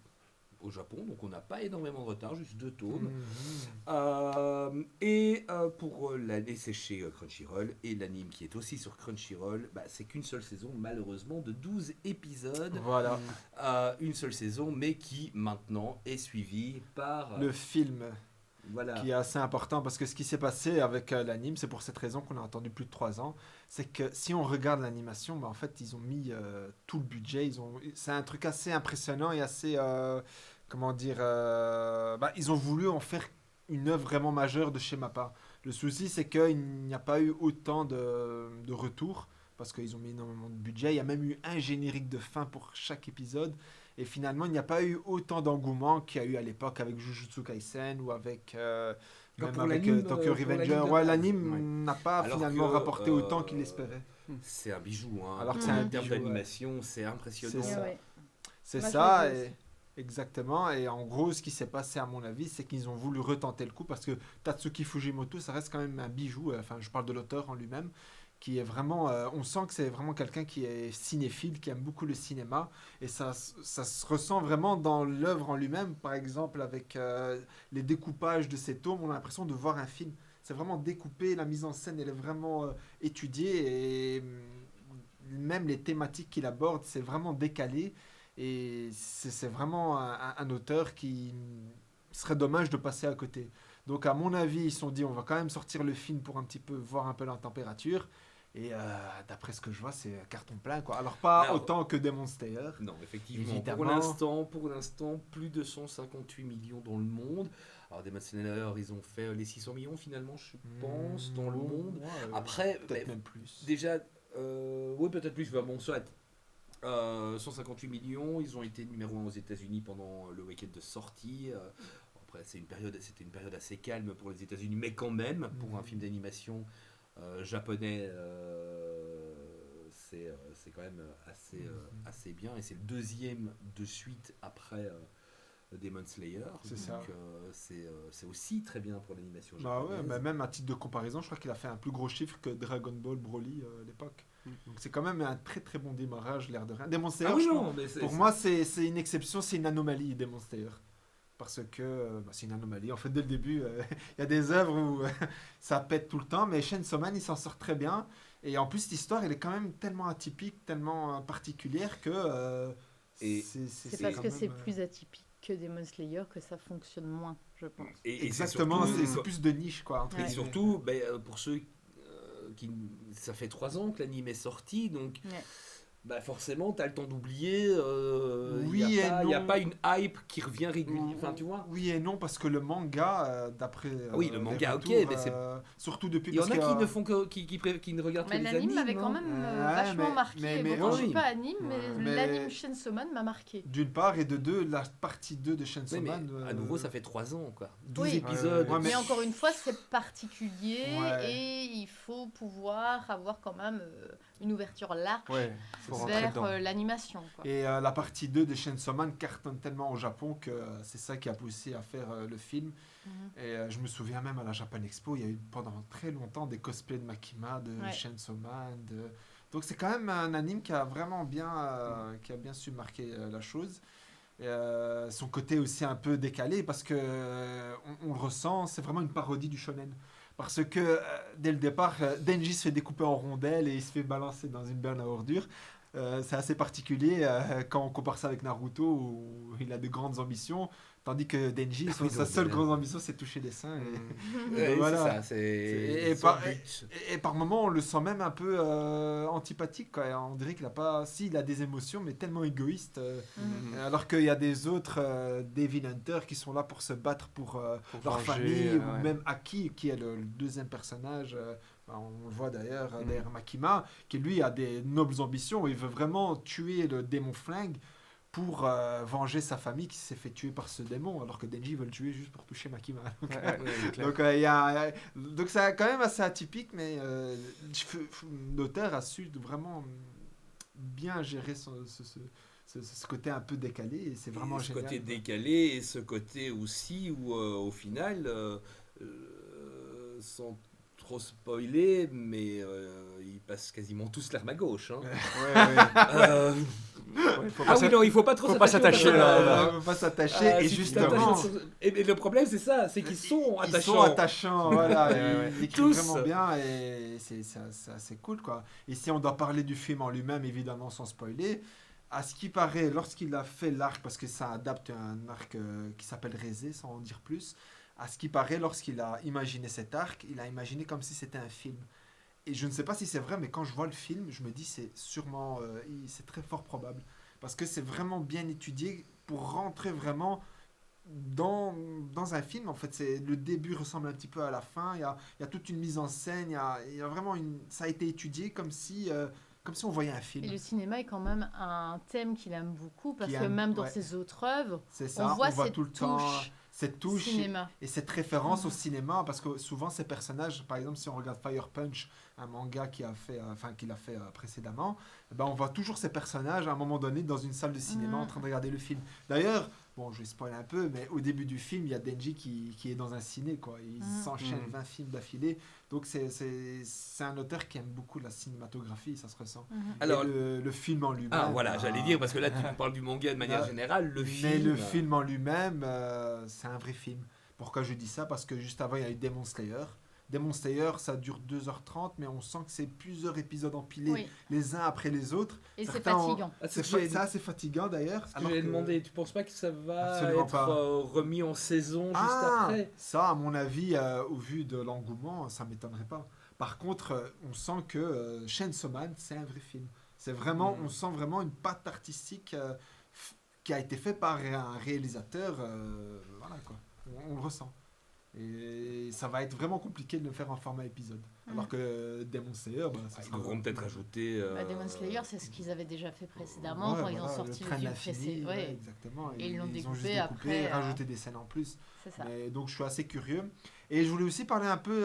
au Japon, donc on n'a pas énormément de retard, juste 2 tomes. Et c'est chez Crunchyroll, et l'anime qui est aussi sur Crunchyroll, c'est qu'une seule saison, malheureusement, de 12 épisodes. Voilà, Une seule saison, mais qui maintenant est suivie par... le film voilà. qui est assez important parce que ce qui s'est passé avec l'anime, c'est pour cette raison qu'on a attendu plus de 3 ans, c'est que si on regarde l'animation, en fait ils ont mis tout le budget, c'est un truc assez impressionnant et assez, ils ont voulu en faire une œuvre vraiment majeure de chez Mappa. Le souci c'est qu'il n'y a pas eu autant de retours parce qu'ils ont mis énormément de budget, il y a même eu un générique de fin pour chaque épisode. Et finalement, il n'y a pas eu autant d'engouement qu'il y a eu à l'époque avec Jujutsu Kaisen ou avec, Comme même pour avec l'anime, Tokyo pour Revenger. l'anime de Ouais, base. l'anime Ouais. n'a pas Alors finalement que, rapporté autant qu'il espérait. C'est un bijou, hein. Alors que c'est un En termes bijou, ouais. d'animation, c'est impressionnant. C'est ça. Ouais. C'est Moi, je ça, l'ai vu aussi. exactement. Et en gros, ce qui s'est passé, à mon avis, c'est qu'ils ont voulu retenter le coup parce que Tatsuki Fujimoto, ça reste quand même un bijou. Enfin, je parle de l'auteur en lui-même, qui est vraiment. On sent que c'est vraiment quelqu'un qui est cinéphile, qui aime beaucoup le cinéma. Et ça se ressent vraiment dans l'œuvre en lui-même. Par exemple, avec les découpages de ces tomes, on a l'impression de voir un film. C'est vraiment découpé, la mise en scène, elle est vraiment étudiée. Et même les thématiques qu'il aborde, c'est vraiment décalé. Et c'est vraiment un auteur qui serait dommage de passer à côté. Donc à mon avis, ils se sont dit on va quand même sortir le film pour un petit peu voir un peu la température. Et d'après ce que je vois, c'est carton plein, quoi. Alors pas Alors, autant que Demon Slayer. Non, effectivement. Évidemment. Pour l'instant, plus de 158 millions dans le monde. Alors, Demon Slayer, ils ont fait les 600 millions finalement, je pense, dans le monde. Après, peut-être même plus. déjà, oui, peut-être plus. Bon, soit 158 millions. Ils ont été numéro 1 aux États-Unis pendant le week-end de sortie. Après, c'était une période assez calme pour les États-Unis, mais quand même, pour un film d'animation japonais, c'est quand même assez bien. Et c'est le deuxième de suite après Demon Slayer. C'est Donc, ça. c'est aussi très bien pour l'animation Bah ouais, japonaise. mais même à titre de comparaison, je crois qu'il a fait un plus gros chiffre que Dragon Ball Broly à l'époque. Donc c'est quand même un très très bon démarrage, l'air de rien. Demon Slayer, Ah oui, je non, pense- mais pour moi, c'est une exception, c'est une anomalie, Demon Slayer. Parce que c'est une anomalie. En fait, dès le début, il y a des œuvres où ça pète tout le temps, mais Chainsaw Man, il s'en sort très bien. Et en plus, l'histoire, elle est quand même tellement atypique, tellement particulière que Et C'est parce quand que même, c'est plus atypique que Demon Slayer que ça fonctionne moins, je pense. et Exactement, surtout- c'est plus de niche, quoi. entre Et Ouais. guillemets. surtout, pour ceux ça fait 3 ans que l'anime est sorti, donc Ouais. bah forcément, t'as le temps d'oublier. Oui Il et n'y a non. pas une hype qui revient régulièrement. Enfin, tu vois. Oui et non, parce que le manga, d'après Oui, le les manga, ok, retours, mais c'est- surtout depuis... Il y en parce a qu'il y qui ne font que qui ne regardent que Mais les l'anime animes. m'avait quand hein. même Ouais, vachement marqué. mais Bon, je oui. suis pas anime, mais Mais- l'anime Chainsaw Man m'a marqué. D'une part, et de deux, la partie 2 de Chainsaw Oui, mais Man... à nouveau, ça fait 3 ans, quoi. 12 Oui. épisodes. Ouais, Mais, mais- encore une fois, c'est particulier Ouais. et il faut pouvoir avoir quand même une ouverture large Ouais, Faut rentrer vers dedans. l'animation. Quoi. Et la partie 2 de Chainsaw Man cartonne tellement au Japon que c'est ça qui a poussé à faire le film. Mhm. Et je me souviens même à la Japan Expo, il y a eu pendant très longtemps des cosplays de Makima, de Ouais. Chainsaw Man. Donc c'est quand même un anime qui a vraiment bien, qui a bien su marquer la chose. Et, son côté aussi un peu décalé parce que on le ressent, c'est vraiment une parodie du shonen. Parce que dès le départ, Denji se fait découper en rondelles et il se fait balancer dans une benne à ordures. C'est assez particulier quand on compare ça avec Naruto où il a de grandes ambitions, tandis que Denji, Oui, sa donc, seule voilà. grande ambition c'est toucher les seins. Ouais, Voilà. c'est ça, Et son par- but. Et par moments on le sent même un peu antipathique. Quoi. On dirait qu'il a pas, si il a des émotions mais tellement égoïste. Mhm. Alors qu'il y a des autres Devil Hunters qui sont là pour se battre pour leur venger, famille, ouais. ou même Aki, qui est le deuxième personnage, on le voit d'ailleurs Mhm. derrière Makima, qui lui a des nobles ambitions, il veut vraiment tuer le démon flingue pour venger sa famille qui s'est fait tuer par ce démon, alors que Denji veut le tuer juste pour toucher Makima. Ouais, ouais, c'est clair. Donc, donc c'est quand même assez atypique, mais l'auteur a su vraiment bien gérer ce côté un peu décalé, et c'est vraiment Et ce génial. côté quoi. décalé et ce côté aussi où au final, sans trop spoiler, mais ils passent quasiment tous l'arme à gauche. Hein. Ouais, ouais. Euh, Ouais, faut ah pas oui, non, il faut pas trop faut pas s'attacher, là. On va pas s'attacher, Ah, et si tu justement, t'attaches et le problème c'est ça, c'est qu'ils sont ils attachants. sont attachants, voilà, Ouais, ils écrivent Tous. vraiment bien, et c'est assez cool, quoi. Et si on doit parler du film en lui-même, évidemment, sans spoiler, à ce qui paraît, lorsqu'il a fait l'arc, parce que ça adapte un arc qui s'appelle Rézé, sans en dire plus, à ce qui paraît, lorsqu'il a imaginé cet arc, il a imaginé comme si c'était un film. Et je ne sais pas si c'est vrai, mais quand je vois le film, je me dis c'est sûrement, c'est très fort probable. Parce que c'est vraiment bien étudié pour rentrer vraiment dans un film. En fait, le début ressemble un petit peu à la fin. Il y a toute une mise en scène. Il y a vraiment ça a été étudié comme si on voyait un film. Et le cinéma est quand même un thème qu'il aime beaucoup parce Qu'il que aime, même dans ouais. ses autres œuvres, C'est ça. on voit voit cette tout le temps touche cette touche cinéma. et cette référence Mhm. au cinéma, parce que souvent ces personnages, par exemple si on regarde Fire Punch, un manga qu'il a fait précédemment, ben on voit toujours ces personnages à un moment donné dans une salle de cinéma Mhm. en train de regarder le film. D'ailleurs, bon, je vais spoiler un peu, mais au début du film, il y a Denji qui est dans un ciné, quoi. Il Mhm. s'enchaîne Mhm. 20 films d'affilée. Donc c'est un auteur qui aime beaucoup la cinématographie, ça se ressent. Mhm. Alors, Et le film en lui-même. ah voilà, j'allais dire parce que là tu nous parles du manga de manière Ah, générale, le Mais film. le film en lui-même, c'est un vrai film. Pourquoi je dis ça? Parce que juste avant, il y a eu Demon Slayer. Demon Slayer, ça dure 2h30, mais on sent que c'est plusieurs épisodes empilés Oui, les uns après les autres. et c'est Certains ont- fatigant. Ah, C'est ce que j'allais- assez fatigant d'ailleurs. ce que alors j'allais que- demander, tu penses pas que ça va Absolument être pas. remis en saison juste Ah, après? ça, à mon avis, au vu de l'engouement, ça m'étonnerait pas. Par contre, on sent que Chainsaw Man, c'est un vrai film. C'est vraiment, on sent vraiment une patte artistique qui a été faite par un réalisateur. Voilà quoi, on le ressent. Et ça va être vraiment compliqué de le faire en format épisode. Alors que Demon Slayer, bah, ça Ils sera devront peut-être ajouter. Demon Slayer, c'est ce qu'ils avaient déjà fait précédemment Ouais, quand ils ont voilà, sorti train le de film l'infini, précédent. ouais, Ouais, exactement. Et ils l'ont ont juste découpé découpé, après, rajouté des scènes en plus. c'est ça. Mais, donc je suis assez curieux. Et je voulais aussi parler un peu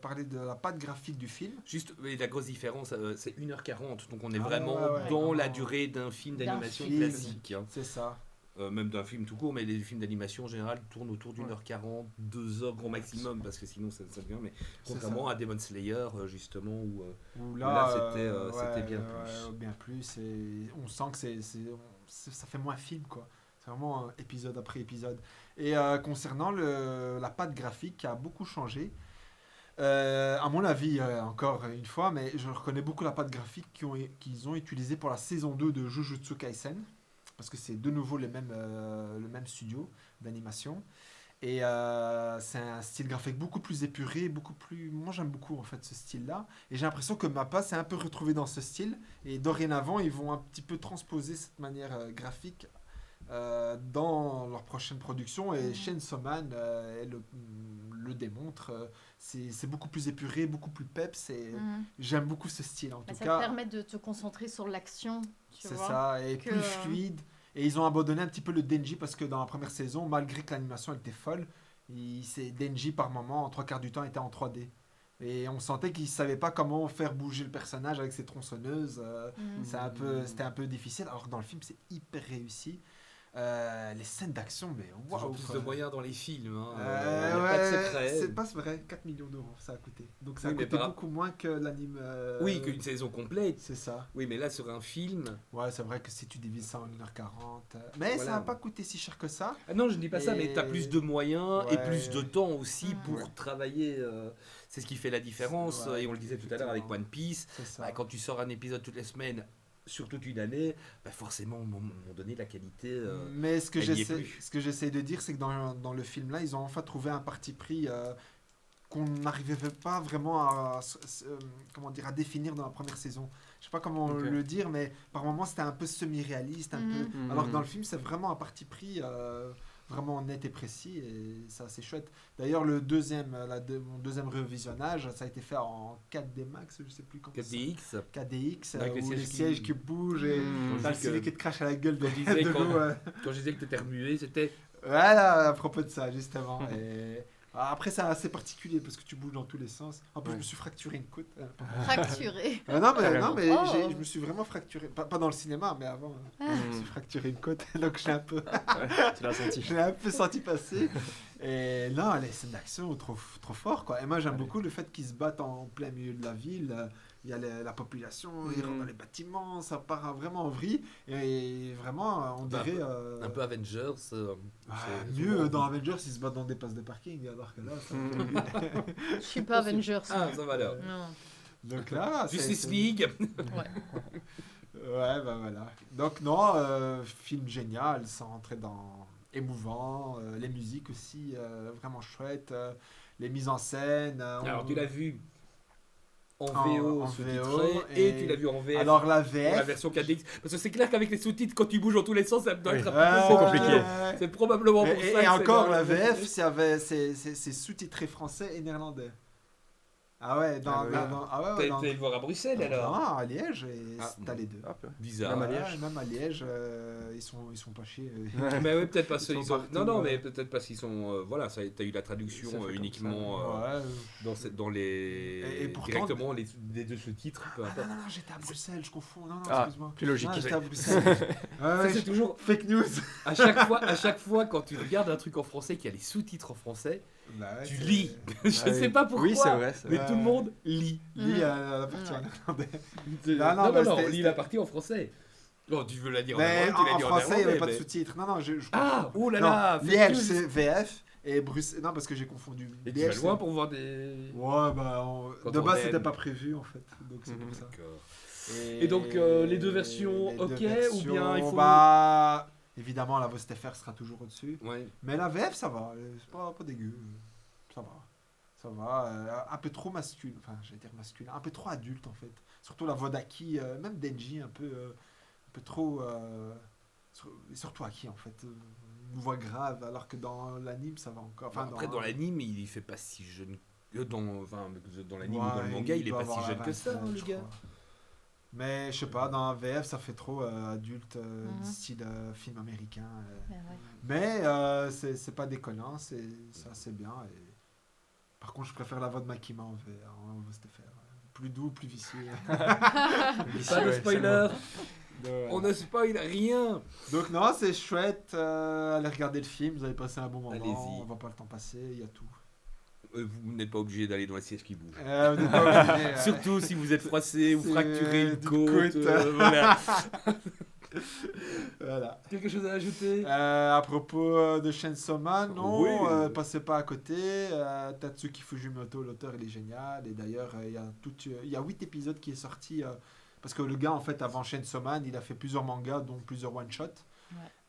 parler de la patte graphique du film. Juste, mais la grosse différence, c'est 1h40, donc on est Ah vraiment ouais, ouais, dans la vraiment. durée d'un film D'un d'animation film. classique. Hein. C'est ça. Même d'un film tout court, mais les films d'animation en général tournent autour d'1h40, 2h grand maximum, parce que sinon ça devient. Mais C'est contrairement ça. à Demon Slayer, justement, où Où là, c'était bien plus. bien plus. Et on sent que ça fait moins film, quoi. C'est vraiment épisode après épisode. Et concernant la patte graphique qui a beaucoup changé, à mon avis, encore une fois, mais je reconnais beaucoup la patte graphique qu'ils ont utilisée pour la saison 2 de Jujutsu Kaisen, parce que c'est de nouveau le même studio d'animation. Et c'est un style graphique beaucoup plus épuré, beaucoup plus... Moi, j'aime beaucoup, en fait, ce style-là. Et j'ai l'impression que MAPPA s'est un peu retrouvé dans ce style. Et dorénavant, ils vont un petit peu transposer cette manière graphique dans leur prochaine production. Et Chainsaw Man le démontre. C'est beaucoup plus épuré, beaucoup plus peps. Et j'aime beaucoup ce style, en tout Ça cas. te permet de te concentrer sur l'action, tu C'est vois. ça, et plus fluide. Et ils ont abandonné un petit peu le Denji parce que dans la première saison, malgré que l'animation était folle, Denji par moment, en 3/4 du temps, était en 3D. Et on sentait qu'ils ne savaient pas comment faire bouger le personnage avec ses tronçonneuses. C'était un peu difficile. Alors que dans le film, c'est hyper réussi. Les scènes d'action, mais Toujours waouh! plus de moyens dans les films. Hein. Ouais, pas de secret. c'est pas vrai, 4 millions d'euros ça a coûté. Donc ça a Oui, mais coûté par- beaucoup moins que l'anime. Oui, qu'une saison complète. C'est ça. Oui, mais là, sur un film... Ouais, c'est vrai que si tu divises ça en 1h40. Mais Voilà. ça n'a pas coûté si cher que ça. Ah non, je ne dis pas ça, mais tu as plus de moyens et Ouais. plus de temps aussi pour Ouais. travailler. C'est ce qui fait la différence. Ouais, Et on le disait tout à l'heure avec One Piece. C'est ça. Bah, quand tu sors un épisode toutes les semaines, sur toute une année, bah forcément, à un moment donné, la qualité... Mais ce que elle y est plus. j'essaie de dire, c'est que dans le film-là, ils ont enfin trouvé un parti pris qu'on n'arrivait pas vraiment comment dire, à définir dans la première saison. Je sais pas comment Ok. le dire, mais par moments c'était un peu semi-réaliste, un peu. Mhm. Alors que dans le film, c'est vraiment un parti pris vraiment net et précis, et ça c'est chouette. D'ailleurs, mon deuxième revisionnage, ça a été fait en 4D Max, je sais plus comment. 4DX. 4DX, Avec les où les sièges sièges qui bougent et Mhm. t'as le Quand ciné qui te crache à la gueule de, je disais de quand- l'eau. Quand je disais que tu étais remué, c'était... Voilà, à propos de ça, justement. Et après, c'est assez particulier parce que tu bouges dans tous les sens. En plus, Ouais. je me suis fracturé une côte. Fracturé. Non, Carrément. mais Oh. je me suis vraiment fracturé. Pas dans le cinéma, mais avant. Je me suis fracturé une côte. Donc, Ouais, tu l'as senti. je l'ai un peu senti passer. Et non, les scènes d'action, trop fort, quoi. Et moi, j'aime Ouais. beaucoup le fait qu'ils se battent en plein milieu de la ville. Il y a la population, ils rentrent dans les bâtiments, ça part vraiment en vrille. Et vraiment, on Bah, dirait. Un peu Avengers. c'est Mieux souvent- dans Avengers, ils se battent dans des places de parking, alors que là, c'est un peu Mhm. nul. Je suis pas Avengers. Ah, ça va alors. Non. Donc là, Justice League. Ouais, bah voilà. Donc non, film génial, sans rentrer dans émouvant, les musiques aussi vraiment chouettes, les mises en scène. Alors, tu l'as vu en En- VO en sous-titré VO, et et- tu l'as vu en VF. Alors la pour VF. la version 4DX. Parce que c'est clair qu'avec les sous-titres, quand tu bouges dans tous les sens, ça doit Oui. être un Ouais, peu compliqué. ouais. C'est probablement pour ça. Et que c'est encore, dans- la VF, c'est sous-titré français et néerlandais. Ah ouais, Ah ouais. ouais, T'as été le voir à Bruxelles alors. Non, à Liège, et Ah, t'as les deux. Hop. Bizarre. Même à Ouais, Liège. même à Liège, ils sont pas chiés. Mais oui, peut-être parce Ils qu'ils sont ont... partout, Non, non, ouais. mais peut-être parce qu'ils sont... voilà, t'as eu la traduction Ça fait comme uniquement Ouais. dans les... Et pourtant- directement les deux sous-titres, peu Ah importe. non, j'étais à Bruxelles, je confonds. Non, Ah, excuse-moi. plus logique. Ah, j'étais à Bruxelles. Ça, ouais, c'est toujours... fake news. À chaque fois, quand tu regardes un truc en français qui a les sous-titres en français, Bah ouais, tu c'est- lis. Je Ah sais oui. pas pourquoi, Oui, c'est vrai. c'est mais vrai. tout le monde lit. Lis la partie en Ouais. néerlandais. Non, non, bah, non, c'était- lis la partie en français. Oh, tu veux la dire en Mais néerlandais, tu la en dis en français, il n'y avait néerlandais, pas de mais- sous-titres. Non, je Ah, oh là non, là, fake Liège, news. c'est VF et Bruxelles. Non, parce que j'ai confondu. Et tu Liège, vas loin c'est- pour voir des... Ouais, bah, Quand de on base, aime. c'était pas prévu en fait. Donc c'est Mhm. pour ça. D'accord. Et donc, les deux versions, les ok, deux ou bien il faut- Bah, évidemment, la VOSTFR sera toujours au-dessus. Ouais. Mais la VF, ça va. C'est pas dégueu. Ça va. Ça va. Un peu trop masculin. Enfin, j'allais dire masculin. Un peu trop adulte, en fait. Surtout la voix d'Aki. Même Denji, un peu trop. Surtout Aki, en fait. Une voix grave. Alors que dans l'anime, ça va encore. Enfin, Après, dans l'anime, il fait pas si jeune. Dans l'anime ou dans le Ouais, manga, il est doit pas si avoir jeune la que ça, vingtaine, le je gars. crois. Mais je sais pas, dans VF, ça fait trop adulte, Mhm. style film américain. Ouais, ouais. Mais c'est pas déconnant, c'est bien. Et... Par contre, je préfère la voix de Makima en VSTFR. Plus doux, plus vicieux. Pas de Ouais, spoiler, Donc, on ne spoil rien. Donc non, c'est chouette. Allez regarder le film, vous allez passer un bon moment. Allez-y. On va pas le temps passer, il y a tout. Vous n'êtes pas obligé d'aller dans les sièges qui bougent. Vous n'êtes pas obligé, Surtout si vous êtes froissé ou C'est fracturé une d'une côte. côte. Voilà. Voilà. Quelque chose à ajouter À propos de Chainsaw Man, non, Oui. passez pas à côté. Tatsuki Fujimoto, l'auteur, il est génial. Et d'ailleurs, il y a 8 épisodes qui est sorti. Parce que le gars, en fait, avant Chainsaw Man, il a fait plusieurs mangas, dont plusieurs one-shots.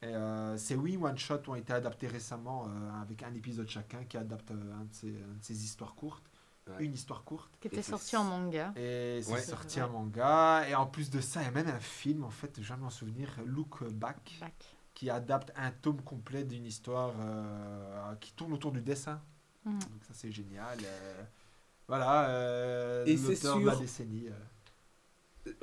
Et ces 8 one-shots ont été adaptés récemment avec un épisode chacun qui adapte un de ces histoires courtes. Ouais. Une histoire courte. Qui était Et sorti c'est- en manga. Et c'est Ouais. sorti en manga. Et en plus de ça, il y a même un film, en fait, je viens de m'en souvenir, Look Back, Back. qui adapte un tome complet d'une histoire qui tourne autour du dessin. Mhm. Donc ça, c'est génial. Voilà, Et c'est l'auteur de la sur- décennie.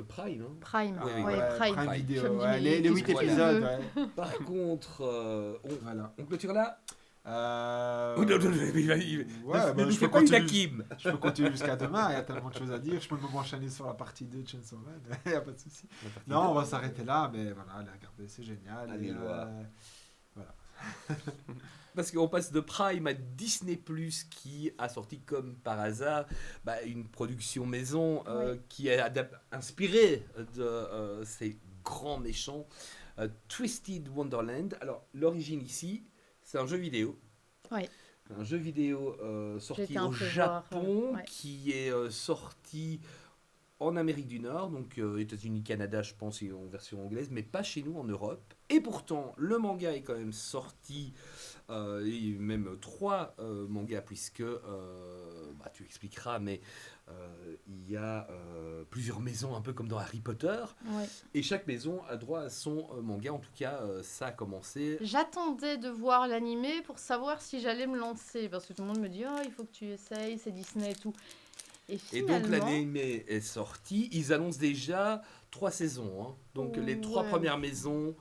Prime, hein. Prime. Oui, oui, Ouais, ouais, Prime. Prime Prime. Video, Je me dis, ouais, mais les qu'est-ce 8 que tu épisodes. veux Ouais. Par contre, Voilà. on clôture là. Euh, Oh, non, non, non, Ouais, ne je fais peux pas une continuer. Hakim. Je peux continuer jusqu'à demain, il y a tellement de choses à dire. Je peux même enchaîner sur la partie 2 de Chainsaw Man, il n'y a pas de souci. Non, on va s'arrêter là, mais voilà, allez regarder, c'est génial. Allez Et, voir. voilà. Parce qu'on passe de Prime à Disney+, qui a sorti comme par hasard une production maison qui est inspirée de ces grands méchants, Twisted Wonderland. Alors, l'origine ici, c'est un jeu vidéo. Oui. Un jeu vidéo J'ai sorti été un au peu Japon, voir, ouais. qui est sorti en Amérique du Nord, donc États-Unis, Canada, je pense, et en version anglaise, mais pas chez nous en Europe. Et pourtant, le manga est quand même sorti, et même 3 mangas, puisque, tu expliqueras, mais il y a plusieurs maisons, un peu comme dans Harry Potter, Ouais. et chaque maison a droit à son manga. En tout cas, ça a commencé. J'attendais de voir l'animé pour savoir si j'allais me lancer. Parce que tout le monde me dit, oh, il faut que tu essayes, c'est Disney et tout. Et Et donc finalement, l'anime est sorti. Ils annoncent déjà 3 saisons. Hein. Donc les 3 Ouais. premières maisons,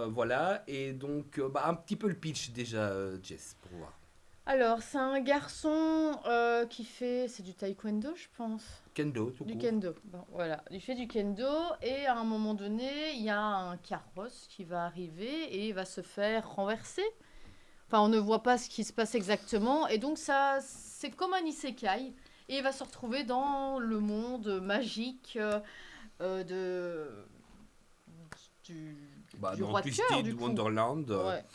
voilà. Et donc un petit peu le pitch déjà, Jess, pour voir. alors, c'est un garçon qui fait... C'est du taekwondo, je pense. Kendo, tout Du court. kendo. Bon, voilà. Il fait du kendo et à un moment donné, il y a un carrosse qui va arriver et il va se faire renverser. Enfin, on ne voit pas ce qui se passe exactement. Et donc, ça, c'est comme un isekai. Et il va se retrouver dans le monde magique du Dans roi de cœur, Twisted du coup. Wonderland. Ouais, En fait,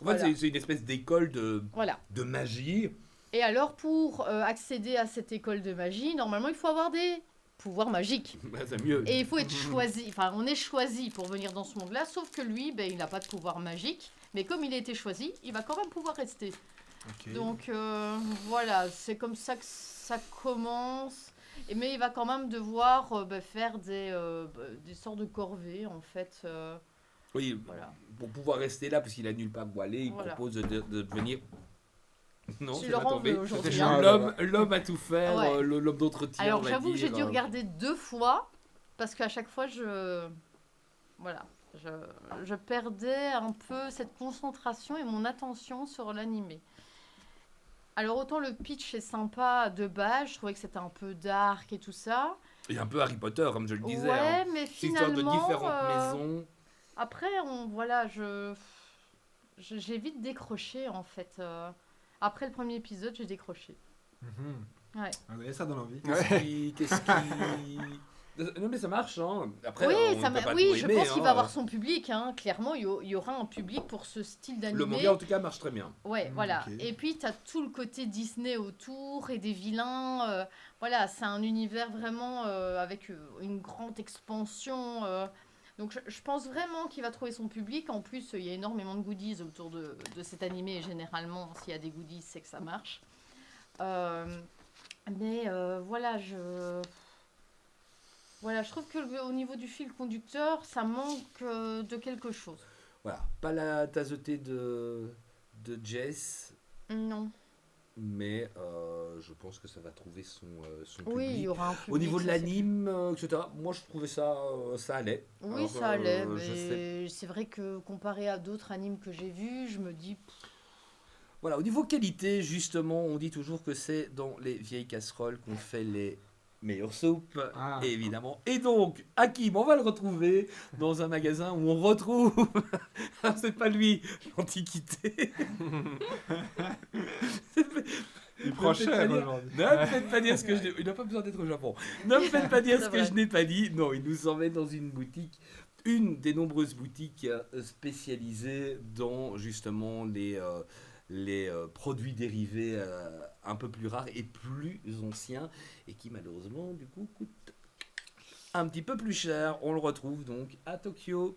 voilà. c'est une espèce d'école voilà. de magie. Et alors, pour accéder à cette école de magie, normalement, il faut avoir des pouvoirs magiques. C'est mieux. Et il faut être choisi. Enfin, on est choisi pour venir dans ce monde-là, sauf que lui, il n'a pas de pouvoir magique. Mais comme il a été choisi, il va quand même pouvoir rester. Ok. Donc, voilà, c'est comme ça que ça commence. Mais il va quand même devoir faire des sortes de corvées, en fait. Oui, Voilà. pour pouvoir rester là, parce qu'il a nulle part où aller, il Voilà. propose de devenir. Non, Si c'est pas Laurent tombé. veut aujourd'hui. C'était hein. chaud. L'homme a tout faire, Ouais. l'homme d'entretien. Alors on va j'avoue que j'ai dire, dû regarder 2 fois parce qu'à chaque fois je perdais un peu cette concentration et mon attention sur l'animé. Alors autant le pitch est sympa de base, je trouvais que c'était un peu dark et tout ça. Et un peu Harry Potter, comme je le disais. Ouais, hein. mais C'est histoire de finalement différentes maisons. après j'ai vite décroché en fait. Après le premier épisode, j'ai décroché. Mhm. Ouais. Ah ouais, ça donne envie. Qu'est-ce qui... Non mais ça marche, hein. Après, Oui, on peut pas tout je aimer, pense qu'il hein. va avoir son public. Hein. Clairement, il y aura un public pour ce style d'animé. Le manga en tout cas marche très bien. Ouais, voilà. ok. Et puis, tu as tout le côté Disney autour et des vilains. Voilà, c'est un univers vraiment avec une grande expansion. Donc, je pense vraiment qu'il va trouver son public. En plus, il y a énormément de goodies autour de cet animé. Et généralement, s'il y a des goodies, c'est que ça marche. Mais voilà, je trouve que au niveau du fil conducteur, ça manque de quelque chose. Voilà, pas la tasse-thé de Jess, Non. mais je pense que ça va trouver son Oui, il public. y aura un public. Au niveau de ça, c'est l'anime, etc., moi je trouvais ça allait. Oui, Alors, ça allait, je sais- mais c'est vrai que comparé à d'autres animes que j'ai vus, je me dis... Voilà, au niveau qualité, justement, on dit toujours que c'est dans les vieilles casseroles qu'on fait les meilleures soupes, Ah. évidemment. Et donc, Hakim, on va le retrouver dans un magasin où on retrouve... Alors, c'est pas lui, l'Antiquité. Il prend Ne faites pas cher dire- aujourd'hui. Ne me faites pas dire ce que je n'ai... Il n'a pas besoin d'être au Japon. Ne me faites pas dire C'est ce que vrai. je n'ai pas dit. Non, il nous emmène dans une boutique, une des nombreuses boutiques spécialisées dans justement les produits dérivés un peu plus rares et plus anciens et qui malheureusement du coup coûtent un petit peu plus cher. On le retrouve donc à Tokyo.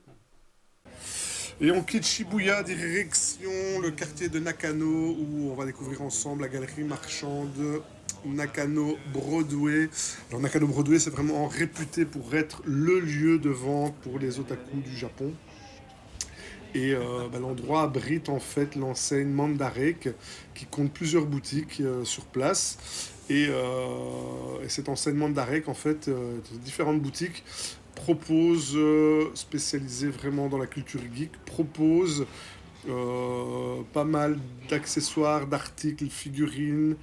Et on quitte Shibuya, direction le quartier de Nakano, où on va découvrir ensemble la galerie marchande Nakano Broadway. Alors Nakano Broadway, c'est vraiment réputé pour être le lieu de vente pour les otaku du Japon. Et l'endroit abrite en fait l'enseigne Mandarake, qui compte plusieurs boutiques sur place. Et cette enseigne Mandarake, en fait, différentes boutiques proposent, spécialisées vraiment dans la culture geek, proposent pas mal d'accessoires, d'articles, figurines,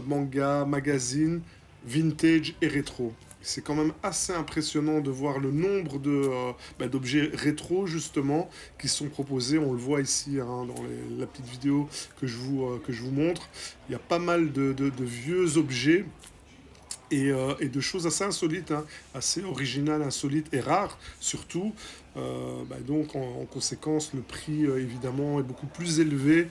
mangas, magazines, vintage et rétro. C'est quand même assez impressionnant de voir le nombre d'objets rétro justement qui sont proposés. On le voit ici dans la petite vidéo que je vous montre. Il y a pas mal de vieux objets et de choses assez insolites, assez originales, insolites et rares surtout. Donc en conséquence, le prix évidemment est beaucoup plus élevé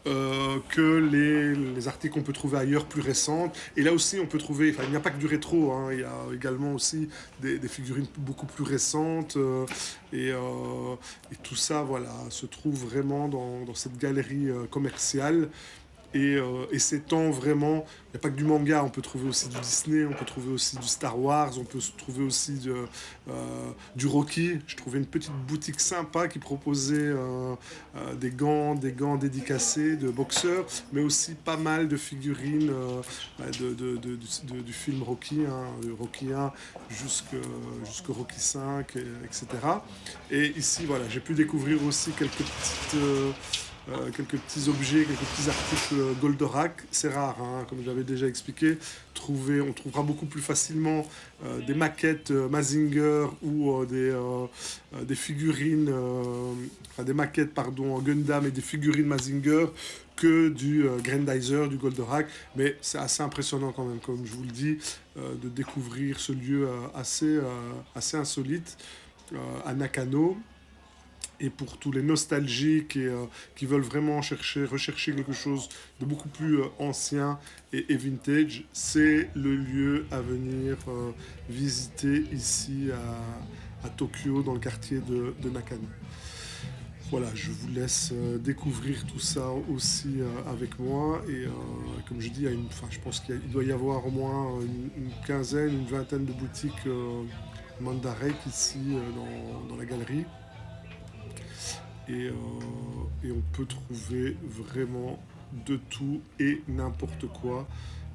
que les articles qu'on peut trouver ailleurs plus récentes. Et là aussi, on peut trouver, il n'y a pas que du rétro, il y a également aussi des figurines beaucoup plus récentes. Et tout ça, voilà, se trouve vraiment dans cette galerie commerciale. Et s'étend vraiment, il n'y a pas que du manga, on peut trouver aussi du Disney, on peut trouver aussi du Star Wars, on peut trouver aussi du Rocky. Je trouvais une petite boutique sympa qui proposait des gants dédicacés de boxeurs, mais aussi pas mal de figurines du film Rocky, de Rocky 1 jusqu'au Rocky 5, etc. Et ici, voilà, j'ai pu découvrir aussi quelques petits objets, quelques petits articles Goldorak. C'est rare, comme j'avais déjà expliqué. On trouvera beaucoup plus facilement des maquettes Mazinger ou des figurines, des maquettes Gundam et des figurines Mazinger que du Grandizer, du Goldorak. Mais c'est assez impressionnant quand même, comme je vous le dis, de découvrir ce lieu assez insolite à Nakano. Et pour tous les nostalgiques et qui veulent vraiment rechercher quelque chose de beaucoup plus ancien et vintage, c'est le lieu à venir visiter ici à Tokyo, dans le quartier de Nakano. Voilà, je vous laisse découvrir tout ça aussi avec moi. Et comme je dis, je pense qu'il doit y avoir au moins une quinzaine, une vingtaine de boutiques Mandarake ici dans la galerie. Et on peut trouver vraiment de tout et n'importe quoi.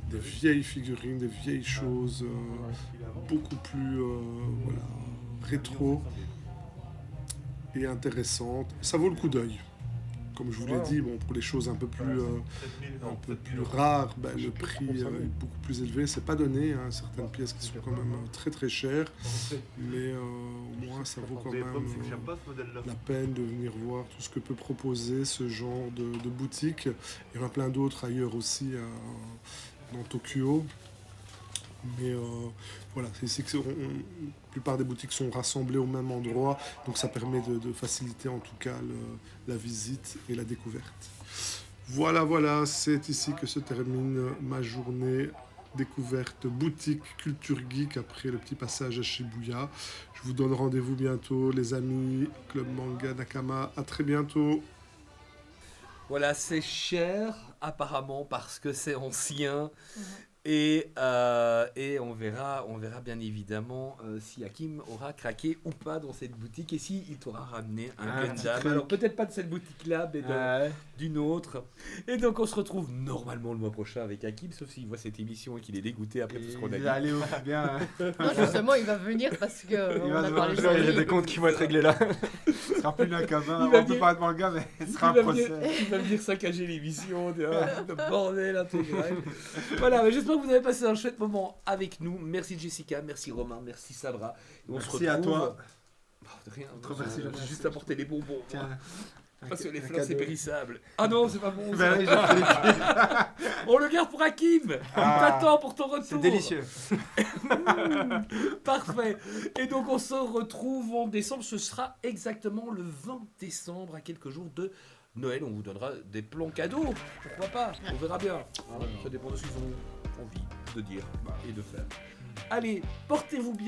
Des vieilles figurines, des vieilles choses, beaucoup plus rétro et intéressantes. Ça vaut le coup d'œil. Comme je vous l'ai dit, pour les choses un peu plus rares, le prix est beaucoup plus élevé. C'est pas donné, certaines pièces qui sont quand même très très chères, mais au moins ça vaut quand même la peine de venir voir tout ce que peut proposer ce genre de boutique. Il y en a plein d'autres ailleurs aussi dans Tokyo. Mais voilà, c'est ici que la plupart des boutiques sont rassemblées au même endroit, donc ça permet de faciliter en tout cas la visite et la découverte. Voilà, c'est ici que se termine ma journée découverte boutique culture geek après le petit passage à Shibuya. Je vous donne rendez-vous bientôt les amis, Club Manga Nakama, à très bientôt. Voilà, c'est cher apparemment parce que c'est ancien. Et on verra bien évidemment si Hakim aura craqué ou pas dans cette boutique et si il t'aura ramené un Gundam. Alors peut-être pas de cette boutique-là, mais d'une autre. Et donc on se retrouve normalement le mois prochain avec Hakim, sauf s'il voit cette émission et qu'il est dégoûté après tout ce qu'on a dit. Allez, bien. Non, justement, il va venir parce que on a parlé de Il y a des comptes qui vont être réglés là. Ce sera plus Nakama. On peut parler de manga, mais ce sera un procès. Il va venir saccager l'émission, le bordel intégral. Voilà, mais j'espère que vous avez passé un chouette moment avec nous. Merci Jessica, merci Romain, merci Sabra. Et on se retrouve. À toi. De rien, Merci, j'ai juste apporté les bonbons. Tiens. Parce que les fleurs c'est périssable. Ah non, c'est pas bon. Ben oui, On le garde pour Hakim. T'attends pour ton retour. C'est délicieux. Parfait. Et donc on se retrouve en décembre. Ce sera exactement le 20 décembre, à quelques jours de Noël. On vous donnera des plans cadeaux. Pourquoi pas? On verra bien. Ça dépend de ce qu'ils ont envie de dire et de faire. Allez, portez-vous bien.